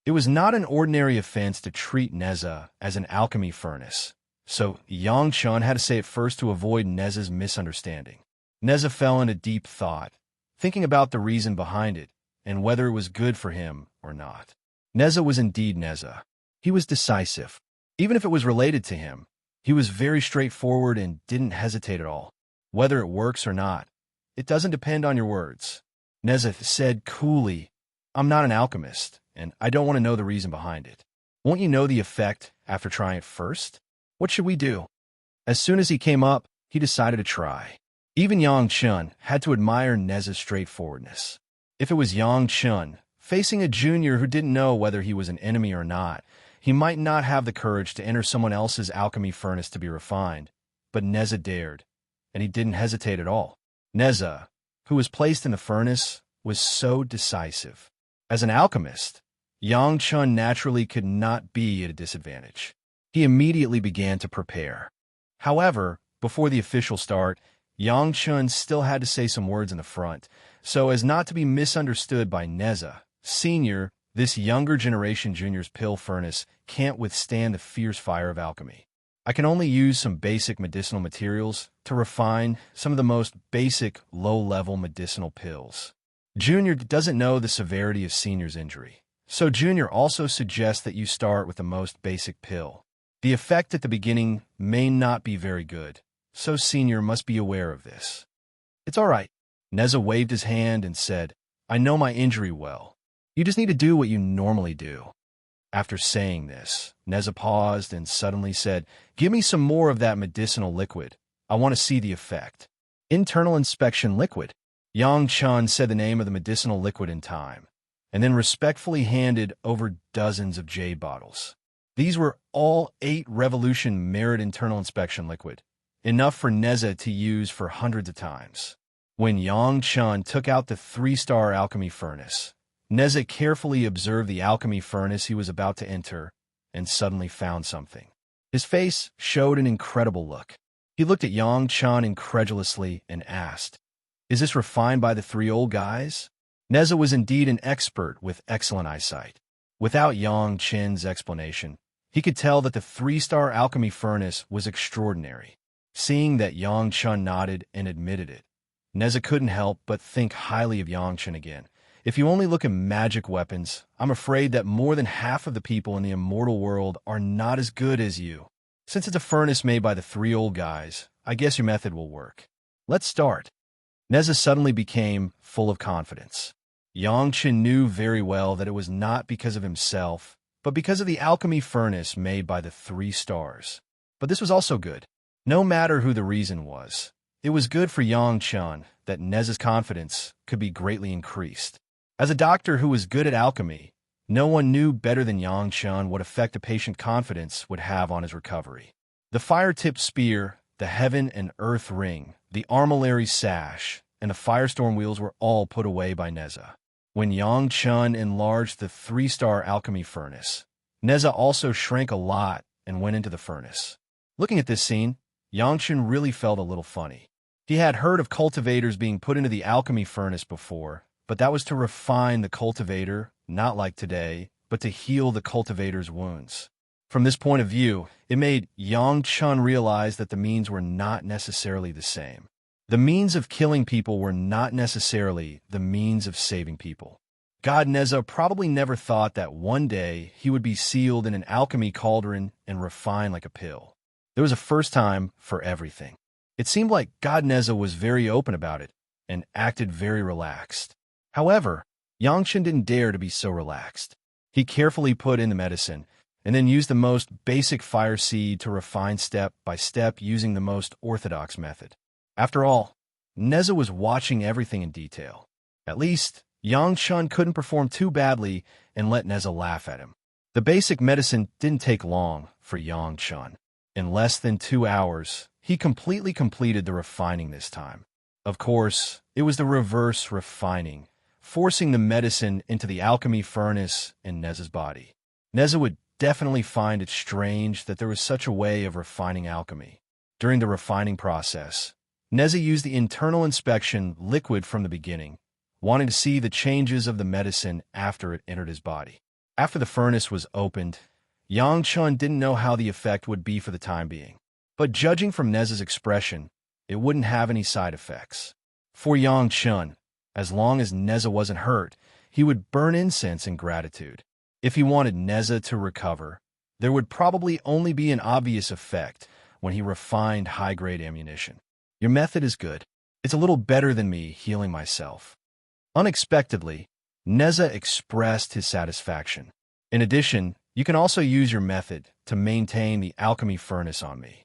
It was not an ordinary offense to treat Neza as an alchemy furnace, so Yangchen had to say it first to avoid Neza's misunderstanding. Neza fell into deep thought, thinking about the reason behind it and whether it was good for him or not. Neza was indeed Neza. He was decisive. Even if it was related to him, he was very straightforward and didn't hesitate at all. Whether it works or not, it doesn't depend on your words. Neza said coolly, I'm not an alchemist, and I don't want to know the reason behind it. Won't you know the effect after trying it first? What should we do? As soon as he came up, he decided to try. Even Yangchen had to admire Neza's straightforwardness. If it was Yangchen facing a junior who didn't know whether he was an enemy or not, he might not have the courage to enter someone else's alchemy furnace to be refined, but Neza dared, and he didn't hesitate at all. Neza, who was placed in the furnace, was so decisive. As an alchemist, Yangchen naturally could not be at a disadvantage. He immediately began to prepare. However, before the official start, Yangchen still had to say some words in the front, so as not to be misunderstood by Neza. Senior, this younger generation junior's pill furnace can't withstand the fierce fire of alchemy. I can only use some basic medicinal materials to refine some of the most basic, low-level medicinal pills. Junior doesn't know the severity of Senior's injury, so Junior also suggests that you start with the most basic pill. The effect at the beginning may not be very good, so Senior must be aware of this. It's all right. Neza waved his hand and said, I know my injury well. You just need to do what you normally do. After saying this, Neza paused and suddenly said, Give me some more of that medicinal liquid. I want to see the effect. Internal inspection liquid. Yangchen said the name of the medicinal liquid in time, and then respectfully handed over dozens of jade bottles. These were all 8 Revolution Merit internal inspection liquid, enough for Neza to use for hundreds of times. When Yangchen took out the 3-star alchemy furnace, Neza carefully observed the alchemy furnace he was about to enter and suddenly found something. His face showed an incredible look. He looked at Yangchen incredulously and asked, Is this refined by the 3 old guys? Neza was indeed an expert with excellent eyesight. Without Yangchen's explanation, he could tell that the 3-star alchemy furnace was extraordinary. Seeing that Yangchen nodded and admitted it, Neza couldn't help but think highly of Yangchen again. If you only look at magic weapons, I'm afraid that more than half of the people in the immortal world are not as good as you. Since it's a furnace made by the 3 old guys, I guess your method will work. Let's start. Neza suddenly became full of confidence. Yangchen knew very well that it was not because of himself, but because of the alchemy furnace made by the 3 stars. But this was also good. No matter who the reason was, it was good for Yangchen that Neza's confidence could be greatly increased. As a doctor who was good at alchemy, no one knew better than Yangchen what effect a patient's confidence would have on his recovery. The fire-tipped spear, the heaven and earth ring, the armillary sash, and the firestorm wheels were all put away by Neza. When Yangchen enlarged the 3-star alchemy furnace, Neza also shrank a lot and went into the furnace. Looking at this scene, Yangchen really felt a little funny. He had heard of cultivators being put into the alchemy furnace before, but that was to refine the cultivator, not like today, but to heal the cultivator's wounds. From this point of view, it made Yang Chun realize that the means were not necessarily the same. The means of killing people were not necessarily the means of saving people. God Neza probably never thought that one day he would be sealed in an alchemy cauldron and refined like a pill. There was a first time for everything. It seemed like God Neza was very open about it and acted very relaxed. However, Yangchen didn't dare to be so relaxed. He carefully put in the medicine and then used the most basic fire seed to refine step by step using the most orthodox method. After all, Neza was watching everything in detail. At least, Yang Chun couldn't perform too badly and let Neza laugh at him. The basic medicine didn't take long for Yang Chun. In less than 2 hours, he completely completed the refining this time. Of course, it was the reverse refining, forcing the medicine into the alchemy furnace in Neza's body. Neza would definitely find it strange that there was such a way of refining alchemy. During the refining process, Neza used the internal inspection liquid from the beginning, wanting to see the changes of the medicine after it entered his body. After the furnace was opened, Yang Chun didn't know how the effect would be for the time being. But judging from Neza's expression, it wouldn't have any side effects. For Yang Chun, as long as Neza wasn't hurt, he would burn incense in gratitude. If he wanted Neza to recover, there would probably only be an obvious effect when he refined high-grade ammunition. Your method is good. It's a little better than me healing myself. Unexpectedly, Neza expressed his satisfaction. In addition, you can also use your method to maintain the alchemy furnace on me.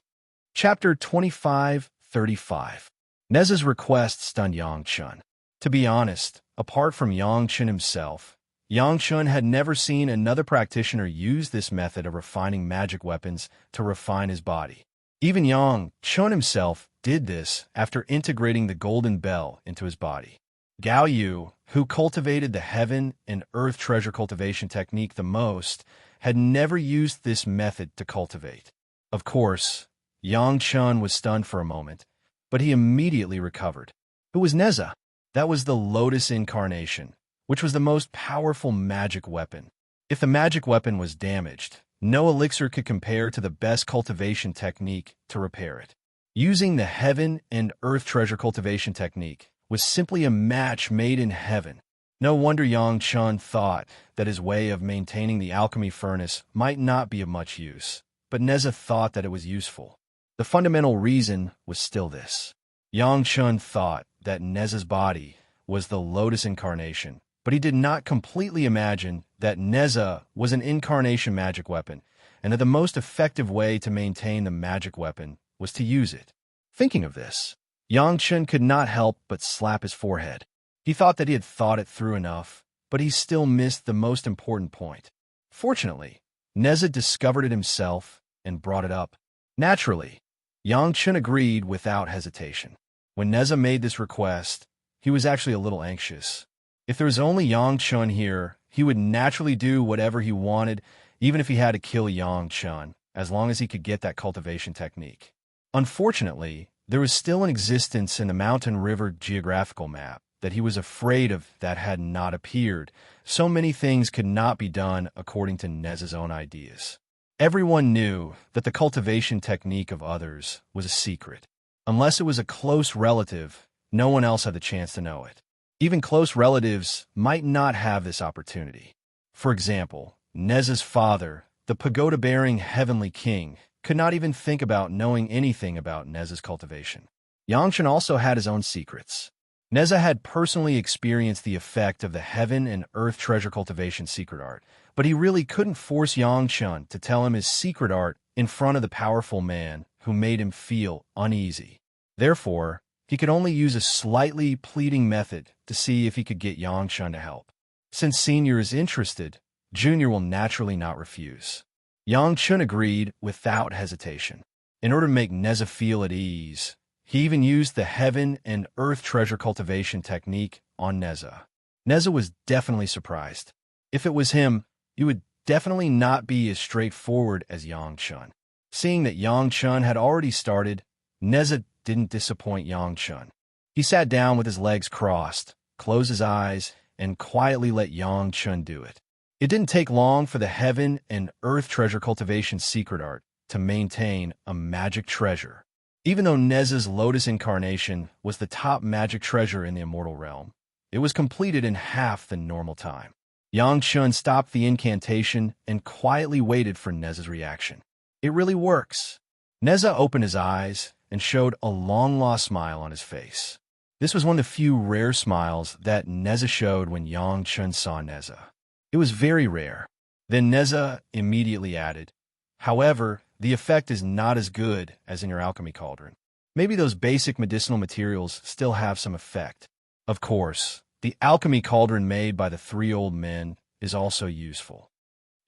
Chapter 25:35. Neza's request stunned Yang Chun. To be honest, apart from Yang Chun himself, Yang Chun had never seen another practitioner use this method of refining magic weapons to refine his body. Even Yang Chun himself did this after integrating the golden bell into his body. Gao Yu, who cultivated the heaven and earth treasure cultivation technique the most, had never used this method to cultivate. Of course, Yang Chun was stunned for a moment, but he immediately recovered. Who was Neza? That was the Lotus Incarnation, which was the most powerful magic weapon. If the magic weapon was damaged, no elixir could compare to the best cultivation technique to repair it. Using the heaven and earth treasure cultivation technique was simply a match made in heaven. No wonder Yang Chun thought that his way of maintaining the alchemy furnace might not be of much use, but Neza thought that it was useful. The fundamental reason was still this. Yang Chun thought that Neza's body was the Lotus Incarnation, but he did not completely imagine that Neza was an incarnation magic weapon, and that the most effective way to maintain the magic weapon was to use it. Thinking of this, Yang Chun could not help but slap his forehead. He thought that he had thought it through enough, but he still missed the most important point. Fortunately, Neza discovered it himself and brought it up. Naturally, Yang Chun agreed without hesitation. When Neza made this request, he was actually a little anxious. If there was only Yang Chun here, he would naturally do whatever he wanted, even if he had to kill Yang Chun, as long as he could get that cultivation technique. Unfortunately, there was still an existence in the Mountain River geographical map that he was afraid of that had not appeared. So many things could not be done according to Neza's own ideas. Everyone knew that the cultivation technique of others was a secret. Unless it was a close relative, no one else had the chance to know it. Even close relatives might not have this opportunity. For example, Neza's father, the pagoda-bearing heavenly king, could not even think about knowing anything about Neza's cultivation. Yang Chun also had his own secrets. Neza had personally experienced the effect of the heaven and earth treasure cultivation secret art, but he really couldn't force Yang Chun to tell him his secret art in front of the powerful man who made him feel uneasy. Therefore, he could only use a slightly pleading method to see if he could get Yang Chun to help. Since Senior is interested, Junior will naturally not refuse. Yang Chun agreed without hesitation. In order to make Neza feel at ease, he even used the heaven and earth treasure cultivation technique on Neza. Neza was definitely surprised. If it was him, he would definitely not be as straightforward as Yang Chun. Seeing that Yang Chun had already started, Neza didn't disappoint Yang Chun. He sat down with his legs crossed, closed his eyes, and quietly let Yang Chun do it. It didn't take long for the heaven and earth treasure cultivation secret art to maintain a magic treasure. Even though Neza's lotus incarnation was the top magic treasure in the immortal realm, it was completed in half the normal time. Yang Chun stopped the incantation and quietly waited for Neza's reaction. It really works. Neza opened his eyes and showed a long-lost smile on his face. This was one of the few rare smiles that Neza showed when Yang Chun saw Neza. It was very rare. Then Neza immediately added, "However, the effect is not as good as in your alchemy cauldron. Maybe those basic medicinal materials still have some effect. Of course, the alchemy cauldron made by the three old men is also useful."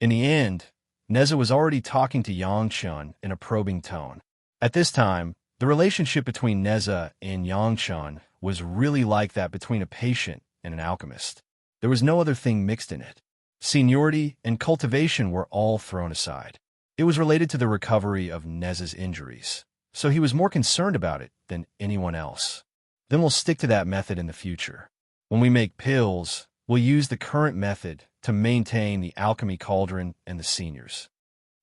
In the end, Neza was already talking to Yang Chun in a probing tone. At this time, the relationship between Neza and Yang Chun was really like that between a patient and an alchemist. There was no other thing mixed in it. Seniority and cultivation were all thrown aside. It was related to the recovery of Neza's injuries, so he was more concerned about it than anyone else. Then we'll stick to that method in the future. When we make pills, we'll use the current method to maintain the alchemy cauldron and the seniors.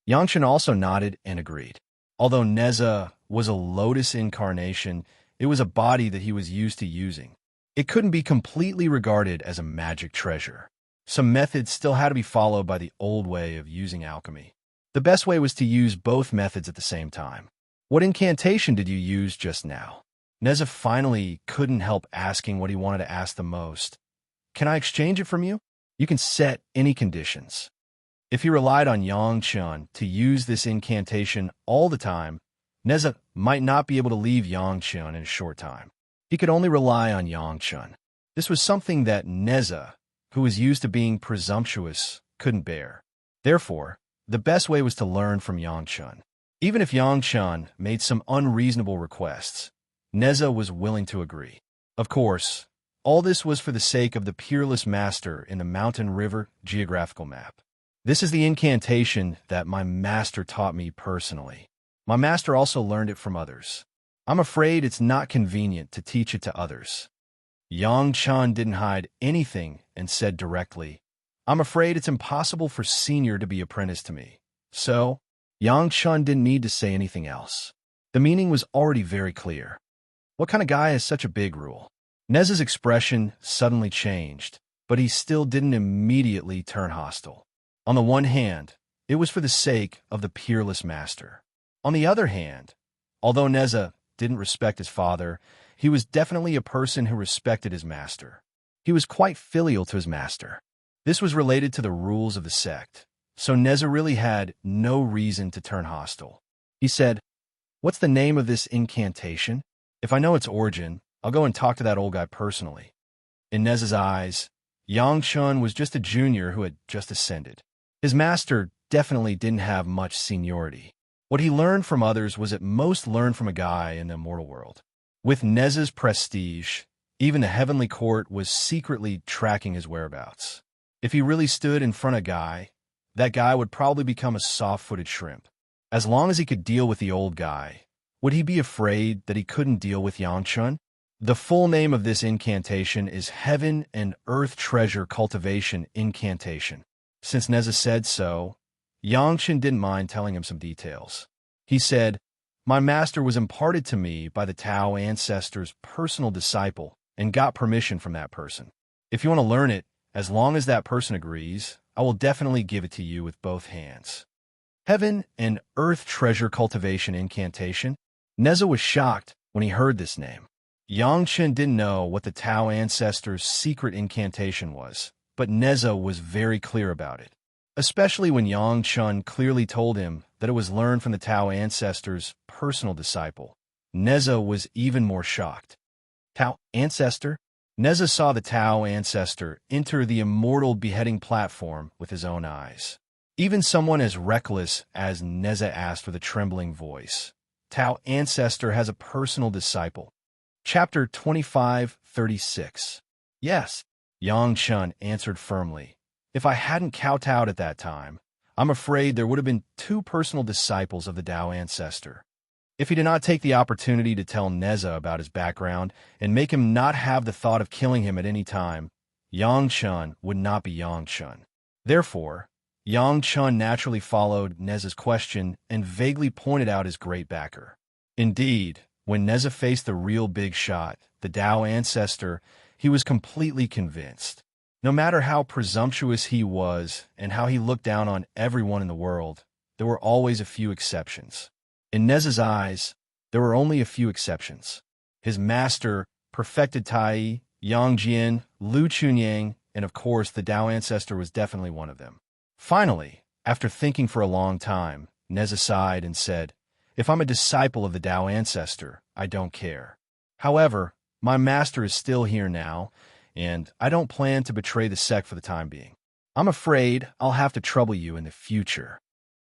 Yang Chun also nodded and agreed. Although Neza was a lotus incarnation, it was a body that he was used to using. It couldn't be completely regarded as a magic treasure. Some methods still had to be followed by the old way of using alchemy. The best way was to use both methods at the same time. "What incantation did you use just now?" Neza finally couldn't help asking what he wanted to ask the most. "Can I exchange it from you? You can set any conditions." If he relied on Yang Chun to use this incantation all the time, Neza might not be able to leave Yang Chun in a short time. He could only rely on Yang Chun. This was something that Neza, who was used to being presumptuous, couldn't bear. Therefore, the best way was to learn from Yang Chun. Even if Yang Chun made some unreasonable requests, Neza was willing to agree. Of course, all this was for the sake of the peerless master in the Mountain River geographical map. "This is the incantation that my master taught me personally. My master also learned it from others. I'm afraid it's not convenient to teach it to others." Yang Chun didn't hide anything and said directly, "I'm afraid it's impossible for Senior to be apprenticed to me." So, Yang Chun didn't need to say anything else. The meaning was already very clear. What kind of guy has such a big rule? Neza's expression suddenly changed, but he still didn't immediately turn hostile. On the one hand, it was for the sake of the peerless master. On the other hand, although Neza didn't respect his father, he was definitely a person who respected his master. He was quite filial to his master. This was related to the rules of the sect, so Neza really had no reason to turn hostile. He said, "What's the name of this incantation? If I know its origin, I'll go and talk to that old guy personally." In Neza's eyes, Yang Chun was just a junior who had just ascended. His master definitely didn't have much seniority. What he learned from others was at most learned from a guy in the immortal world. With Neza's prestige, even the heavenly court was secretly tracking his whereabouts. If he really stood in front of a guy, that guy would probably become a soft-footed shrimp. As long as he could deal with the old guy, would he be afraid that he couldn't deal with Yang Chun? The full name of this incantation is Heaven and Earth Treasure Cultivation Incantation. Since Neza said so, Yang Chun didn't mind telling him some details. He said, "My master was imparted to me by the Tao ancestor's personal disciple and got permission from that person. If you want to learn it, as long as that person agrees, I will definitely give it to you with both hands." Heaven and Earth Treasure Cultivation Incantation? Neza was shocked when he heard this name. Yang Chun didn't know what the Tao ancestor's secret incantation was, but Neza was very clear about it, especially when Yang Chun clearly told him that it was learned from the Tao ancestor's personal disciple. Neza was even more shocked. Tao ancestor? Neza saw the Tao ancestor enter the immortal beheading platform with his own eyes. Even someone as reckless as Neza asked with a trembling voice, "Tao ancestor has a personal disciple." Chapter 25:36. "Yes," Yang Chun answered firmly. "If I hadn't kowtowed at that time, I'm afraid there would have been two personal disciples of the Tao ancestor." If he did not take the opportunity to tell Neza about his background and make him not have the thought of killing him at any time, Yang Chun would not be Yang Chun. Therefore, Yang Chun naturally followed Neza's question and vaguely pointed out his great backer. Indeed, when Neza faced the real big shot, the Tao ancestor, he was completely convinced. No matter how presumptuous he was and how he looked down on everyone in the world, there were always a few exceptions. In Neza's eyes, there were only a few exceptions. His master, perfected Tai, Yang Jian, Lu Chunyang, and of course the Tao ancestor was definitely one of them. Finally, after thinking for a long time, Neza sighed and said, "If I'm a disciple of the Tao ancestor, I don't care. However, my master is still here now, and I don't plan to betray the sect for the time being. I'm afraid I'll have to trouble you in the future."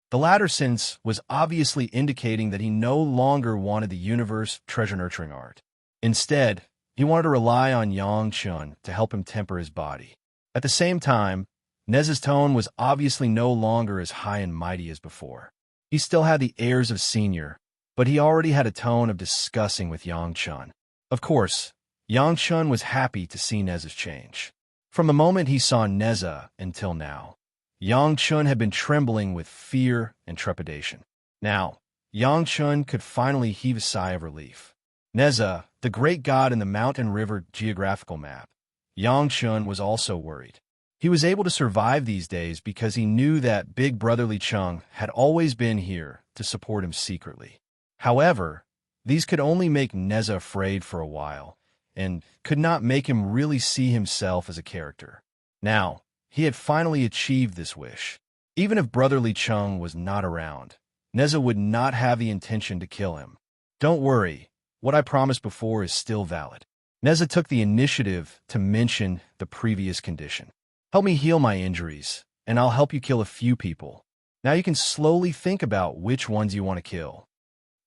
The latter sentence was obviously indicating that he no longer wanted the universe treasure-nurturing art. Instead, he wanted to rely on Yang Chun to help him temper his body. At the same time, Neza's tone was obviously no longer as high and mighty as before. He still had the airs of senior, but he already had a tone of discussing with Yang Chun. Of course, Yang Chun was happy to see Neza's change. From the moment he saw Neza until now, Yang Chun had been trembling with fear and trepidation. Now, Yang Chun could finally heave a sigh of relief. Neza, the great god in the mountain river geographical map, Yang Chun was also worried. He was able to survive these days because he knew that big brotherly Chung had always been here to support him secretly. However, these could only make Neza afraid for a while, and could not make him really see himself as a character. Now, he had finally achieved this wish. Even if brotherly Chung was not around, Neza would not have the intention to kill him. Don't worry, what I promised before is still valid. Neza took the initiative to mention the previous condition. Help me heal my injuries, and I'll help you kill a few people. Now you can slowly think about which ones you want to kill.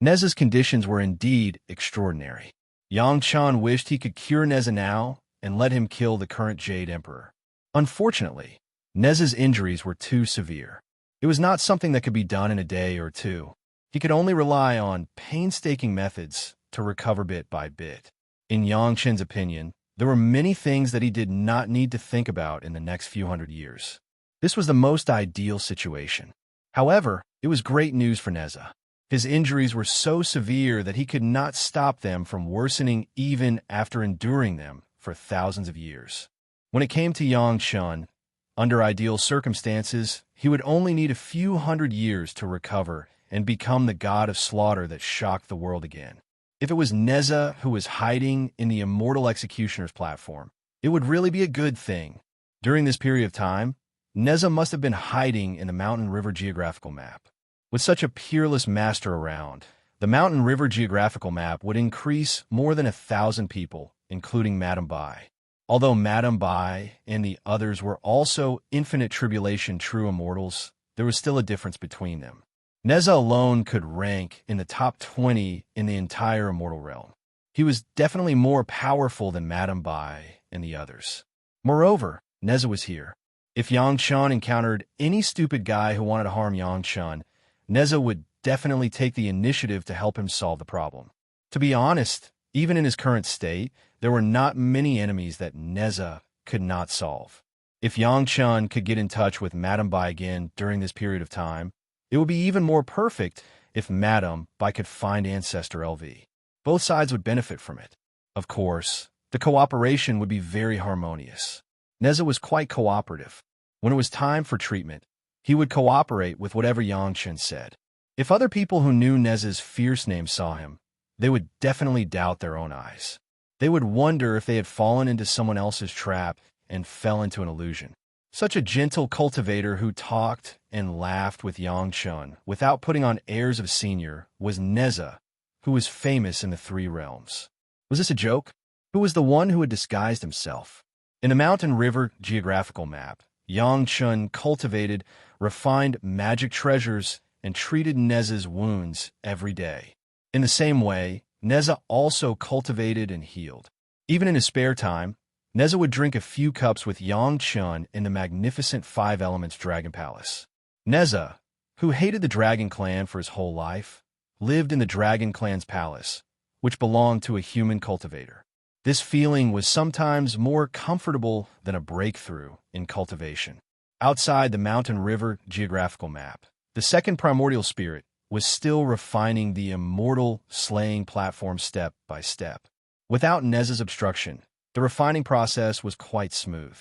Neza's conditions were indeed extraordinary. Yang Chun wished he could cure Neza now and let him kill the current Jade Emperor. Unfortunately, Neza's injuries were too severe. It was not something that could be done in a day or two. He could only rely on painstaking methods to recover bit by bit. In Yang Chen's opinion, there were many things that he did not need to think about in the next few hundred years. This was the most ideal situation. However, it was great news for Neza. His injuries were so severe that he could not stop them from worsening even after enduring them for thousands of years. When it came to Yang Chun, under ideal circumstances, he would only need a few hundred years to recover and become the god of slaughter that shocked the world again. If it was Neza who was hiding in the Immortal Executioner's platform, it would really be a good thing. During this period of time, Neza must have been hiding in the Mountain River geographical map. With such a peerless master around, the Mountain River geographical map would increase more than 1,000 people, including Madame Bai. Although Madame Bai and the others were also infinite tribulation true immortals, there was still a difference between them. Neza alone could rank in the top 20 in the entire immortal realm. He was definitely more powerful than Madame Bai and the others. Moreover, Neza was here. If Yang Chun encountered any stupid guy who wanted to harm Yang Chun, Neza would definitely take the initiative to help him solve the problem. To be honest, even in his current state, there were not many enemies that Neza could not solve. If Yang Chun could get in touch with Madame Bai again during this period of time, it would be even more perfect if Madame Bai could find Ancestor LV. Both sides would benefit from it. Of course, the cooperation would be very harmonious. Neza was quite cooperative. When it was time for treatment, he would cooperate with whatever Yang Chun said. If other people who knew Neza's fierce name saw him, they would definitely doubt their own eyes. They would wonder if they had fallen into someone else's trap and fell into an illusion. Such a gentle cultivator who talked and laughed with Yang Chun without putting on airs of senior was Neza, who was famous in the three realms. Was this a joke? Who was the one who had disguised himself? In the Mountain River geographical map, Yang Chun cultivated, refined magic treasures and treated Neza's wounds every day. In the same way, Neza also cultivated and healed. Even in his spare time, Neza would drink a few cups with Yang Chun in the magnificent Five Elements Dragon Palace. Neza, who hated the Dragon Clan for his whole life, lived in the Dragon Clan's palace, which belonged to a human cultivator. This feeling was sometimes more comfortable than a breakthrough in cultivation. outside the mountain river geographical map. The second primordial spirit was still refining the immortal slaying platform step by step. Without Nez's obstruction, the refining process was quite smooth.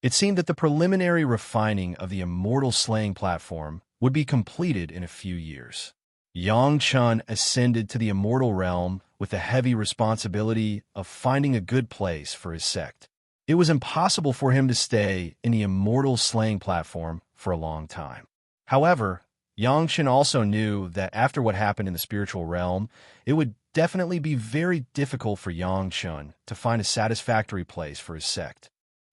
It seemed that the preliminary refining of the immortal slaying platform would be completed in a few years. Yang Chun ascended to the immortal realm with the heavy responsibility of finding a good place for his sect. It was impossible for him to stay in the immortal slaying platform for a long time. However, Yang Chun also knew that after what happened in the spiritual realm, it would definitely be very difficult for Yang Chun to find a satisfactory place for his sect.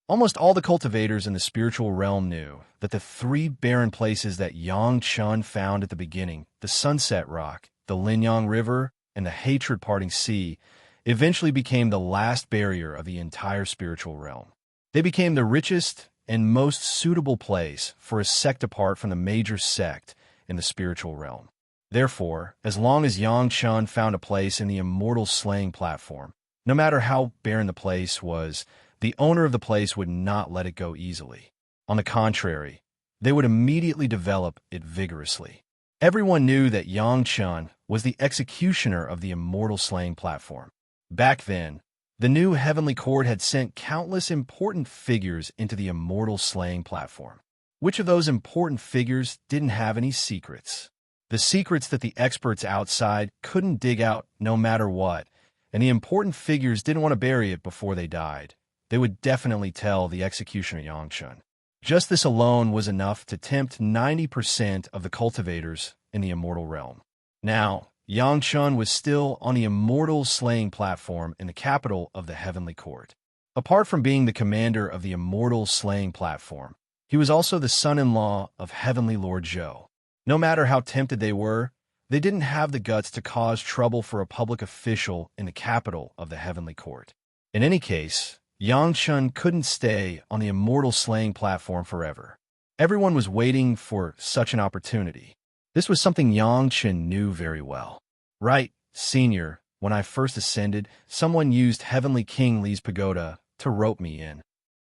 Almost all the cultivators in the spiritual realm knew that the three barren places that Yang Chun found at the beginning, the Sunset Rock, the Linyang River, and the Hatred-Parting Sea, eventually became the last barrier of the entire spiritual realm. They became the richest and most suitable place for a sect apart from the major sect in the spiritual realm. Therefore, as long as Yang Chun found a place in the immortal slaying platform, no matter how barren the place was, the owner of the place would not let it go easily. On the contrary, they would immediately develop it vigorously. Everyone knew that Yang Chun was the executioner of the immortal slaying platform. Back then, the new heavenly court had sent countless important figures into the immortal slaying platform. Which of those important figures didn't have any secrets? The secrets that the experts outside couldn't dig out no matter what, and the important figures didn't want to bury it before they died. They would definitely tell the executioner Yang Chun. Just this alone was enough to tempt 90% of the cultivators in the immortal realm. Now, Yang Chun was still on the immortal slaying platform in the capital of the heavenly court. Apart from being the commander of the immortal slaying platform, he was also the son-in-law of Heavenly Lord Zhou. No matter how tempted they were, they didn't have the guts to cause trouble for a public official in the capital of the heavenly court. In any case, Yang Chun couldn't stay on the immortal slaying platform forever. Everyone was waiting for such an opportunity. This was something Yang Chun knew very well. Right, Senior, when I first ascended, someone used Heavenly King Li's pagoda to rope me in.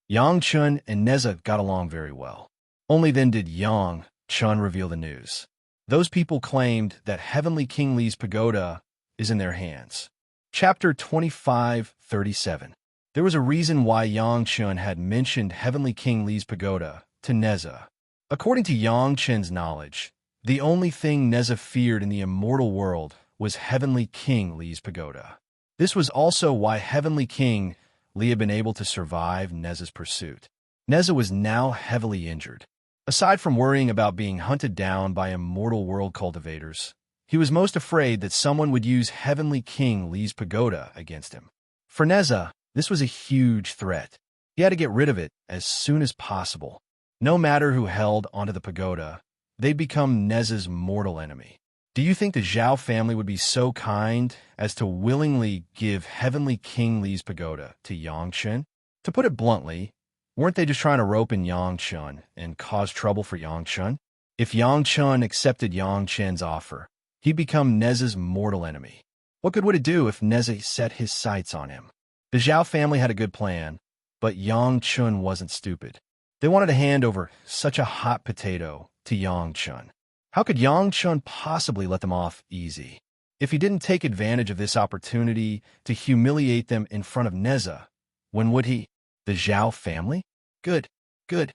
Yang Chun and Neza got along very well. Only then did Yang Chun reveal the news. Those people claimed that Heavenly King Li's pagoda is in their hands. Chapter 25:37. There was a reason why Yang Chun had mentioned Heavenly King Li's pagoda to Neza. According to Yang Chun's knowledge, the only thing Neza feared in the immortal world was Heavenly King Li's pagoda. This was also why Heavenly King Li had been able to survive Neza's pursuit. Neza was now heavily injured. Aside from worrying about being hunted down by immortal world cultivators, he was most afraid that someone would use Heavenly King Li's pagoda against him. For Neza, this was a huge threat. He had to get rid of it as soon as possible. No matter who held onto the pagoda, they'd become Neza's mortal enemy. Do you think the Zhao family would be so kind as to willingly give Heavenly King Li's pagoda to Yang Chun? To put it bluntly, weren't they just trying to rope in Yang Chun and cause trouble for Yang Chun? If Yang Chun accepted Yang Chun's offer, he'd become Neza's mortal enemy. What good would it do if Neza set his sights on him? The Zhao family had a good plan, but Yang Chun wasn't stupid. They wanted to hand over such a hot potato to Yang Chun. How could Yang Chun possibly let them off easy? If he didn't take advantage of this opportunity to humiliate them in front of Neza, when would he? The Zhao family? Good, good.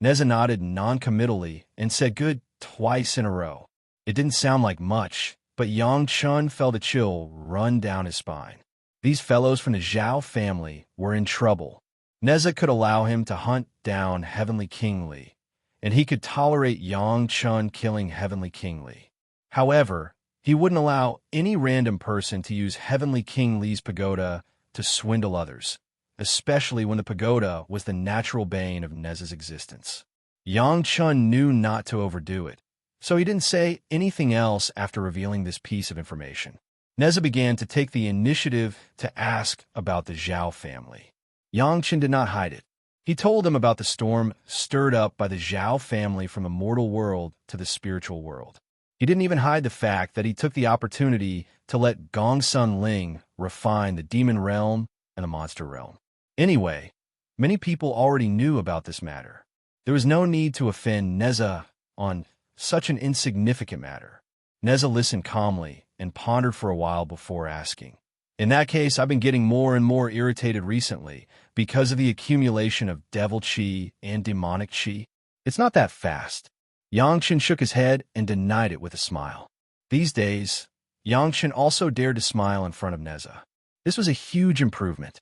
Neza nodded non-committally and said good twice in a row. It didn't sound like much, but Yang Chun felt a chill run down his spine. These fellows from the Zhao family were in trouble. Neza could allow him to hunt down Heavenly King Li, and he could tolerate Yang Chun killing Heavenly King Li. However, he wouldn't allow any random person to use Heavenly King Li's pagoda to swindle others, especially when the pagoda was the natural bane of Neza's existence. Yang Chun knew not to overdo it, so he didn't say anything else after revealing this piece of information. Neza began to take the initiative to ask about the Zhao family. Yang Chun did not hide it. He told them about the storm stirred up by the Zhao family from the mortal world to the spiritual world. He didn't even hide the fact that he took the opportunity to let Gongsun Ling refine the demon realm and the monster realm. Anyway, many people already knew about this matter. There was no need to offend Neza on such an insignificant matter. Neza listened calmly and pondered for a while before asking. In that case, I've been getting more and more irritated recently because of the accumulation of devil chi and demonic chi. It's not that fast. Yangchen shook his head and denied it with a smile. These days, Yangchen also dared to smile in front of Neza. This was a huge improvement.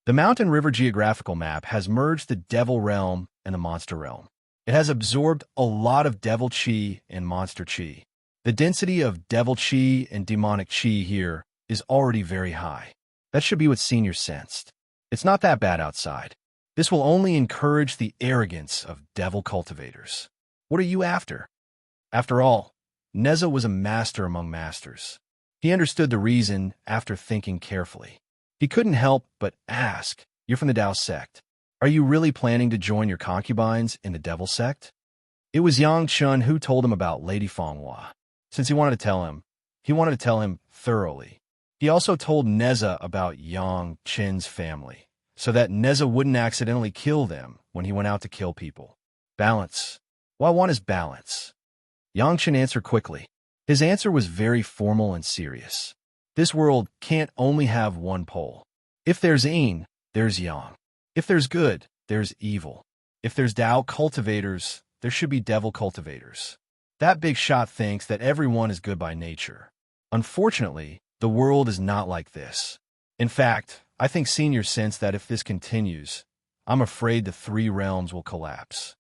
The Mountain River geographical map has merged the devil realm and the monster realm. It has absorbed a lot of devil chi and monster chi. The density of devil chi and demonic chi here is already very high. That should be what Senior sensed. It's not that bad outside. This will only encourage the arrogance of devil cultivators. What are you after? After all, Neza was a master among masters. He understood the reason after thinking carefully. He couldn't help but ask, "You're from the Tao sect. Are you really planning to join your concubines in the devil sect?" It was Yang Chun who told him about Lady Fanghua. Since he wanted to tell him thoroughly. He also told Neza about Yang Chin's family, so that Neza wouldn't accidentally kill them when he went out to kill people. Balance. What I want is balance. Yang Chen answered quickly. His answer was very formal and serious. This world can't only have one pole. If there's yin, there's yang. If there's good, there's evil. If there's Tao cultivators, there should be devil cultivators. That big shot thinks that everyone is good by nature. Unfortunately, the world is not like this. In fact, I think Senior sensed that if this continues, I'm afraid the three realms will collapse.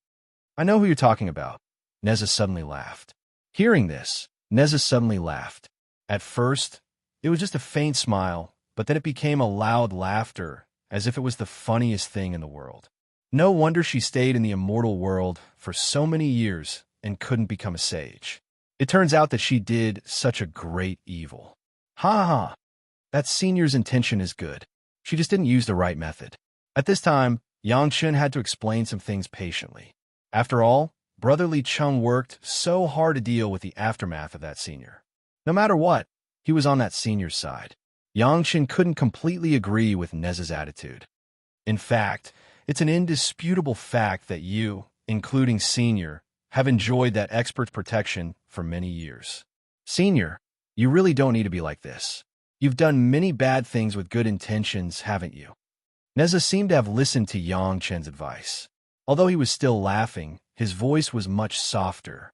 I know who you're talking about. Neza suddenly laughed. Hearing this, Neza suddenly laughed. At first, it was just a faint smile, but then it became a loud laughter, as if it was the funniest thing in the world. No wonder she stayed in the immortal world for so many years and couldn't become a sage. It turns out that she did such a great evil. Ha ha! That Senior's intention is good. She just didn't use the right method. At this time, Yang Chun had to explain some things patiently. After all, Brotherly Chung worked so hard to deal with the aftermath of that Senior. No matter what, he was on that Senior's side. Yang Chen couldn't completely agree with Neza's attitude. In fact, it's an indisputable fact that you, including Senior, have enjoyed that expert's protection for many years. Senior, you really don't need to be like this. You've done many bad things with good intentions, haven't you? Neza seemed to have listened to Yang Chen's advice. Although he was still laughing, his voice was much softer.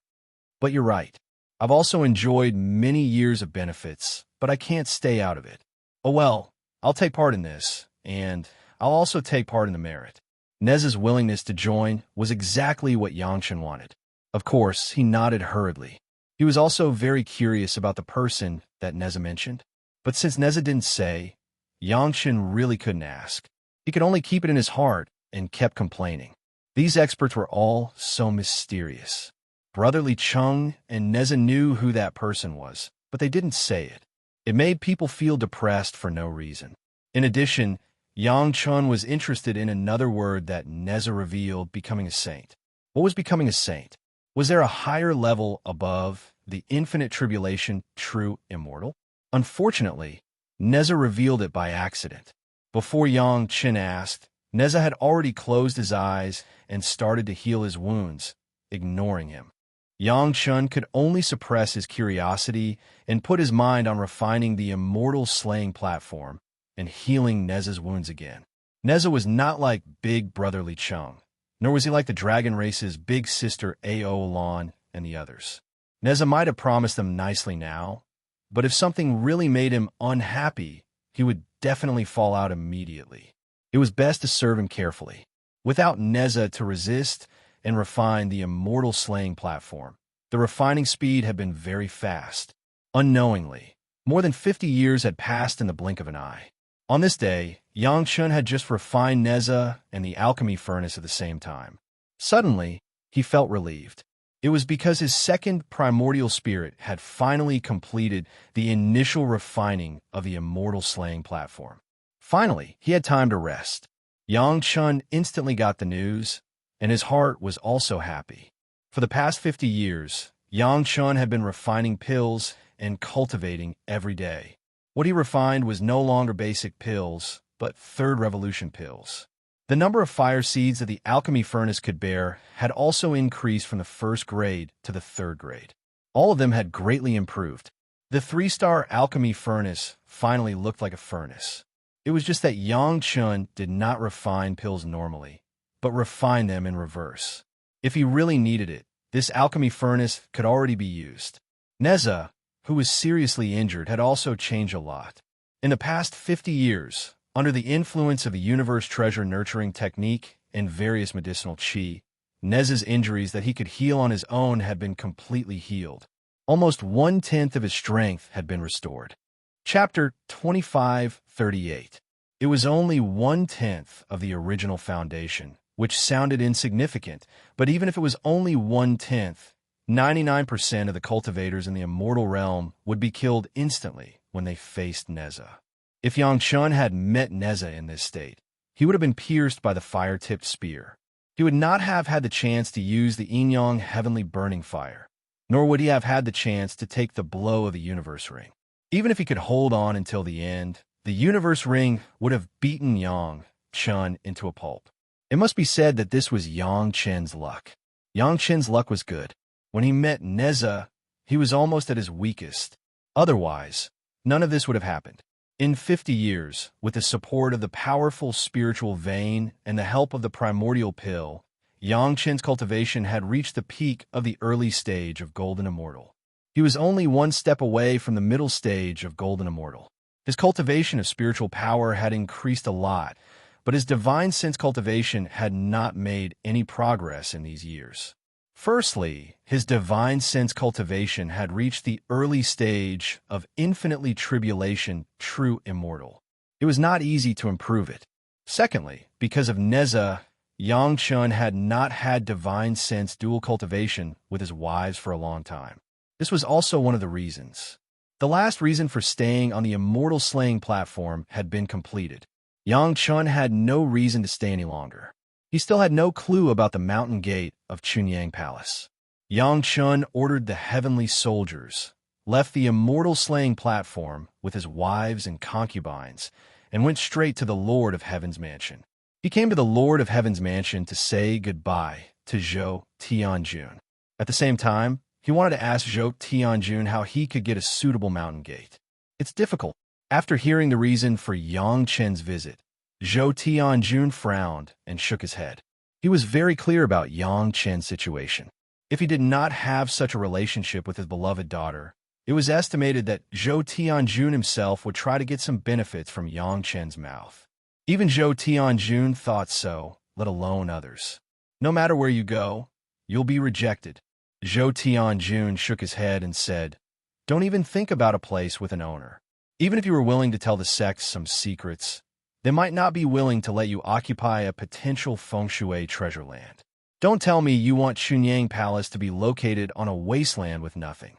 But you're right. I've also enjoyed many years of benefits, but I can't stay out of it. Oh well, I'll take part in this, and I'll also take part in the merit. Neza's willingness to join was exactly what Yang Chen wanted. Of course, he nodded hurriedly. He was also very curious about the person that Neza mentioned. But since Neza didn't say, Yang Chen really couldn't ask. He could only keep it in his heart and kept complaining. These experts were all so mysterious. Brotherly Chung and Neza knew who that person was, but they didn't say it. It made people feel depressed for no reason. In addition, Yang Chun was interested in another word that Neza revealed, becoming a saint. What was becoming a saint? Was there a higher level above the infinite tribulation, true immortal? Unfortunately, Neza revealed it by accident. Before Yang Chen asked, Neza had already closed his eyes and started to heal his wounds, ignoring him. Yang Chun could only suppress his curiosity and put his mind on refining the immortal slaying platform and healing Neza's wounds again. Neza was not like Big Brotherly Chung, nor was he like the dragon race's big sister Ao Lan and the others. Neza might have promised them nicely now, but if something really made him unhappy, he would definitely fall out immediately. It was best to serve him carefully. Without Neza to resist and refine the immortal slaying platform, the refining speed had been very fast. Unknowingly, more than 50 years had passed in the blink of an eye. On this day, Yang Chun had just refined Neza and the alchemy furnace at the same time. Suddenly, he felt relieved. It was because his second primordial spirit had finally completed the initial refining of the immortal slaying platform. Finally, he had time to rest. Yang Chun instantly got the news, and his heart was also happy. For the past 50 years, Yang Chun had been refining pills and cultivating every day. What he refined was no longer basic pills, but third revolution pills. The number of fire seeds that the alchemy furnace could bear had also increased from the first grade to the third grade. All of them had greatly improved. The 3-star alchemy furnace finally looked like a furnace. It was just that Yang Chun did not refine pills normally, but refine them in reverse. If he really needed it, this alchemy furnace could already be used. Neza, who was seriously injured, had also changed a lot. In the past 50 years, under the influence of the universe treasure nurturing technique and various medicinal qi, Neza's injuries that he could heal on his own had been completely healed. Almost 1/10 of his strength had been restored. Chapter 25:38. It was only 1/10 of the original foundation, which sounded insignificant, but even if it was only 1/10, 99% of the cultivators in the immortal realm would be killed instantly when they faced Neza. If Yang Chun had met Neza in this state, he would have been pierced by the fire-tipped spear. He would not have had the chance to use the Yin-Yang heavenly burning fire, nor would he have had the chance to take the blow of the universe ring. Even if he could hold on until the end, the universe ring would have beaten Yang Chun into a pulp. It must be said that this was Yang Chen's luck. Yang Chen's luck was good. When he met Neza, he was almost at his weakest. Otherwise, none of this would have happened. In 50 years, with the support of the powerful spiritual vein and the help of the primordial pill, Yang Chen's cultivation had reached the peak of the early stage of Golden Immortal. He was only one step away from the middle stage of Golden Immortal. His cultivation of spiritual power had increased a lot, but his divine sense cultivation had not made any progress in these years. Firstly, his divine sense cultivation had reached the early stage of infinitely tribulation, true immortal. It was not easy to improve it. Secondly, because of Neza, Yang Chun had not had divine sense dual cultivation with his wives for a long time. This was also one of the reasons. The last reason for staying on the immortal slaying platform had been completed. Yang Chun had no reason to stay any longer. He still had no clue about the mountain gate of Chunyang Palace. Yang Chun ordered the heavenly soldiers, left the immortal slaying platform with his wives and concubines, and went straight to the Lord of Heaven's mansion. He came to the Lord of Heaven's mansion to say goodbye to Zhou Tianjun. At the same time, he wanted to ask Zhou Tianjun how he could get a suitable mountain gate. It's difficult. After hearing the reason for Yang Chen's visit, Zhou Tianjun frowned and shook his head. He was very clear about Yang Chen's situation. If he did not have such a relationship with his beloved daughter, it was estimated that Zhou Tianjun himself would try to get some benefits from Yang Chen's mouth. Even Zhou Tianjun thought so, let alone others. No matter where you go, you'll be rejected. Zhou Tianjun shook his head and said, "Don't even think about a place with an owner. Even if you were willing to tell the sect some secrets, they might not be willing to let you occupy a potential feng shui treasure land. Don't tell me you want Chunyang Palace to be located on a wasteland with nothing."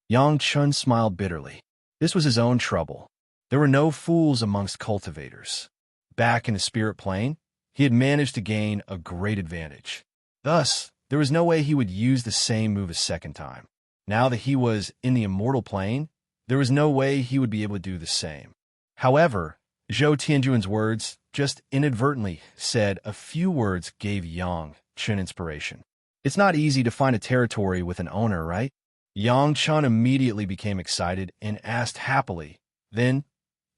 Yang Chun smiled bitterly. This was his own trouble. There were no fools amongst cultivators. Back in the spirit plane, he had managed to gain a great advantage. Thus, there was no way he would use the same move a second time. Now that he was in the immortal plane, there was no way he would be able to do the same. However, Zhou Tianjun's words, just inadvertently said a few words, gave Yang Chun inspiration. It's not easy to find a territory with an owner, right? Yang Chun immediately became excited and asked happily, "Then,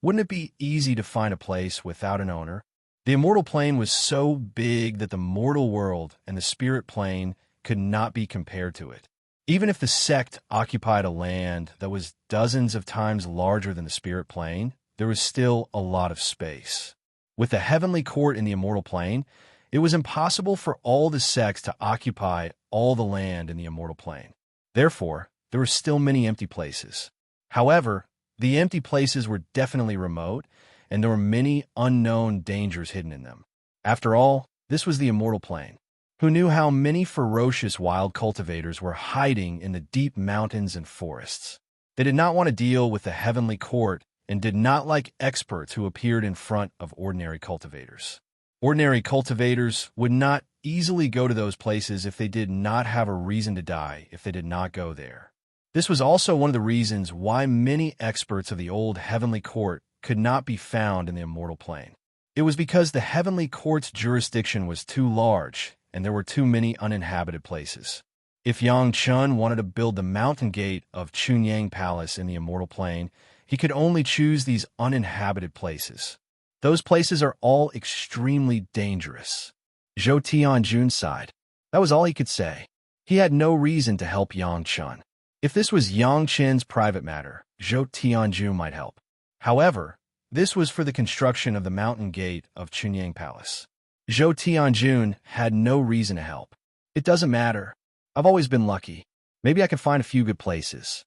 wouldn't it be easy to find a place without an owner?" The immortal plane was so big that the mortal world and the spirit plane could not be compared to it. Even if the sect occupied a land that was dozens of times larger than the spirit plane, there was still a lot of space. With the heavenly court in the immortal plane, it was impossible for all the sects to occupy all the land in the immortal plane. Therefore, there were still many empty places. However, the empty places were definitely remote, and there were many unknown dangers hidden in them. After all, this was the immortal plane. Who knew how many ferocious wild cultivators were hiding in the deep mountains and forests? They did not want to deal with the heavenly court and did not like experts who appeared in front of ordinary cultivators. Ordinary cultivators would not easily go to those places if they did not have a reason to die if they did not go there. This was also one of the reasons why many experts of the old heavenly court could not be found in the immortal plane. It was because the heavenly court's jurisdiction was too large, and there were too many uninhabited places. If Yang Chun wanted to build the mountain gate of Chunyang Palace in the Immortal Plain, he could only choose these uninhabited places. Those places are all extremely dangerous. Zhou Tianjun sighed. That was all he could say. He had no reason to help Yang Chun. If this was Yang Chen's private matter, Zhou Tianjun might help. However, this was for the construction of the mountain gate of Chunyang Palace. Zhou Tianjun had no reason to help. It doesn't matter. I've always been lucky. Maybe I can find a few good places.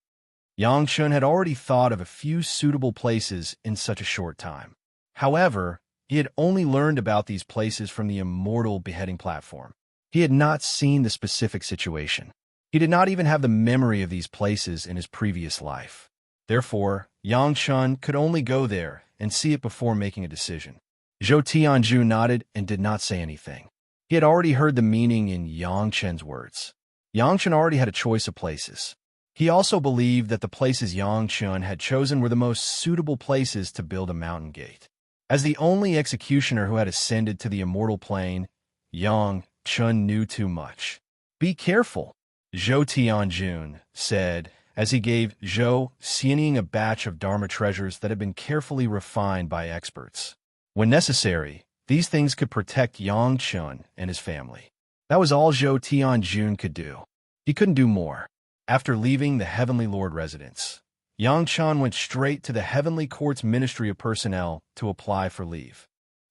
Yang Chun had already thought of a few suitable places in such a short time. However, he had only learned about these places from the Immortal beheading platform. He had not seen the specific situation. He did not even have the memory of these places in his previous life. Therefore, Yang Chun could only go there and see it before making a decision. Zhou Tianjun nodded and did not say anything. He had already heard the meaning in Yang Chen's words. Yang Chun already had a choice of places. He also believed that the places Yang Chun had chosen were the most suitable places to build a mountain gate. As the only executioner who had ascended to the Immortal Plane, Yang Chun knew too much. Be careful, Zhou Tianjun said, as he gave Zhou Xianying a batch of Dharma treasures that had been carefully refined by experts. When necessary, these things could protect Yang Chun and his family. That was all Zhou Tianjun could do. He couldn't do more. After leaving the Heavenly Lord residence, Yang Chun went straight to the Heavenly Court's Ministry of Personnel to apply for leave.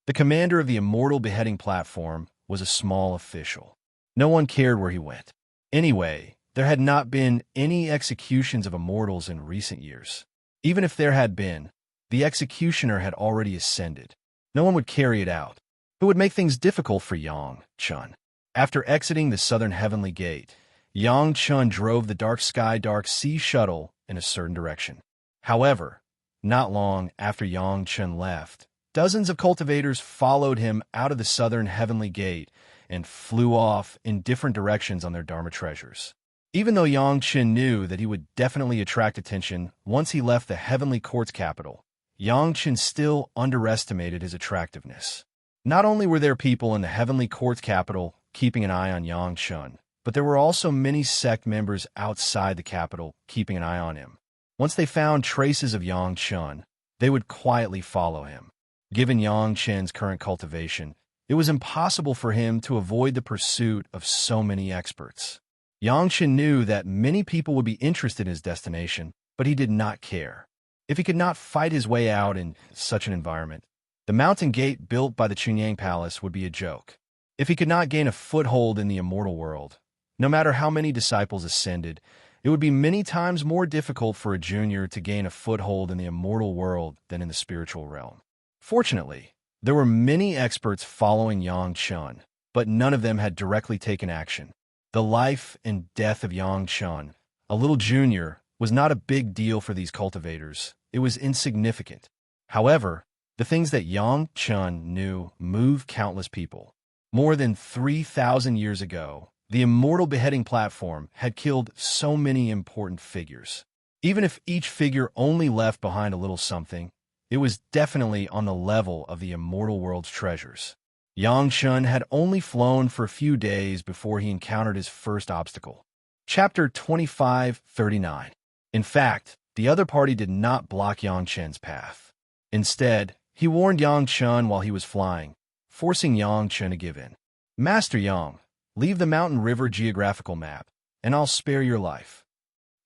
The commander of the Immortal beheading platform was a small official. No one cared where he went. Anyway, there had not been any executions of immortals in recent years. Even if there had been, the executioner had already ascended. No one would carry it out. It would make things difficult for Yang Chun. After exiting the southern heavenly gate, Yang Chun drove the Dark Sky Dark Sea shuttle in a certain direction. However, not long after Yang Chun left, dozens of cultivators followed him out of the southern heavenly gate and flew off in different directions on their Dharma treasures. Even though Yang Chun knew that he would definitely attract attention once he left the heavenly court's capital, Yang Chun still underestimated his attractiveness. Not only were there people in the heavenly court's capital keeping an eye on Yang Chun, but there were also many sect members outside the capital keeping an eye on him. Once they found traces of Yang Chun, they would quietly follow him. Given Yang Chun's current cultivation, it was impossible for him to avoid the pursuit of so many experts. Yang Chun knew that many people would be interested in his destination, but he did not care. If he could not fight his way out in such an environment, the mountain gate built by the Chunyang Palace would be a joke. If he could not gain a foothold in the immortal world, no matter how many disciples ascended, it would be many times more difficult for a junior to gain a foothold in the immortal world than in the spiritual realm. Fortunately, there were many experts following Yang Chun, but none of them had directly taken action. The life and death of Yang Chun, a little junior, was not a big deal for these cultivators. It was insignificant. However, the things that Yang Chun knew moved countless people. More than 3,000 years ago, the Immortal beheading platform had killed so many important figures. Even if each figure only left behind a little something, it was definitely on the level of the immortal world's treasures. Yang Chun had only flown for a few days before he encountered his first obstacle. Chapter 2539. In fact, the other party did not block Yang Chun's path. Instead, he warned Yang Chun while he was flying, forcing Yang Chun to give in. Master Yang, leave the mountain river geographical map, and I'll spare your life.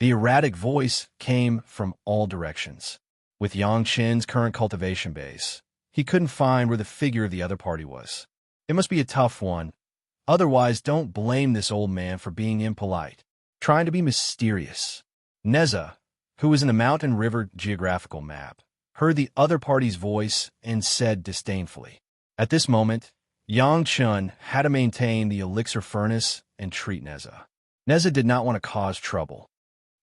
The erratic voice came from all directions. With Yang Chun's current cultivation base, he couldn't find where the figure of the other party was. It must be a tough one. Otherwise, don't blame this old man for being impolite, trying to be mysterious. Neza, who was in the mountain river geographical map, heard the other party's voice and said disdainfully. At this moment, Yang Chun had to maintain the elixir furnace and treat Neza. Neza did not want to cause trouble.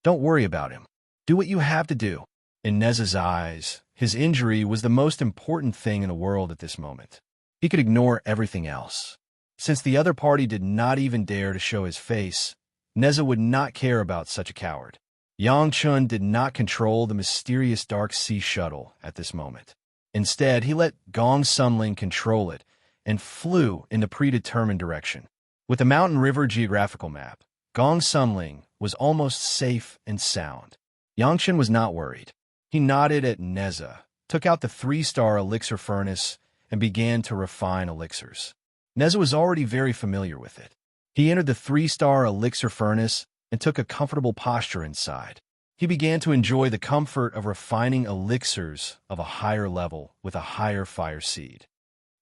Don't worry about him. Do what you have to do. In Neza's eyes, his injury was the most important thing in the world at this moment. He could ignore everything else. Since the other party did not even dare to show his face, Neza would not care about such a coward. Yang Chun did not control the mysterious Dark Sea shuttle at this moment. Instead, he let Gong Sunling control it and flew in the predetermined direction. With the Mountain River geographical map, Gong Sunling was almost safe and sound. Yangchen was not worried. He nodded at Neza, took out the 3-star elixir furnace, and began to refine elixirs. Neza was already very familiar with it. He entered the 3-star elixir furnace and took a comfortable posture inside. He began to enjoy the comfort of refining elixirs of a higher level with a higher fire seed.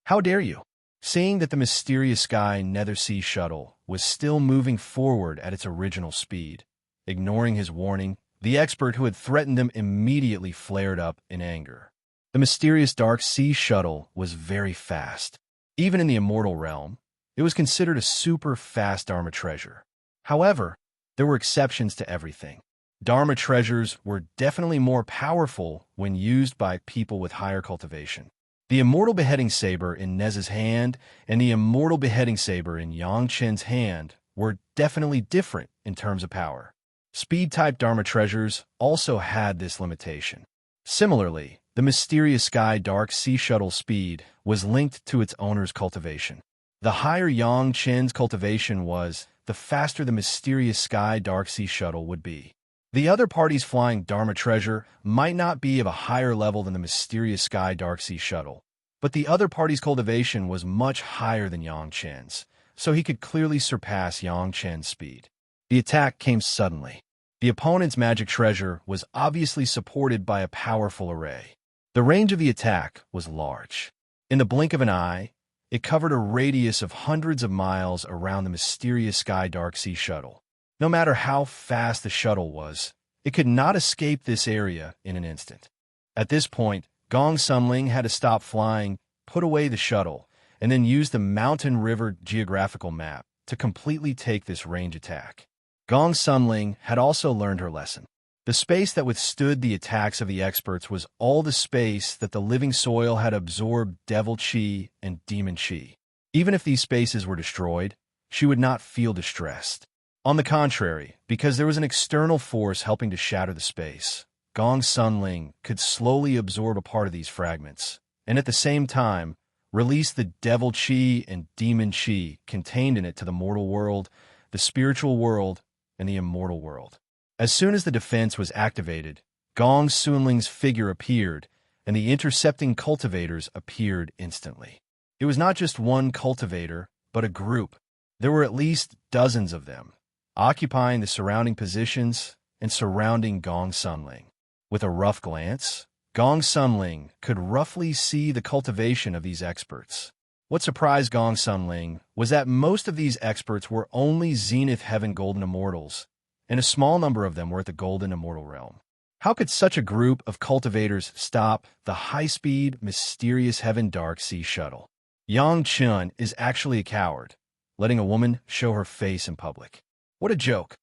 How dare you? Seeing that the mysterious sky Nether Sea shuttle was still moving forward at its original speed, ignoring his warning, the expert who had threatened them immediately flared up in anger. The mysterious Dark Sea shuttle was very fast. Even in the Immortal realm, it was considered a super fast Dharma treasure. However, there were exceptions to everything. Dharma treasures were definitely more powerful when used by people with higher cultivation. The Immortal Beheading Saber in Neza's hand and the Immortal Beheading Saber in Yangchen's hand were definitely different in terms of power. Speed-type Dharma treasures also had this limitation. Similarly, the mysterious Sky Dark Sea Shuttle speed was linked to its owner's cultivation. The higher Yangchen's cultivation was, the faster the mysterious Sky Dark Sea Shuttle would be. The other party's flying Dharma treasure might not be of a higher level than the mysterious Sky Dark Sea Shuttle, but the other party's cultivation was much higher than Yangchen's, so he could clearly surpass Yangchen's speed. The attack came suddenly. The opponent's magic treasure was obviously supported by a powerful array. The range of the attack was large. In the blink of an eye, it covered a radius of hundreds of miles around the mysterious Sky Dark Sea Shuttle. No matter how fast the shuttle was, it could not escape this area in an instant. At this point, Gong Sunling had to stop flying, put away the shuttle, and then use the Mountain River geographical map to completely take this range attack. Gong Sunling had also learned her lesson. The space that withstood the attacks of the experts was all the space that the living soil had absorbed devil chi and demon chi. Even if these spaces were destroyed, she would not feel distressed. On the contrary, because there was an external force helping to shatter the space, Gong Sunling could slowly absorb a part of these fragments, and at the same time, release the devil chi and demon chi contained in it to the mortal world, the spiritual world, and the immortal world. As soon as the defense was activated, Gong Sunling's figure appeared, and the intercepting cultivators appeared instantly. It was not just one cultivator, but a group. There were at least dozens of them, occupying the surrounding positions and surrounding Gong Sunling. With a rough glance, Gong Sunling could roughly see the cultivation of these experts. What surprised Gong Sunling was that most of these experts were only Zenith Heaven Golden Immortals, and a small number of them were at the Golden Immortal realm. How could such a group of cultivators stop the high-speed, mysterious Heaven Dark Sea shuttle? Yang Chun is actually a coward, letting a woman show her face in public. What a joke!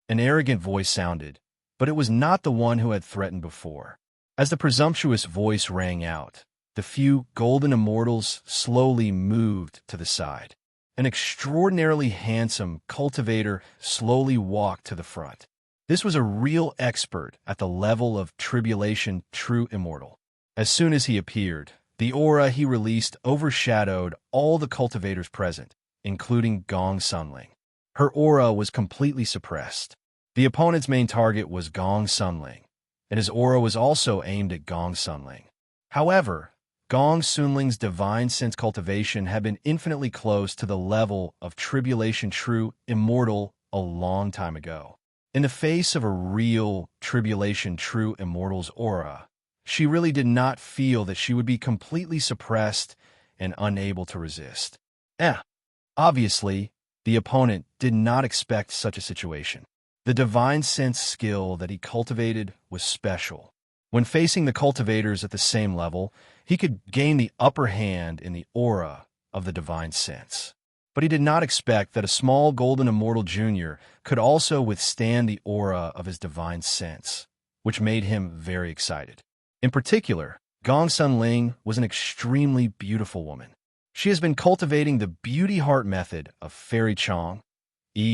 An arrogant voice sounded, but it was not the one who had threatened before. As the presumptuous voice rang out, the few Golden Immortals slowly moved to the side. An extraordinarily handsome cultivator slowly walked to the front. This was a real expert at the level of Tribulation True Immortal. As soon as he appeared, the aura he released overshadowed all the cultivators present, including Gong Sunling. Her aura was completely suppressed. The opponent's main target was Gong Sunling, and his aura was also aimed at Gong Sunling. However, Gong Sunling's divine sense cultivation had been infinitely close to the level of Tribulation True Immortal a long time ago. In the face of a real Tribulation True Immortal's aura, she really did not feel that she would be completely suppressed and unable to resist. Obviously, the opponent did not expect such a situation. The divine sense skill that he cultivated was special. When facing the cultivators at the same level, he could gain the upper hand in the aura of the divine sense. But he did not expect that a small Golden Immortal Junior could also withstand the aura of his divine sense, which made him very excited. In particular, Gong Sunling was an extremely beautiful woman. She has been cultivating the beauty heart method of Fairy Chong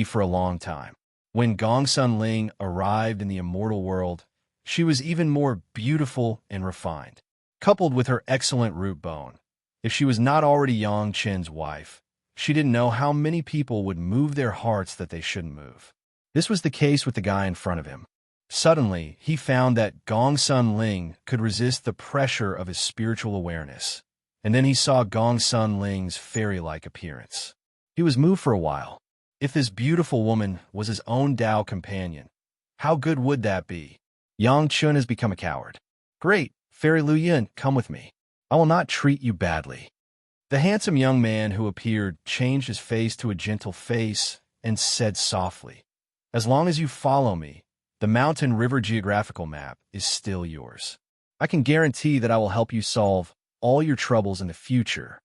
for a long time. When Gong Sunling arrived in the immortal world, she was even more beautiful and refined. coupled with her excellent root bone. If she was not already Yang Chen's wife, she didn't know how many people would move their hearts that they shouldn't move. This was the case with the guy in front of him. Suddenly, he found that Gong Sun Ling could resist the pressure of his spiritual awareness. And then he saw Gong Sun Ling's fairy-like appearance. He was moved for a while. If this beautiful woman was his own Tao companion, how good would that be? Yang Chun has become a coward. Great, Fairy Lu Yin, come with me. I will not treat you badly. The handsome young man who appeared changed his face to a gentle face and said softly, as long as you follow me, the mountain river geographical map is still yours. I can guarantee that I will help you solve all your troubles in the future.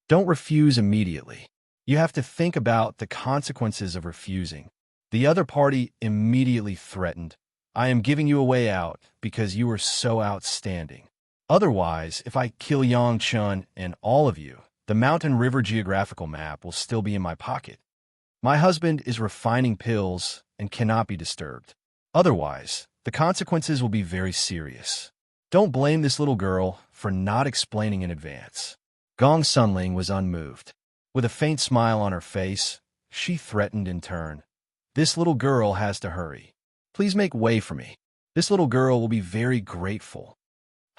Don't refuse immediately. You have to think about the consequences of refusing. The other party immediately threatened, I am giving you a way out because you are so outstanding. Otherwise, if I kill Yang Chun and all of you, the mountain river geographical map will still be in my pocket. My husband is refining pills and cannot be disturbed. Otherwise, the consequences will be very serious. Don't blame this little girl for not explaining in advance. Gong Sunling was unmoved. With a faint smile on her face, she threatened in turn. This little girl has to hurry. Please make way for me. This little girl will be very grateful.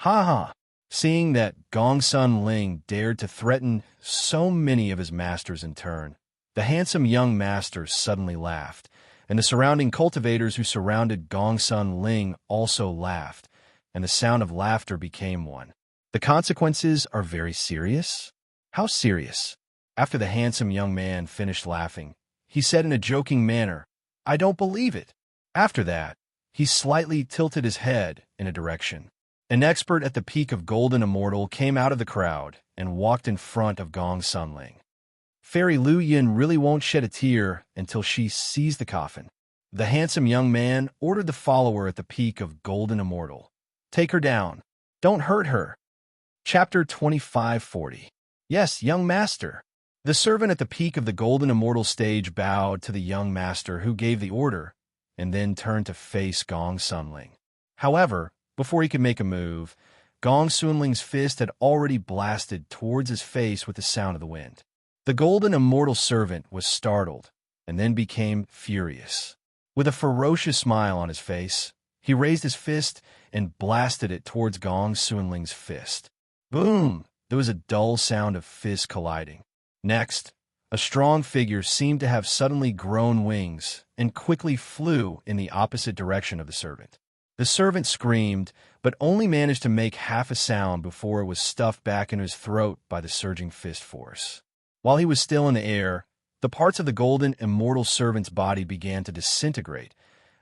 Ha ha! Seeing that Gong Sun Ling dared to threaten so many of his masters in turn, the handsome young master suddenly laughed, and the surrounding cultivators who surrounded Gong Sun Ling also laughed, and the sound of laughter became one. The consequences are very serious? How serious? After the handsome young man finished laughing, he said in a joking manner, I don't believe it. After that, he slightly tilted his head in a direction. An expert at the peak of Golden Immortal came out of the crowd and walked in front of Gong Sunling. Fairy Lu Yin really won't shed a tear until she sees the coffin. The handsome young man ordered the follower at the peak of Golden Immortal. Take her down. Don't hurt her. Chapter 2540. Yes, young master. The servant at the peak of the Golden Immortal stage bowed to the young master who gave the order, and then turned to face Gong Sunling. However, before he could make a move, Gong Sunling's fist had already blasted towards his face with the sound of the wind. The Golden Immortal servant was startled, and then became furious. With a ferocious smile on his face, he raised his fist and blasted it towards Gong Sunling's fist. Boom! There was a dull sound of fists colliding. Next, a strong figure seemed to have suddenly grown wings and quickly flew in the opposite direction of the servant. The servant screamed, but only managed to make half a sound before it was stuffed back into his throat by the surging fist force. While he was still in the air, the parts of the Golden Immortal servant's body began to disintegrate,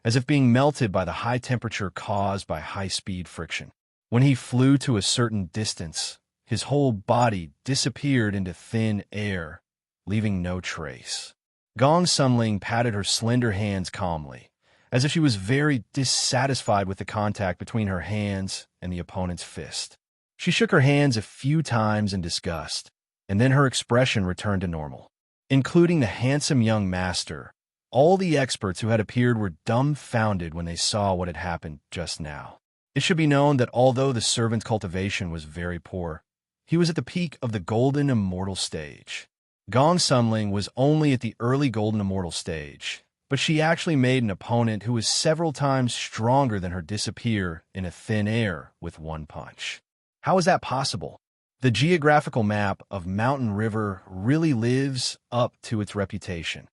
as if being melted by the high temperature caused by high-speed friction. When he flew to a certain distance, his whole body disappeared into thin air, leaving no trace. Gong Sunling patted her slender hands calmly, as if she was very dissatisfied with the contact between her hands and the opponent's fist. She shook her hands a few times in disgust, and then her expression returned to normal. Including the handsome young master, all the experts who had appeared were dumbfounded when they saw what had happened just now. It should be known that although the servant's cultivation was very poor, he was at the peak of the Golden Immortal stage. Gong Sunling was only at the early Golden Immortal stage, but she actually made an opponent who was several times stronger than her disappear in a thin air with one punch. How is that possible? The geographical map of Mountain River really lives up to its reputation.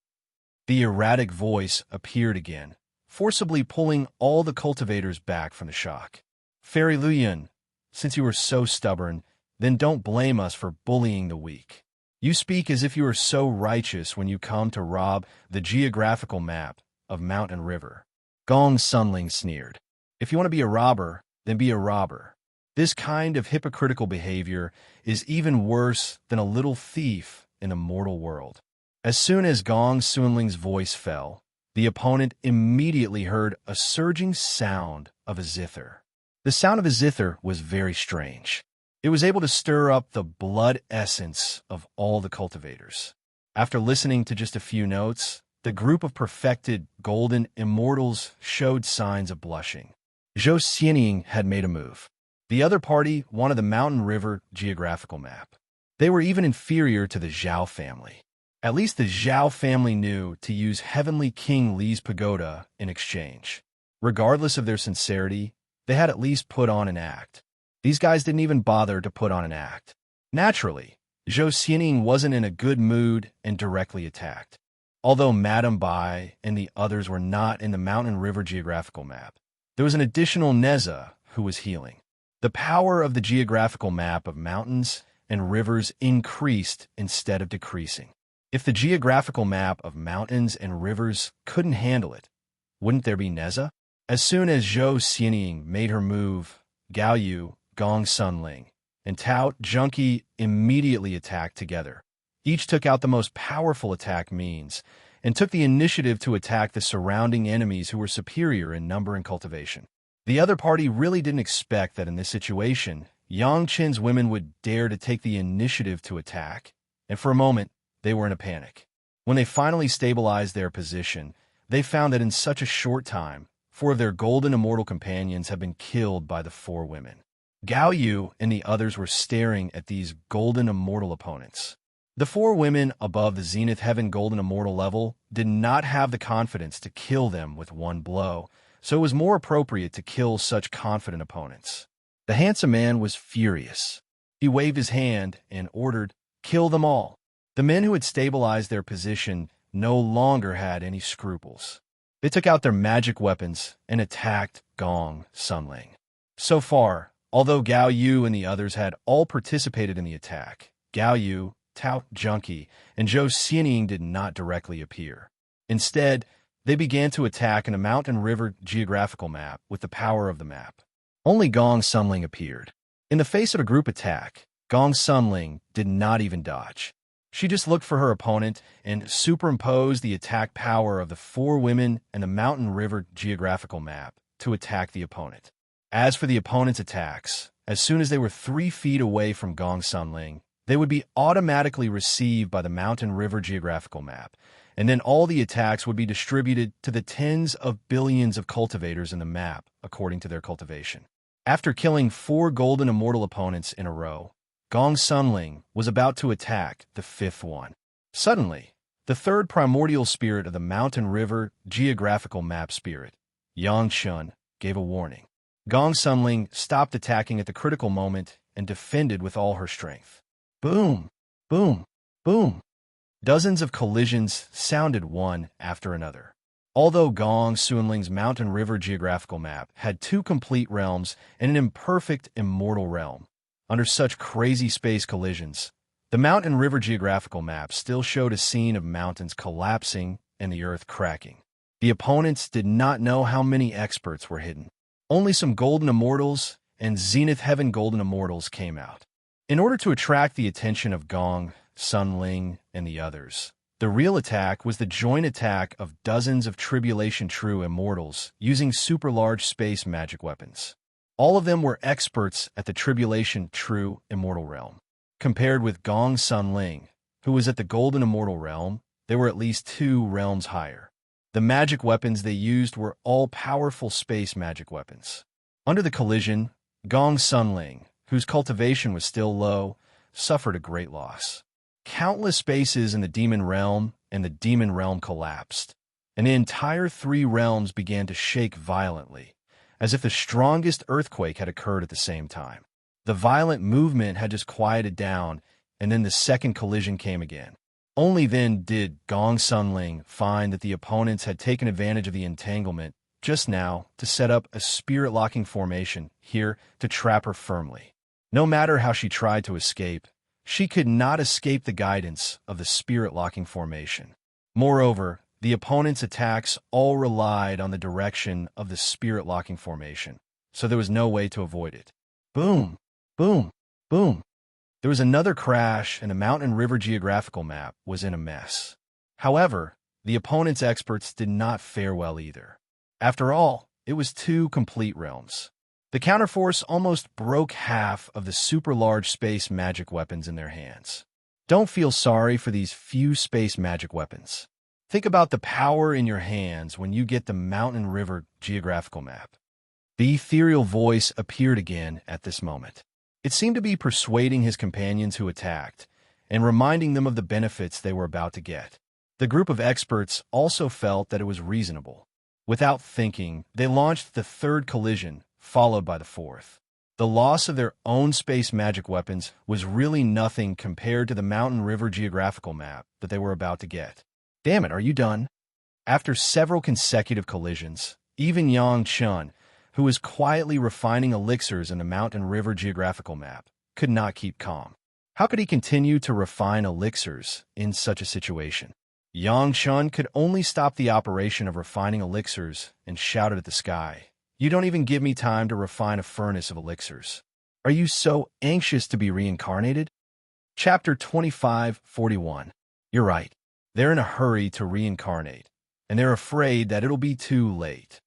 The erratic voice appeared again, forcibly pulling all the cultivators back from the shock. Fairy Lu Yin, since you are so stubborn, then don't blame us for bullying the weak. You speak as if you are so righteous when you come to rob the geographical map of Mountain River. Gong Sunling sneered. If you want to be a robber, then be a robber. This kind of hypocritical behavior is even worse than a little thief in a mortal world. As soon as Gong Sunling's voice fell, the opponent immediately heard a surging sound of a zither. The sound of a zither was very strange. It was able to stir up the blood essence of all the cultivators. After listening to just a few notes, the group of perfected Golden Immortals showed signs of blushing. Zhou Xianying had made a move. The other party wanted the mountain river geographical map. They were even inferior to the Zhao family. At least the Zhao family knew to use Heavenly King Li's pagoda in exchange. Regardless of their sincerity, they had at least put on an act. These guys didn't even bother to put on an act. Naturally, Zhou Xianing wasn't in a good mood and directly attacked. Although Madame Bai and the others were not in the mountain river geographical map, there was an additional Neza who was healing. The power of the geographical map of mountains and rivers increased instead of decreasing. If the geographical map of mountains and rivers couldn't handle it, wouldn't there be Neza? As soon as Zhou Xianing made her move, Gao Yu, Gong Sunling, and Tao Junqi immediately attacked together. Each took out the most powerful attack means and took the initiative to attack the surrounding enemies who were superior in number and cultivation. The other party really didn't expect that in this situation, Yang Qin's women would dare to take the initiative to attack, and for a moment, they were in a panic. When they finally stabilized their position, they found that in such a short time, 4 of their golden immortal companions had been killed by the 4 women. Gao Yu and the others were staring at these golden immortal opponents. The 4 women above the Zenith Heaven golden immortal level did not have the confidence to kill them with one blow, so it was more appropriate to kill such confident opponents. The handsome man was furious. He waved his hand and ordered, "Kill them all." The men who had stabilized their position no longer had any scruples. They took out their magic weapons and attacked Gong Sunling. So far, although Gao Yu and the others had all participated in the attack, Gao Yu, Tao Junqi, and Zhou Xianing did not directly appear. Instead, they began to attack in a mountain river geographical map with the power of the map. Only Gong Sunling appeared. In the face of a group attack, Gong Sunling did not even dodge. She just looked for her opponent and superimposed the attack power of the 4 women and the mountain river geographical map to attack the opponent. As for the opponent's attacks, as soon as they were 3 feet away from Gong Sunling, they would be automatically received by the mountain river geographical map, and then all the attacks would be distributed to the tens of billions of cultivators in the map according to their cultivation. After killing 4 golden immortal opponents in a row, Gong Sunling was about to attack the 5th one. Suddenly, the 3rd primordial spirit of the mountain river geographical map spirit, Yang Chun, gave a warning. Gong Sunling stopped attacking at the critical moment and defended with all her strength. Boom! Boom! Boom! Dozens of collisions sounded one after another. Although Gong Sunling's mountain river geographical map had 2 complete realms and an imperfect immortal realm, under such crazy space collisions, the mountain river geographical map still showed a scene of mountains collapsing and the earth cracking. The opponents did not know how many experts were hidden. Only some golden immortals and Zenith Heaven golden immortals came out. In order to attract the attention of Gong, Sunling, and the others, the real attack was the joint attack of dozens of Tribulation True immortals using super large space magic weapons. All of them were experts at the Tribulation True Immortal Realm. Compared with Gong Sunling, who was at the Golden Immortal Realm, they were at least 2 realms higher. The magic weapons they used were all powerful space magic weapons. Under the collision, Gong Sunling, whose cultivation was still low, suffered a great loss. Countless spaces in the Demon Realm and the Demon Realm collapsed, and the entire 3 realms began to shake violently, as if the strongest earthquake had occurred at the same time. The violent movement had just quieted down, and then the second collision came again. Only then did Gong Sunling find that the opponents had taken advantage of the entanglement just now to set up a spirit-locking formation here to trap her firmly. No matter how she tried to escape, she could not escape the guidance of the spirit-locking formation. Moreover, the opponent's attacks all relied on the direction of the spirit-locking formation, so there was no way to avoid it. Boom! Boom! Boom! There was another crash, and the mountain river geographical map was in a mess. However, the opponent's experts did not fare well either. After all, it was 2 complete realms. The counterforce almost broke half of the super-large space magic weapons in their hands. Don't feel sorry for these few space magic weapons. Think about the power in your hands when you get the mountain river geographical map. The ethereal voice appeared again at this moment. It seemed to be persuading his companions who attacked, and reminding them of the benefits they were about to get. The group of experts also felt that it was reasonable. Without thinking, they launched the third collision, followed by the fourth. The loss of their own space magic weapons was really nothing compared to the mountain river geographical map that they were about to get. Damn it, are you done? After several consecutive collisions, even Yang Chun, who was quietly refining elixirs in the mountain river geographical map, could not keep calm. How could he continue to refine elixirs in such a situation? Yang Chun could only stop the operation of refining elixirs and shouted at the sky, "You don't even give me time to refine a furnace of elixirs. Are you so anxious to be reincarnated?" Chapter 25:41. You're right. They're in a hurry to reincarnate, and they're afraid that it'll be too late.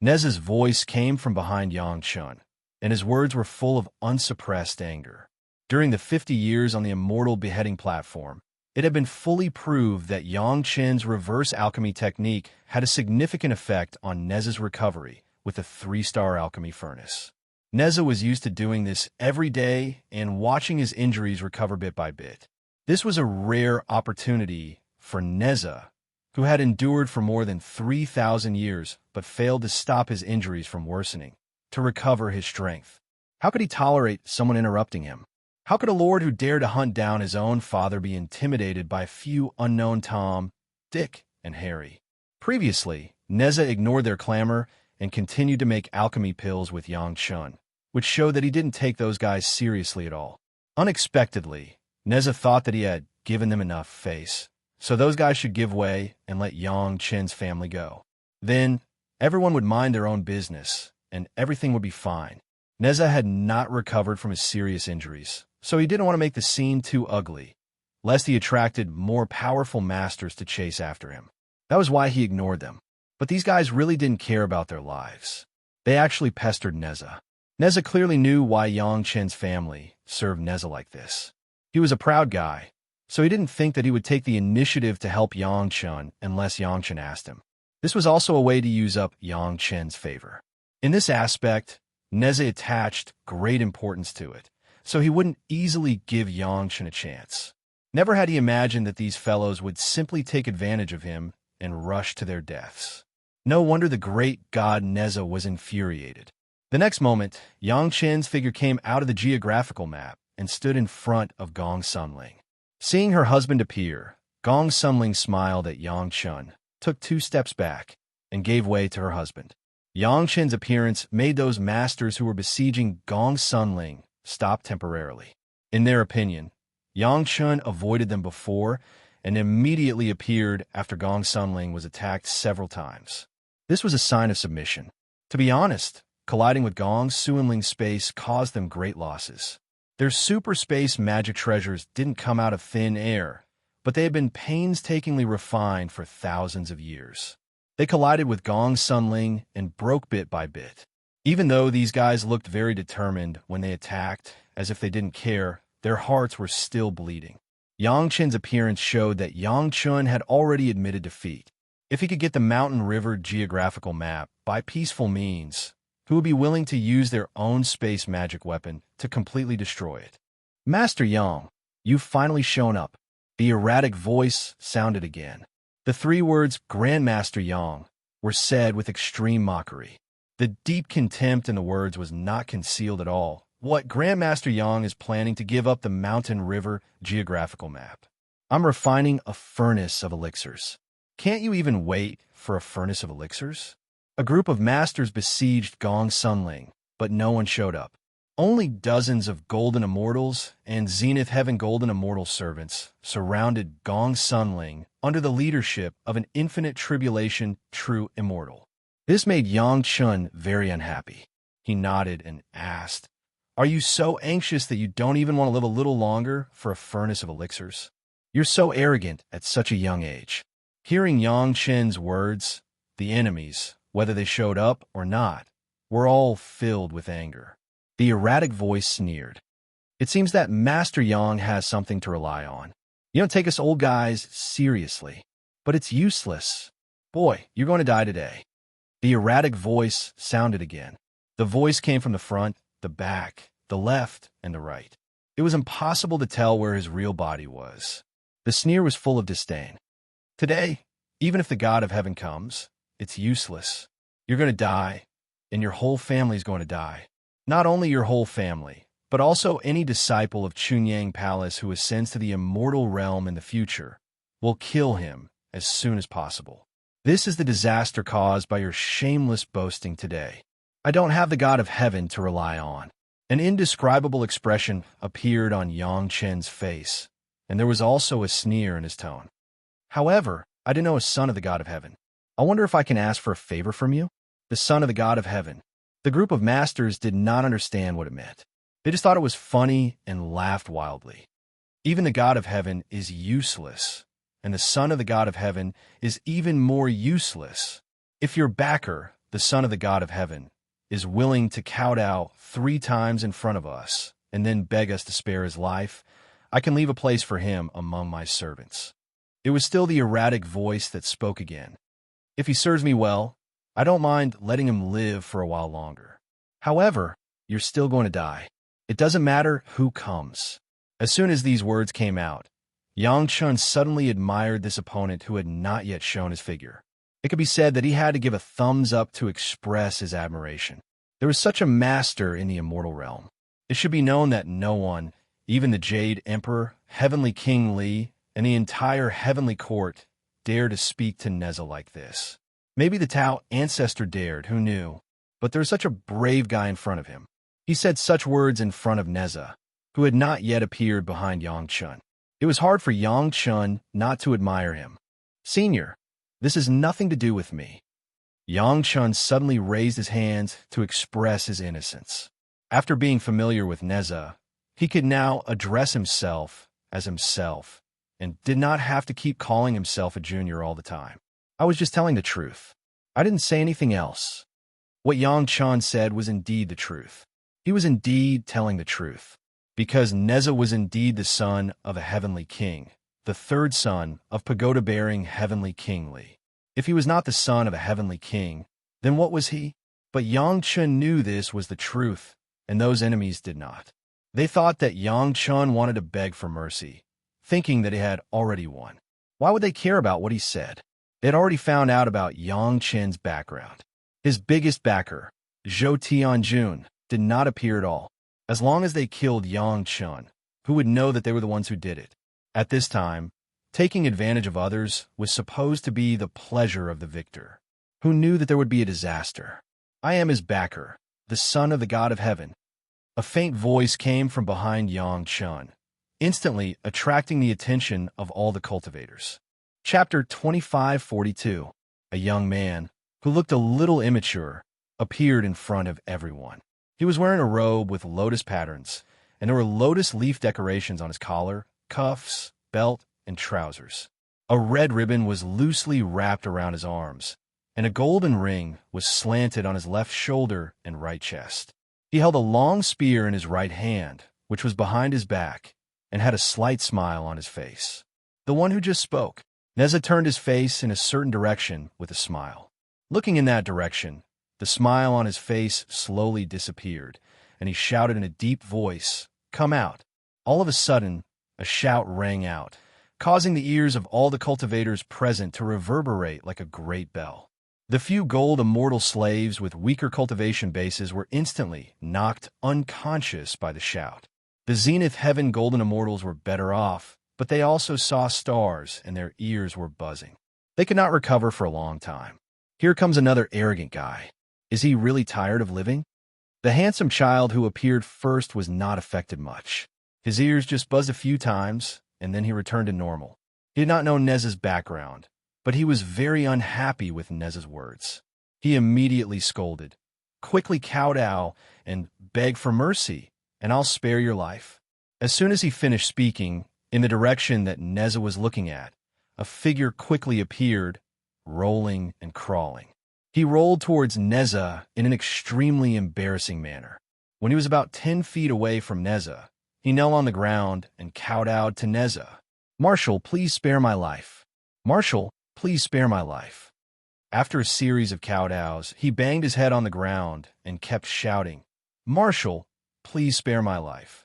Nez's voice came from behind Yang Chun, and his words were full of unsuppressed anger. During the 50 years on the Immortal beheading platform, it had been fully proved that Yang Chen's reverse alchemy technique had a significant effect on Nez's recovery with the 3-star alchemy furnace. Neza was used to doing this every day and watching his injuries recover bit by bit. This was a rare opportunity for Neza, who had endured for more than 3,000 years but failed to stop his injuries from worsening, to recover his strength. How could he tolerate someone interrupting him? How could a lord who dared to hunt down his own father be intimidated by a few unknown Tom, Dick, and Harry? Previously, Neza ignored their clamor and continued to make alchemy pills with Yang Chun, which showed that he didn't take those guys seriously at all. Unexpectedly, Neza thought that he had given them enough face, so those guys should give way and let Yang Chen's family go. Then, everyone would mind their own business, and everything would be fine. Neza had not recovered from his serious injuries, so he didn't want to make the scene too ugly, lest he attracted more powerful masters to chase after him. That was why he ignored them. But these guys really didn't care about their lives. They actually pestered Neza. Neza clearly knew why Yang Chen's family served Neza like this. He was a proud guy, so he didn't think that he would take the initiative to help Yang Chen unless Yang Chen asked him. This was also a way to use up Yang Chen's favor. In this aspect, Neza attached great importance to it, so he wouldn't easily give Yang Chen a chance. Never had he imagined that these fellows would simply take advantage of him and rush to their deaths. No wonder the great god Neza was infuriated. The next moment, Yang Chen's figure came out of the geographical map and stood in front of Gong Sunling. Seeing her husband appear, Gong Sunling smiled at Yang Chen, took 2 steps back, and gave way to her husband. Yang Chen's appearance made those masters who were besieging Gong Sunling stop temporarily. In their opinion, Yang Chen avoided them before and immediately appeared after Gong Sunling was attacked several times. This was a sign of submission. To be honest, colliding with Gong Sunling's space caused them great losses. Their super space magic treasures didn't come out of thin air, but they had been painstakingly refined for thousands of years. They collided with Gong Sunling and broke bit by bit. Even though these guys looked very determined when they attacked, as if they didn't care, their hearts were still bleeding. Yang Chen's appearance showed that Yang Chun had already admitted defeat. If he could get the mountain river geographical map by peaceful means, who would be willing to use their own space magic weapon to completely destroy it? Master Yang, you've finally shown up. The erratic voice sounded again. The 3 words Grandmaster Yang were said with extreme mockery. The deep contempt in the words was not concealed at all. What, Grandmaster Yang is planning to give up the mountain river geographical map? I'm refining a furnace of elixirs. Can't you even wait for a furnace of elixirs? A group of masters besieged Gong Sunling, but no one showed up. Only dozens of golden immortals and Zenith Heaven golden immortal servants surrounded Gong Sunling under the leadership of an infinite tribulation true immortal. This made Yang Chun very unhappy. He nodded and asked, "Are you so anxious that you don't even want to live a little longer for a furnace of elixirs? You're so arrogant at such a young age." Hearing Yang Chen's words, the enemies, whether they showed up or not, were all filled with anger. The erratic voice sneered. "It seems that Master Yang has something to rely on. You don't take us old guys seriously. But it's useless. Boy, you're going to die today." The erratic voice sounded again. The voice came from the front, the back, the left, and the right. It was impossible to tell where his real body was. The sneer was full of disdain. Today, even if the God of heaven comes, it's useless. You're going to die, and your whole family's going to die. Not only your whole family, but also any disciple of Chunyang Palace who ascends to the immortal realm in the future will kill him as soon as possible. This is the disaster caused by your shameless boasting today. I don't have the God of heaven to rely on. An indescribable expression appeared on Yang Chen's face, and there was also a sneer in his tone. However, I didn't know a son of the God of heaven. I wonder if I can ask for a favor from you? The son of the God of heaven. The group of masters did not understand what it meant. They just thought it was funny and laughed wildly. Even the God of heaven is useless, and the son of the God of heaven is even more useless. If your backer, the son of the God of heaven, is willing to kowtow 3 times in front of us and then beg us to spare his life, I can leave a place for him among my servants. It was still the erratic voice that spoke again. If he serves me well, I don't mind letting him live for a while longer. However, you're still going to die. It doesn't matter who comes. As soon as these words came out, Yang Chun suddenly admired this opponent who had not yet shown his figure. It could be said that he had to give a thumbs up to express his admiration. There was such a master in the immortal realm. It should be known that no one, even the Jade Emperor, Heavenly King Li, and the entire heavenly court, dared to speak to Neza like this. Maybe the Tao ancestor dared, who knew? But there was such a brave guy in front of him. He said such words in front of Neza, who had not yet appeared behind Yang Chun. It was hard for Yang Chun not to admire him. Senior, this has nothing to do with me. Yang Chun suddenly raised his hands to express his innocence. After being familiar with Neza, he could now address himself as himself and did not have to keep calling himself a junior all the time. I was just telling the truth. I didn't say anything else. What Yang Chun said was indeed the truth. He was indeed telling the truth, because Neza was indeed the son of a heavenly king, the third son of pagoda-bearing heavenly King Li. If he was not the son of a heavenly king, then what was he? But Yang Chun knew this was the truth, and those enemies did not. They thought that Yang Chun wanted to beg for mercy, thinking that he had already won. Why would they care about what he said? They had already found out about Yang Chen's background. His biggest backer, Zhou Tianjun, did not appear at all. As long as they killed Yang Chun, who would know that they were the ones who did it? At this time, taking advantage of others was supposed to be the pleasure of the victor, who knew that there would be a disaster. I am his backer, the son of the God of heaven. A faint voice came from behind Yang Chun, instantly attracting the attention of all the cultivators. Chapter 2542. A young man, who looked a little immature, appeared in front of everyone. He was wearing a robe with lotus patterns, and there were lotus leaf decorations on his collar, cuffs, belt, and trousers. A red ribbon was loosely wrapped around his arms, and a golden ring was slanted on his left shoulder and right chest. He held a long spear in his right hand, which was behind his back, and had a slight smile on his face. The one who just spoke. Neza turned his face in a certain direction with a smile. Looking in that direction, the smile on his face slowly disappeared, and he shouted in a deep voice, "Come out!" All of a sudden, a shout rang out, causing the ears of all the cultivators present to reverberate like a great bell. The few gold immortal slaves with weaker cultivation bases were instantly knocked unconscious by the shout. The Zenith Heaven golden immortals were better off, but they also saw stars and their ears were buzzing. They could not recover for a long time. Here comes another arrogant guy. Is he really tired of living? The handsome child who appeared first was not affected much. His ears just buzzed a few times, and then he returned to normal. He did not know Neza's background, but he was very unhappy with Neza's words. He immediately scolded, "Quickly kowtow and beg for mercy, and I'll spare your life." As soon as he finished speaking, in the direction that Neza was looking at, a figure quickly appeared, rolling and crawling. He rolled towards Neza in an extremely embarrassing manner. When he was about 10 feet away from Neza, he knelt on the ground and kowtowed to Neza. "Marshal, please spare my life. Marshal, please spare my life." After a series of kowtows, he banged his head on the ground and kept shouting, "Marshal, please spare my life."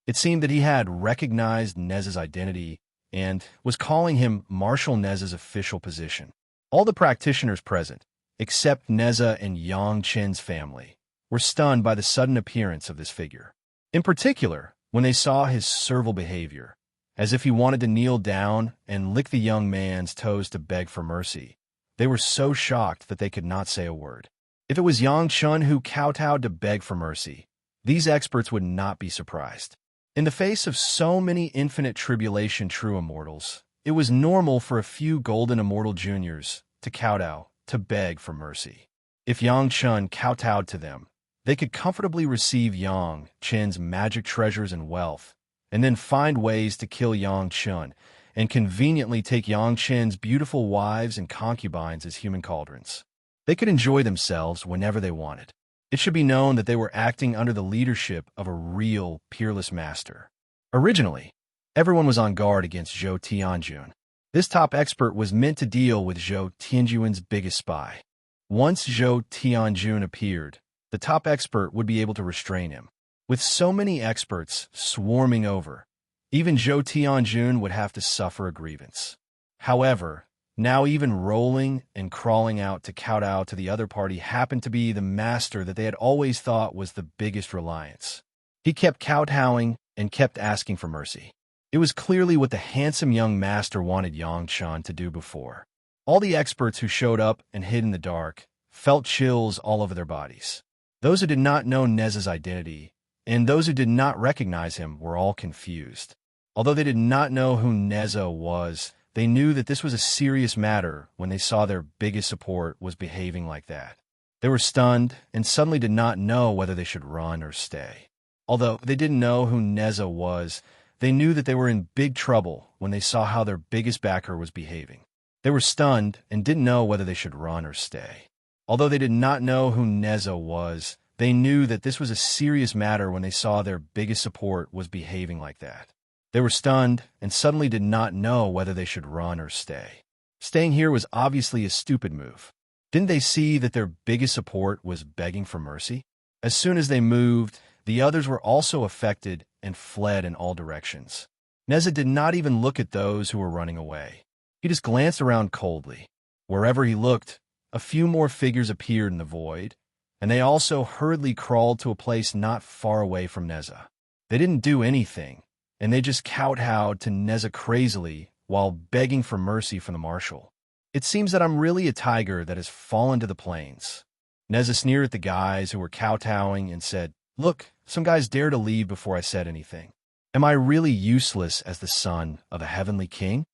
It seemed that he had recognized Nez's identity and was calling him Marshal Nez's official position. All the practitioners present, except Neza and Yang Chen's family, were stunned by the sudden appearance of this figure. In particular, when they saw his servile behavior, as if he wanted to kneel down and lick the young man's toes to beg for mercy, they were so shocked that they could not say a word. If it was Yang Chun who kowtowed to beg for mercy, these experts would not be surprised. In the face of so many infinite tribulation true immortals, it was normal for a few golden immortal juniors to kowtow, to beg for mercy. If Yang Chun kowtowed to them, they could comfortably receive Yang Chen's magic treasures and wealth, and then find ways to kill Yang Chun, and conveniently take Yang Chen's beautiful wives and concubines as human cauldrons. They could enjoy themselves whenever they wanted. It should be known that they were acting under the leadership of a real, peerless master. Originally, everyone was on guard against Zhou Tianjun. This top expert was meant to deal with Zhou Tianjun's biggest spy. Once Zhou Tianjun appeared, the top expert would be able to restrain him. With so many experts swarming over, even Zhou Tianjun would have to suffer a grievance. However, now even rolling and crawling out to kowtow to the other party happened to be the master that they had always thought was the biggest reliance. He kept kowtowing and kept asking for mercy. It was clearly what the handsome young master wanted Yang Chan to do before. All the experts who showed up and hid in the dark felt chills all over their bodies. Those who did not know Nez's identity and those who did not recognize him were all confused. Although they did not know who Neza was, they knew that this was a serious matter when they saw their biggest support was behaving like that. They were stunned and suddenly did not know whether they should run or stay. Although they didn't know who Neza was, they knew that they were in big trouble when they saw how their biggest backer was behaving. They were stunned and didn't know whether they should run or stay. Although they did not know who Neza was, they knew that this was a serious matter when they saw their biggest support was behaving like that. They were stunned and suddenly did not know whether they should run or stay. Staying here was obviously a stupid move. Didn't they see that their biggest support was begging for mercy? As soon as they moved, the others were also affected and fled in all directions. Neza did not even look at those who were running away. He just glanced around coldly. Wherever he looked, a few more figures appeared in the void, and they also hurriedly crawled to a place not far away from Neza. They didn't do anything, and they just kowtowed to Neza crazily while begging for mercy from the marshal. It seems that I'm really a tiger that has fallen to the plains. Neza sneered at the guys who were kowtowing and said, "Look, some guys dare to leave before I said anything. Am I really useless as the son of a heavenly king?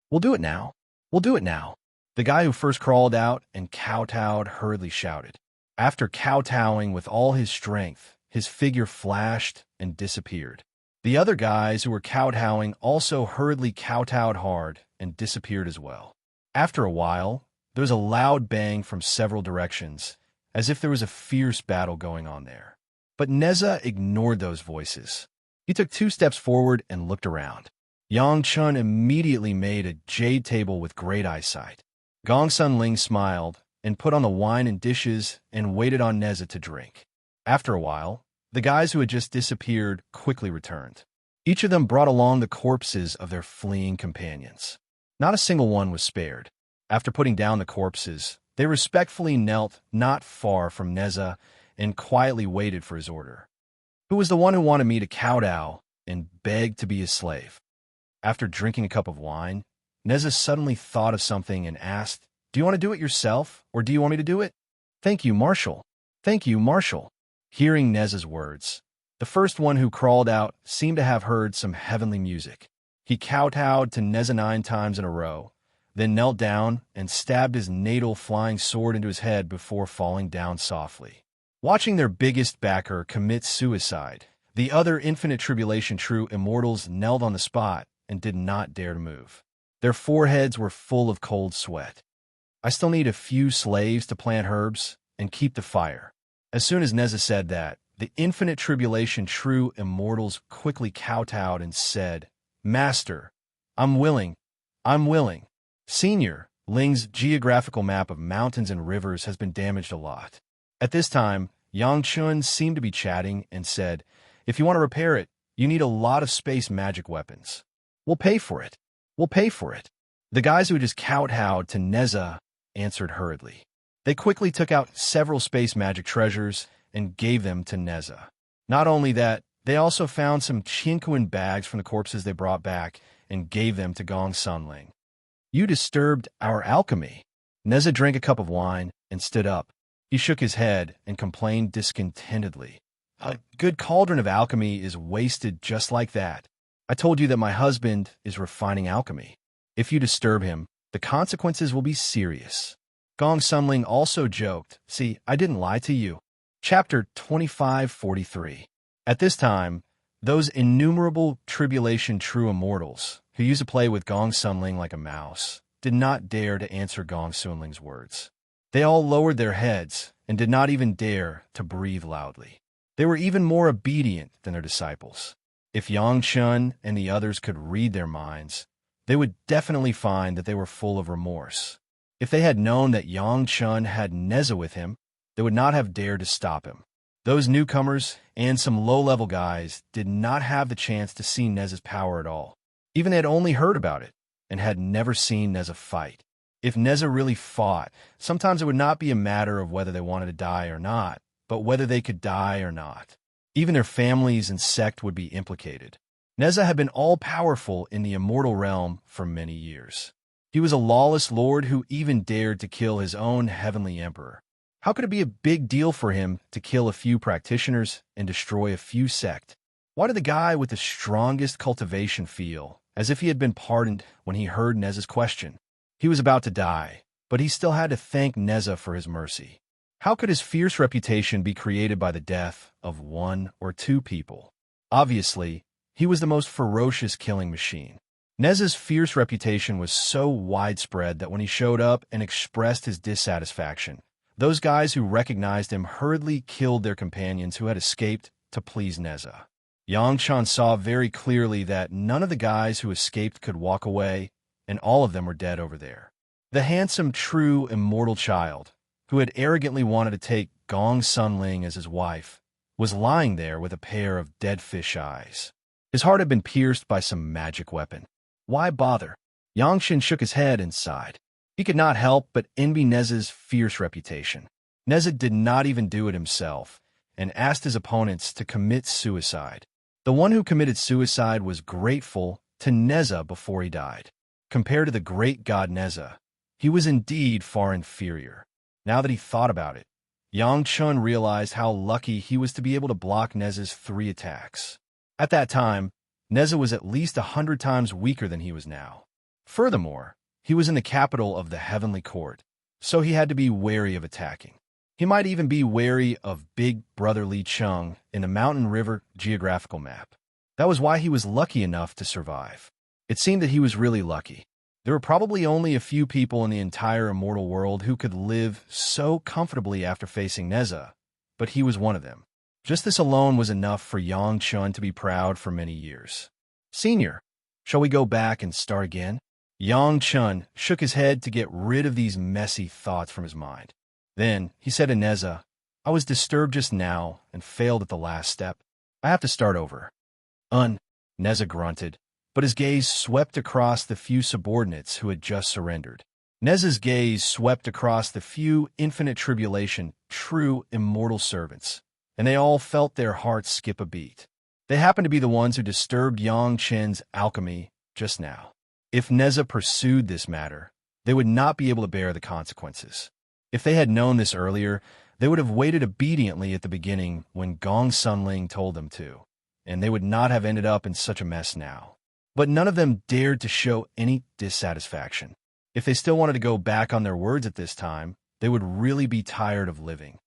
We'll do it now. We'll do it now." The guy who first crawled out and kowtowed hurriedly shouted. After kowtowing with all his strength, his figure flashed and disappeared. The other guys who were kowtowing also hurriedly kowtowed hard and disappeared as well. After a while, there was a loud bang from several directions, as if there was a fierce battle going on there. But Neza ignored those voices. He took 2 steps forward and looked around. Yang Chun immediately made a jade table with great eyesight. Gong Sun Ling smiled and put on the wine and dishes and waited on Neza to drink. After a while, the guys who had just disappeared quickly returned. Each of them brought along the corpses of their fleeing companions. Not a single one was spared. After putting down the corpses, they respectfully knelt not far from Neza and quietly waited for his order. Who was the one who wanted me to kowtow and beg to be his slave? After drinking a cup of wine, Neza suddenly thought of something and asked, "Do you want to do it yourself, or do you want me to do it?" "Thank you, Marshal. Thank you, Marshal." Hearing Neza's words, the first one who crawled out seemed to have heard some heavenly music. He kowtowed to Neza 9 times in a row, then knelt down and stabbed his natal flying sword into his head before falling down softly. Watching their biggest backer commit suicide, the other infinite tribulation true immortals knelt on the spot and did not dare to move. Their foreheads were full of cold sweat. "I still need a few slaves to plant herbs and keep the fire." As soon as Neza said that, the infinite tribulation true immortals quickly kowtowed and said, "Master, I'm willing. I'm willing." "Senior, Ling's geographical map of mountains and rivers has been damaged a lot. At this time, Yang Chun seemed to be chatting and said, "If you want to repair it, you need a lot of space magic weapons. We'll pay for it. We'll pay for it." The guys who had just kowtowed to Neza answered hurriedly. They quickly took out several space magic treasures and gave them to Neza. Not only that, they also found some Qinkuan bags from the corpses they brought back and gave them to Gong Sunling. "You disturbed our alchemy." Neza drank a cup of wine and stood up. He shook his head and complained discontentedly. "A good cauldron of alchemy is wasted just like that. I told you that my husband is refining alchemy. If you disturb him, the consequences will be serious." Gong Sunling also joked, "See, I didn't lie to you." Chapter 2543. At this time, those innumerable tribulation true immortals, who used to play with Gong Sunling like a mouse, did not dare to answer Gong Sunling's words. They all lowered their heads and did not even dare to breathe loudly. They were even more obedient than their disciples. If Yang Chun and the others could read their minds, they would definitely find that they were full of remorse. If they had known that Yang Chun had Neza with him, they would not have dared to stop him. Those newcomers and some low-level guys did not have the chance to see Neza's power at all. Even they had only heard about it and had never seen Neza fight. If Neza really fought, sometimes it would not be a matter of whether they wanted to die or not, but whether they could die or not. Even their families and sect would be implicated. Neza had been all-powerful in the immortal realm for many years. He was a lawless lord who even dared to kill his own heavenly emperor. How could it be a big deal for him to kill a few practitioners and destroy a few sect? Why did the guy with the strongest cultivation feel as if he had been pardoned when he heard Neza's question? He was about to die, but he still had to thank Neza for his mercy. How could his fierce reputation be created by the death of one or two people? Obviously, he was the most ferocious killing machine. Neza's fierce reputation was so widespread that when he showed up and expressed his dissatisfaction, those guys who recognized him hurriedly killed their companions who had escaped to please Neza. Yang Chan saw very clearly that none of the guys who escaped could walk away, and all of them were dead over there. The handsome, true, immortal child, who had arrogantly wanted to take Gong Sunling as his wife, was lying there with a pair of dead fish eyes. His heart had been pierced by some magic weapon. Why bother? Yangshin shook his head and sighed. He could not help but envy Neza's fierce reputation. Neza did not even do it himself, and asked his opponents to commit suicide. The one who committed suicide was grateful to Neza before he died. Compared to the great god Neza, he was indeed far inferior. Now that he thought about it, Yang Chun realized how lucky he was to be able to block Neza's 3 attacks. At that time, Neza was at least 100 times weaker than he was now. Furthermore, he was in the capital of the Heavenly Court, so he had to be wary of attacking. He might even be wary of Big Brother Li Chung in the Mountain River geographical map. That was why he was lucky enough to survive. It seemed that he was really lucky. There were probably only a few people in the entire immortal world who could live so comfortably after facing Neza, but he was one of them. Just this alone was enough for Yang Chun to be proud for many years. "Senior, shall we go back and start again?" Yang Chun shook his head to get rid of these messy thoughts from his mind. Then he said to Neza, "I was disturbed just now and failed at the last step. I have to start over." Neza grunted, but his gaze swept across the few subordinates who had just surrendered. Neza's gaze swept across the few infinite tribulation, true immortal servants, and they all felt their hearts skip a beat. They happened to be the ones who disturbed Yang Chen's alchemy just now. If Neza pursued this matter, they would not be able to bear the consequences. If they had known this earlier, they would have waited obediently at the beginning when Gong Sunling told them to, and they would not have ended up in such a mess now. But none of them dared to show any dissatisfaction. If they still wanted to go back on their words at this time, they would really be tired of living.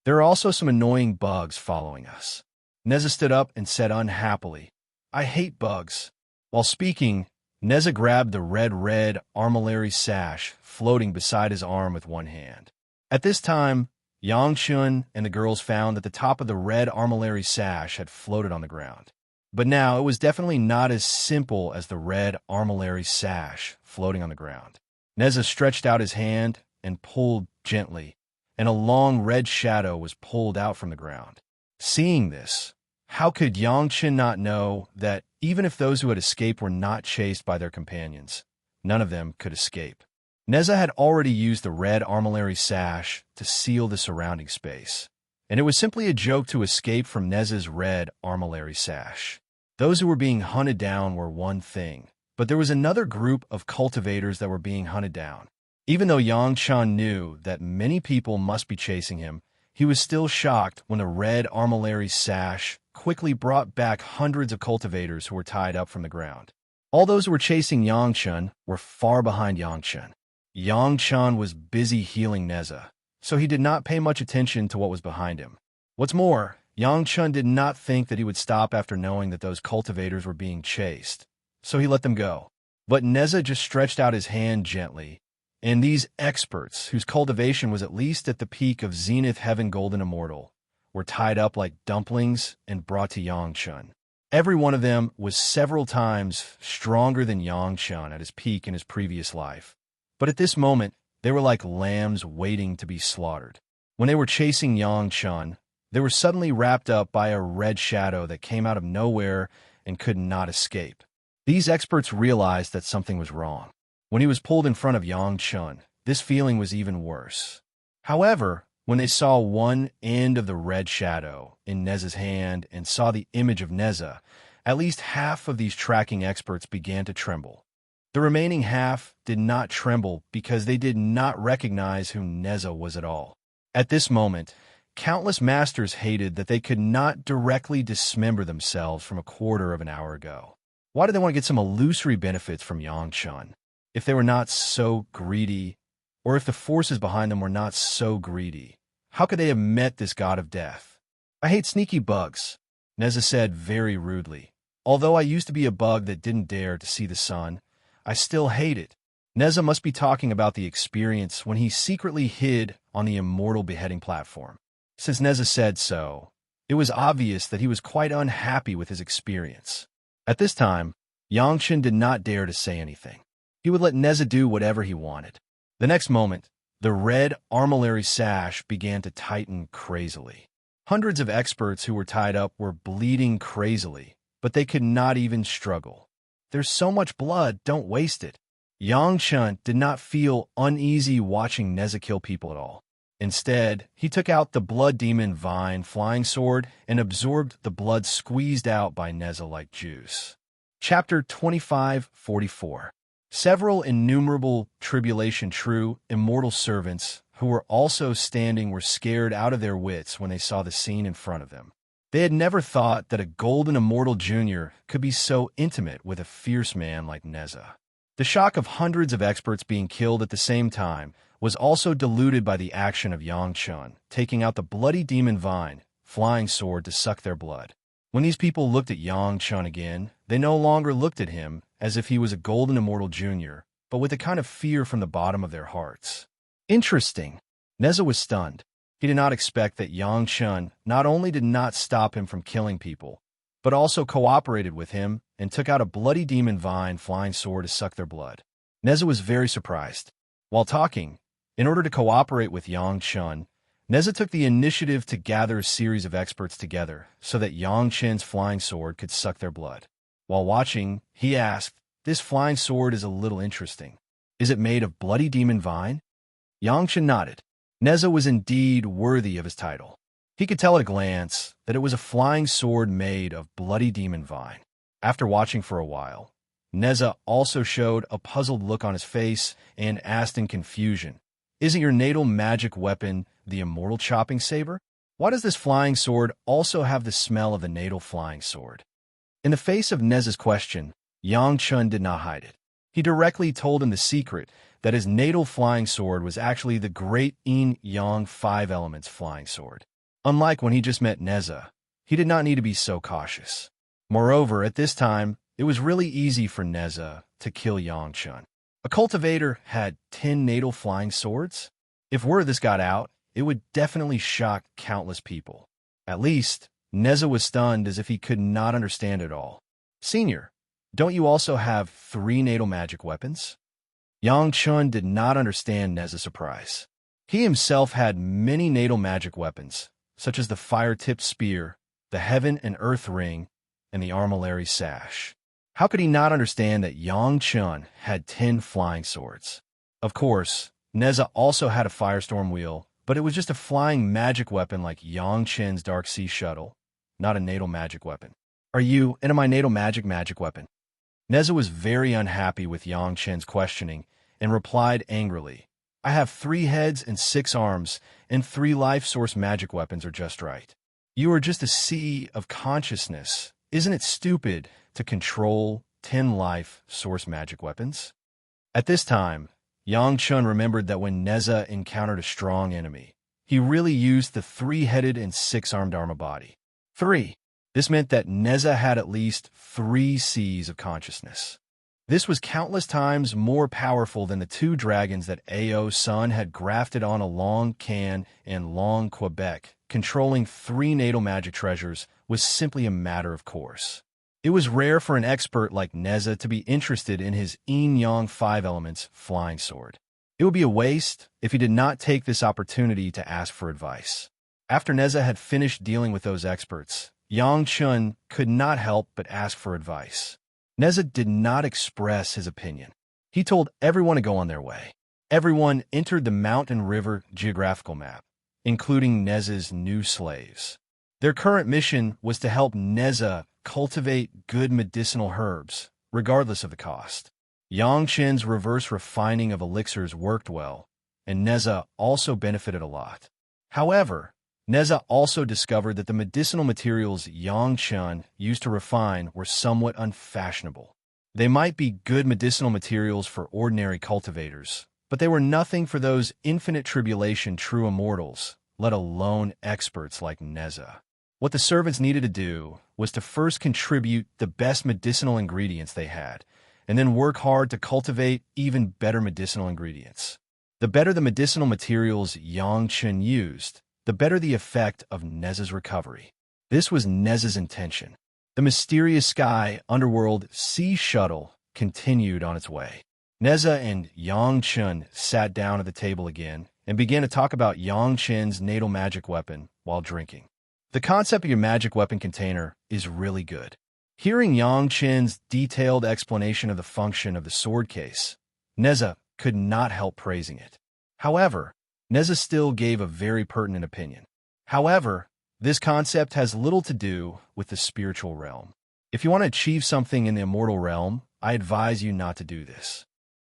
"There are also some annoying bugs following us." Neza stood up and said unhappily, "I hate bugs." While speaking, Neza grabbed the red armillary sash floating beside his arm with one hand. At this time, Yang Chun and the girls found that the top of the red armillary sash had floated on the ground. But now it was definitely not as simple as the red armillary sash floating on the ground. Neza stretched out his hand and pulled gently, and a long red shadow was pulled out from the ground. Seeing this, how could Yangchen not know that even if those who had escaped were not chased by their companions, none of them could escape? Neza had already used the red armillary sash to seal the surrounding space, and it was simply a joke to escape from Neza's red armillary sash. Those who were being hunted down were one thing, but there was another group of cultivators that were being hunted down. Even though Yangchen knew that many people must be chasing him, he was still shocked when the red armillary sash quickly brought back hundreds of cultivators who were tied up from the ground. All those who were chasing Yangchen were far behind Yangchen. Yangchen was busy healing Neza, so he did not pay much attention to what was behind him. What's more, Yangchen did not think that he would stop after knowing that those cultivators were being chased, so he let them go. But Neza just stretched out his hand gently, and these experts, whose cultivation was at least at the peak of Zenith Heaven Golden Immortal, were tied up like dumplings and brought to Yangchen. Every one of them was several times stronger than Yangchen at his peak in his previous life. But at this moment, they were like lambs waiting to be slaughtered. When they were chasing Yangchen, they were suddenly wrapped up by a red shadow that came out of nowhere and could not escape. These experts realized that something was wrong. When he was pulled in front of Yangchen, this feeling was even worse. However, when they saw one end of the red shadow in Neza's hand and saw the image of Neza, at least half of these tracking experts began to tremble. The remaining half did not tremble because they did not recognize who Neza was at all. At this moment, countless masters hated that they could not directly dismember themselves from a quarter of an hour ago. Why did they want to get some illusory benefits from Yangchen? If they were not so greedy, or if the forces behind them were not so greedy, how could they have met this god of death? I hate sneaky bugs, Neza said very rudely. Although I used to be a bug that didn't dare to see the sun, I still hate it. Neza must be talking about the experience when he secretly hid on the Immortal beheading platform. Since Neza said so, it was obvious that he was quite unhappy with his experience. At this time, Yangchen did not dare to say anything. He would let Neza do whatever he wanted. The next moment, the red armillary sash began to tighten crazily. Hundreds of experts who were tied up were bleeding crazily, but they could not even struggle. There's so much blood, don't waste it. Yangchen did not feel uneasy watching Neza kill people at all. Instead, he took out the blood demon vine flying sword and absorbed the blood squeezed out by Neza like juice. Chapter 25:44. Several innumerable tribulation true immortal servants who were also standing were scared out of their wits when they saw the scene in front of them. They had never thought that a golden immortal junior could be so intimate with a fierce man like Neza. The shock of hundreds of experts being killed at the same time was also diluted by the action of Yangchen, taking out the bloody demon vine, flying sword to suck their blood. When these people looked at Yangchen again, they no longer looked at him as if he was a golden immortal junior, but with a kind of fear from the bottom of their hearts. Interesting. Neza was stunned. He did not expect that Yangchen not only did not stop him from killing people, but also cooperated with him and took out a bloody demon vine flying sword to suck their blood. Neza was very surprised. While talking, in order to cooperate with Yangchen, Neza took the initiative to gather a series of experts together so that Yangchen's flying sword could suck their blood. While watching, he asked, "This flying sword is a little interesting. Is it made of bloody demon vine?" Yangchen nodded. Neza was indeed worthy of his title. He could tell at a glance that it was a flying sword made of bloody demon vine. After watching for a while, Neza also showed a puzzled look on his face and asked in confusion, "Isn't your natal magic weapon the immortal chopping saber? Why does this flying sword also have the smell of the natal flying sword?" In the face of Neza's question, Yangchen did not hide it. He directly told him the secret that his natal flying sword was actually the great Yin Yang 5 Elements flying sword. Unlike when he just met Neza, he did not need to be so cautious. Moreover, at this time, it was really easy for Neza to kill Yangchen. A cultivator had 10 natal flying swords? If word of this got out, it would definitely shock countless people. At least, Neza was stunned as if he could not understand it all. "Senior, don't you also have 3 natal magic weapons?" Yang Chun did not understand Neza's surprise. He himself had many natal magic weapons, such as the fire-tipped spear, the heaven and earth ring, and the armillary sash. How could he not understand that Yang Chun had 10 flying swords? Of course, Neza also had a firestorm wheel, but it was just a flying magic weapon like Yang Chen's Dark Sea Shuttle, not a natal magic weapon. Are you into my natal magic weapon? Neza was very unhappy with Yang Chen's questioning and replied angrily, I have 3 heads and 6 arms, and 3 life source magic weapons are just right. You are just a sea of consciousness. Isn't it stupid to control 10 life source magic weapons? At this time, Yang Chun remembered that when Neza encountered a strong enemy, he really used the 3-headed and 6-armed armor body. 3. This meant that Neza had at least 3 seas of consciousness. This was countless times more powerful than the 2 dragons that Ao Sun had grafted on Long Can and Long Quebec. Controlling 3 natal magic treasures was simply a matter of course. It was rare for an expert like Neza to be interested in his Yin Yang 5 elements flying sword. It would be a waste if he did not take this opportunity to ask for advice. After Neza had finished dealing with those experts, Yang Chun could not help but ask for advice. Neza did not express his opinion. He told everyone to go on their way. Everyone entered the Mountain River geographical map, including Neza's new slaves. Their current mission was to help Neza cultivate good medicinal herbs, regardless of the cost. Yang Chen's reverse refining of elixirs worked well, and Neza also benefited a lot. However, Neza also discovered that the medicinal materials Yang Chen used to refine were somewhat unfashionable. They might be good medicinal materials for ordinary cultivators, but they were nothing for those infinite tribulation true immortals, let alone experts like Neza. What the servants needed to do was to first contribute the best medicinal ingredients they had, and then work hard to cultivate even better medicinal ingredients. The better the medicinal materials Yang Chen used, the better the effect of Neza's recovery. This was Neza's intention. The mysterious sky underworld sea shuttle continued on its way. Neza and Yang Chen sat down at the table again and began to talk about Yang Chen's natal magic weapon while drinking. The concept of your magic weapon container is really good. Hearing Yang Chen's detailed explanation of the function of the sword case, Neza could not help praising it. However, Neza still gave a very pertinent opinion. However, this concept has little to do with the spiritual realm. If you want to achieve something in the immortal realm, I advise you not to do this.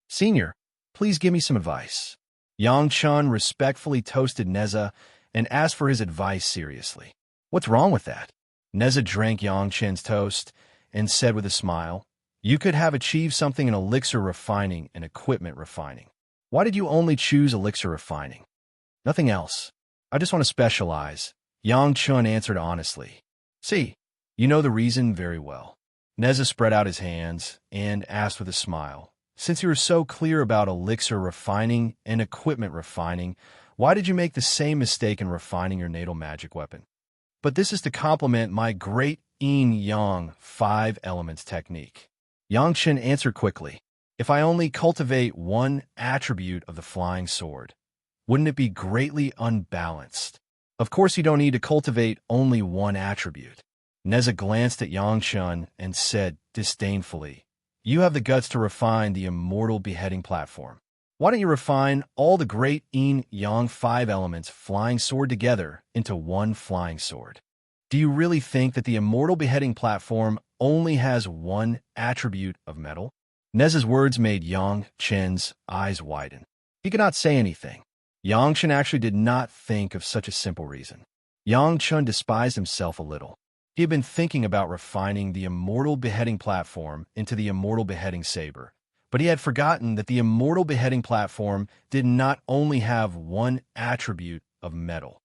Senior, please give me some advice. Yang Chun respectfully toasted Neza and asked for his advice seriously. What's wrong with that? Neza drank Yang Chen's toast and said with a smile, You could have achieved something in elixir refining and equipment refining. Why did you only choose elixir refining? Nothing else. I just want to specialize. Yang Chun answered honestly. See, you know the reason very well. Neza spread out his hands and asked with a smile, Since you were so clear about elixir refining and equipment refining, why did you make the same mistake in refining your natal magic weapon? But this is to complement my great Yin Yang 5 elements technique. Yang Chen answered quickly. If I only cultivate one attribute of the flying sword, wouldn't it be greatly unbalanced? Of course you don't need to cultivate only one attribute. Neza glanced at Yang Chun and said disdainfully, You have the guts to refine the immortal beheading platform. Why don't you refine all the great Yin Yang 5 elements flying sword together into one flying sword? Do you really think that the immortal beheading platform only has one attribute of metal? Neza's words made Yang Chen's eyes widen. He could not say anything. Yang Chen actually did not think of such a simple reason. Yang Chen despised himself a little. He had been thinking about refining the immortal beheading platform into the immortal beheading saber, but he had forgotten that the immortal beheading platform did not only have one attribute of metal.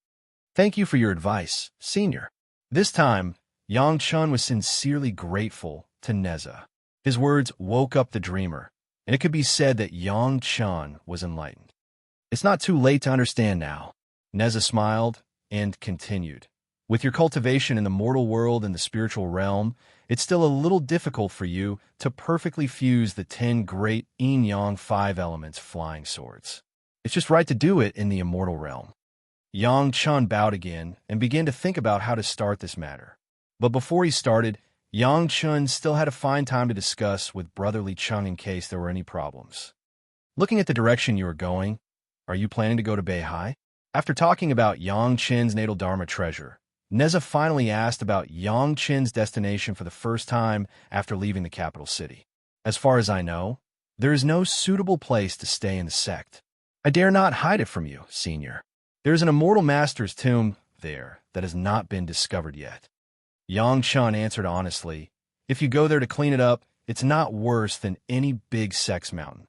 Thank you for your advice, Senior. This time, Yang Chen was sincerely grateful to Neza. His words woke up the dreamer, and it could be said that Yang Chen was enlightened. It's not too late to understand now. Neza smiled and continued. With your cultivation in the mortal world and the spiritual realm, it's still a little difficult for you to perfectly fuse the 10 great yin-yang 5 elements flying swords. It's just right to do it in the immortal realm. Yang Chun bowed again and began to think about how to start this matter. But before he started, Yang Chun still had to find time to discuss with brotherly Chung in case there were any problems. Looking at the direction you are going, are you planning to go to Beihai? After talking about Yang Chen's natal Dharma treasure, Neza finally asked about Yang Chen's destination for the first time after leaving the capital city. As far as I know, there is no suitable place to stay in the sect. I dare not hide it from you, senior. There is an immortal master's tomb there that has not been discovered yet. Yang Chun answered honestly, if you go there to clean it up, it's not worse than any big sex mountain.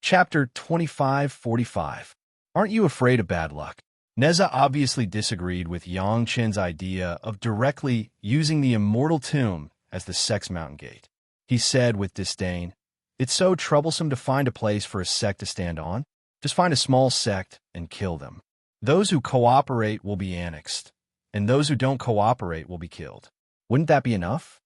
Chapter 2545. Aren't you afraid of bad luck? Neza obviously disagreed with Yang Chen's idea of directly using the immortal tomb as the sex mountain gate. He said with disdain, it's so troublesome to find a place for a sect to stand on. Just find a small sect and kill them. Those who cooperate will be annexed, and those who don't cooperate will be killed. Wouldn't that be enough?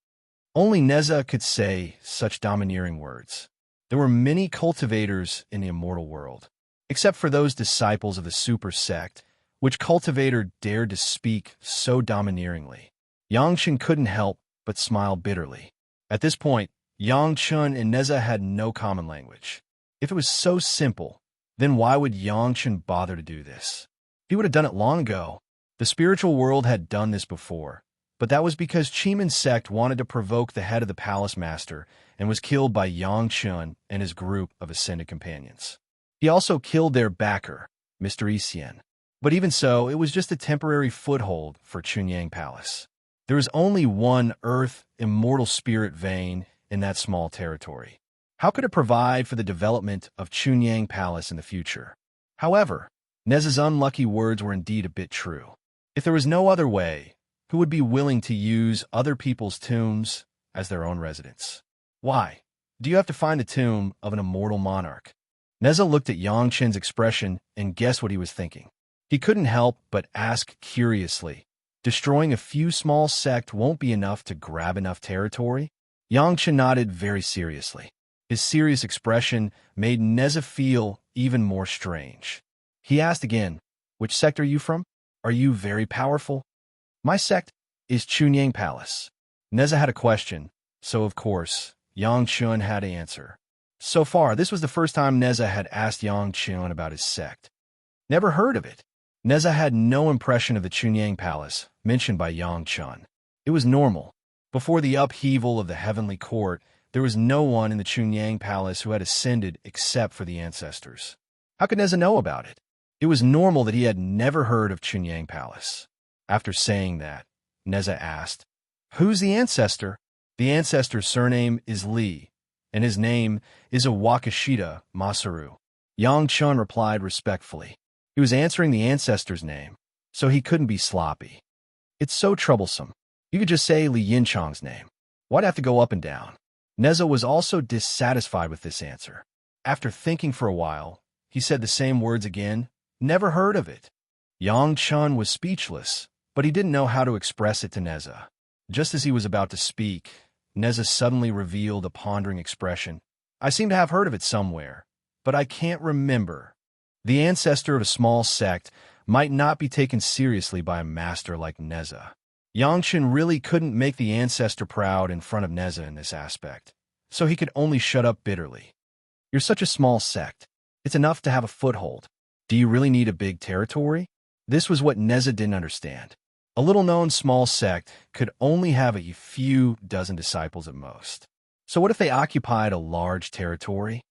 Only Neza could say such domineering words. There were many cultivators in the immortal world, except for those disciples of the super sect, which cultivator dared to speak so domineeringly. Yang Chun couldn't help but smile bitterly. At this point, Yang Chun and Neza had no common language. If it was so simple, then why would Yang Chun bother to do this? He would have done it long ago. The spiritual world had done this before, but that was because Chiman's sect wanted to provoke the head of the palace master and was killed by Yang Chun and his group of ascended companions. He also killed their backer, Mr. Isian. But even so, it was just a temporary foothold for Chunyang Palace. There was only one earth immortal spirit vein in that small territory. How could it provide for the development of Chunyang Palace in the future? However, Neza's unlucky words were indeed a bit true. If there was no other way, who would be willing to use other people's tombs as their own residence? Why? Do you have to find the tomb of an immortal monarch? Neza looked at Yang Chen's expression and guessed what he was thinking. He couldn't help but ask curiously, destroying a few small sect won't be enough to grab enough territory? Yang Chen nodded very seriously. His serious expression made Neza feel even more strange. He asked again, which sect are you from? Are you very powerful? My sect is Chunyang Palace. Neza had a question, so of course, Yang Chun had to answer. So far, this was the first time Neza had asked Yang Chun about his sect. Never heard of it. Neza had no impression of the Chunyang Palace mentioned by Yang Chun. It was normal. Before the upheaval of the heavenly court, there was no one in the Chunyang Palace who had ascended except for the ancestors. How could Neza know about it? It was normal that he had never heard of Chunyang Palace. After saying that, Neza asked, who's the ancestor? The ancestor's surname is Li, and his name is Wakashita Masaru. Yang Chun replied respectfully. He was answering the ancestor's name, so he couldn't be sloppy. It's so troublesome. You could just say Li Yinchang's name. Why'd have to go up and down? Neza was also dissatisfied with this answer. After thinking for a while, he said the same words again, never heard of it. Yang Chun was speechless, but he didn't know how to express it to Neza. Just as he was about to speak, Neza suddenly revealed a pondering expression. I seem to have heard of it somewhere, but I can't remember. The ancestor of a small sect might not be taken seriously by a master like Neza. Yang Chun really couldn't make the ancestor proud in front of Neza in this aspect, so he could only shut up bitterly. You're such a small sect. It's enough to have a foothold. Do you really need a big territory? This was what Neza didn't understand. A little-known small sect could only have a few dozen disciples at most. So what if they occupied a large territory?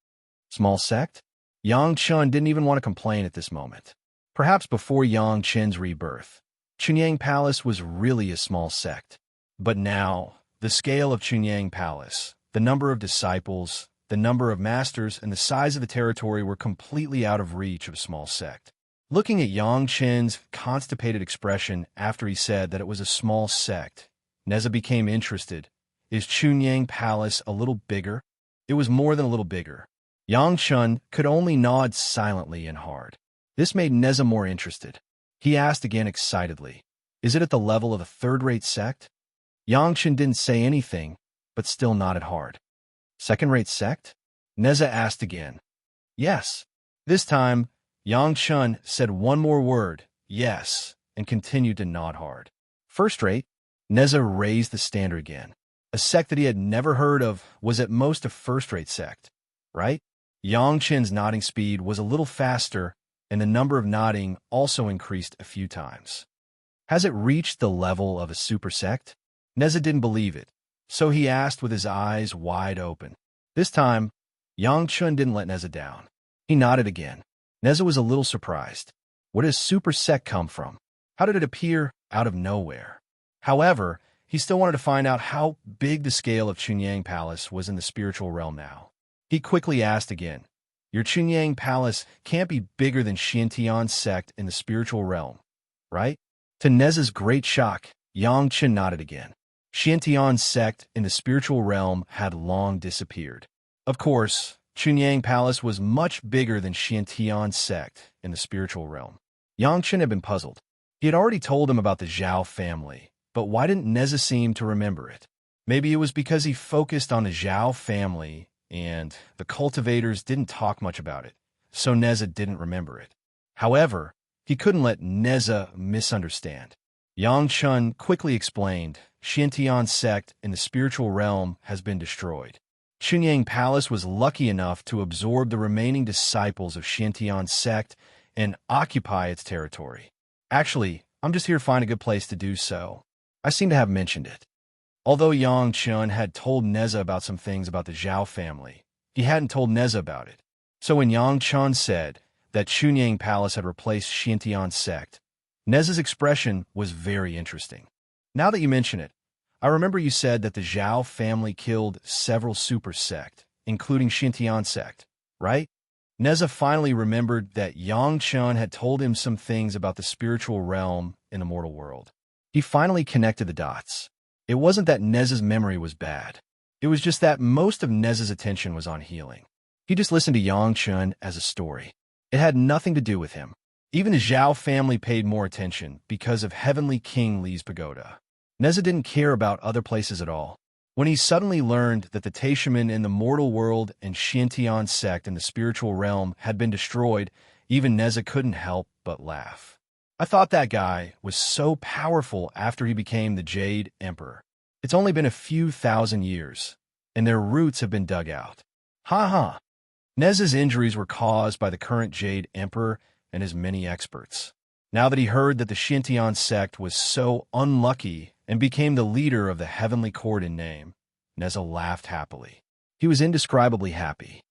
Small sect? Yang Chun didn't even want to complain at this moment. Perhaps before Yang Chen's rebirth, Chunyang Palace was really a small sect. But now, the scale of Chunyang Palace, the number of disciples, the number of masters, and the size of the territory were completely out of reach of a small sect. Looking at Yang Chen's constipated expression after he said that it was a small sect, Neza became interested. Is Chunyang Palace a little bigger? It was more than a little bigger. Yang Chun could only nod silently and hard. This made Neza more interested. He asked again excitedly, Is it at the level of a third-rate sect? Yangchen didn't say anything, but still nodded hard. Second-rate sect? Neza asked again. Yes. This time, Yangchen said one more word, yes, and continued to nod hard. First-rate? Neza raised the standard again. A sect that he had never heard of was at most a first-rate sect, right? Yangchen's nodding speed was a little faster, and the number of nodding also increased a few times. Has it reached the level of a super sect? Neza didn't believe it, so he asked with his eyes wide open. This time, Yangchen didn't let Neza down. He nodded again. Neza was a little surprised. Where does super sect come from? How did it appear out of nowhere? However, he still wanted to find out how big the scale of Chunyang Palace was in the spiritual realm now. He quickly asked again, your Chunyang Palace can't be bigger than Xiantian's sect in the spiritual realm, right? To Neza's great shock, Yangchen nodded again. Xiantian's sect in the spiritual realm had long disappeared. Of course, Chunyang Palace was much bigger than Xiantian's sect in the spiritual realm. Yangchen had been puzzled. He had already told him about the Zhao family, but why didn't Neza seem to remember it? Maybe it was because he focused on the Zhao family and the cultivators didn't talk much about it, so Neza didn't remember it. However, he couldn't let Neza misunderstand. Yangchen quickly explained, Xiantian's sect in the spiritual realm has been destroyed. Chunyang Palace was lucky enough to absorb the remaining disciples of Xiantian's sect and occupy its territory. Actually, I'm just here to find a good place to do so. I seem to have mentioned it. Although Yangchen had told Neza about some things about the Zhao family, he hadn't told Neza about it. So when Yangchen said that Chunyang Palace had replaced Xiantian's sect, Neza's expression was very interesting. Now that you mention it, I remember you said that the Zhao family killed several super sect, including Xiantian's sect, right? Neza finally remembered that Yangchen had told him some things about the spiritual realm in the mortal world. He finally connected the dots. It wasn't that Neza's memory was bad. It was just that most of Neza's attention was on healing. He just listened to Yangchen as a story. It had nothing to do with him. Even the Zhao family paid more attention because of Heavenly King Li's pagoda. Neza didn't care about other places at all. When he suddenly learned that the Taishaman in the mortal world and Xiantian's sect in the spiritual realm had been destroyed, even Neza couldn't help but laugh. I thought that guy was so powerful after he became the Jade Emperor. It's only been a few thousand years, and their roots have been dug out. Ha ha! Neza's injuries were caused by the current Jade Emperor and his many experts. Now that he heard that the Xiantian sect was so unlucky and became the leader of the Heavenly Court in name, Neza laughed happily. He was indescribably happy.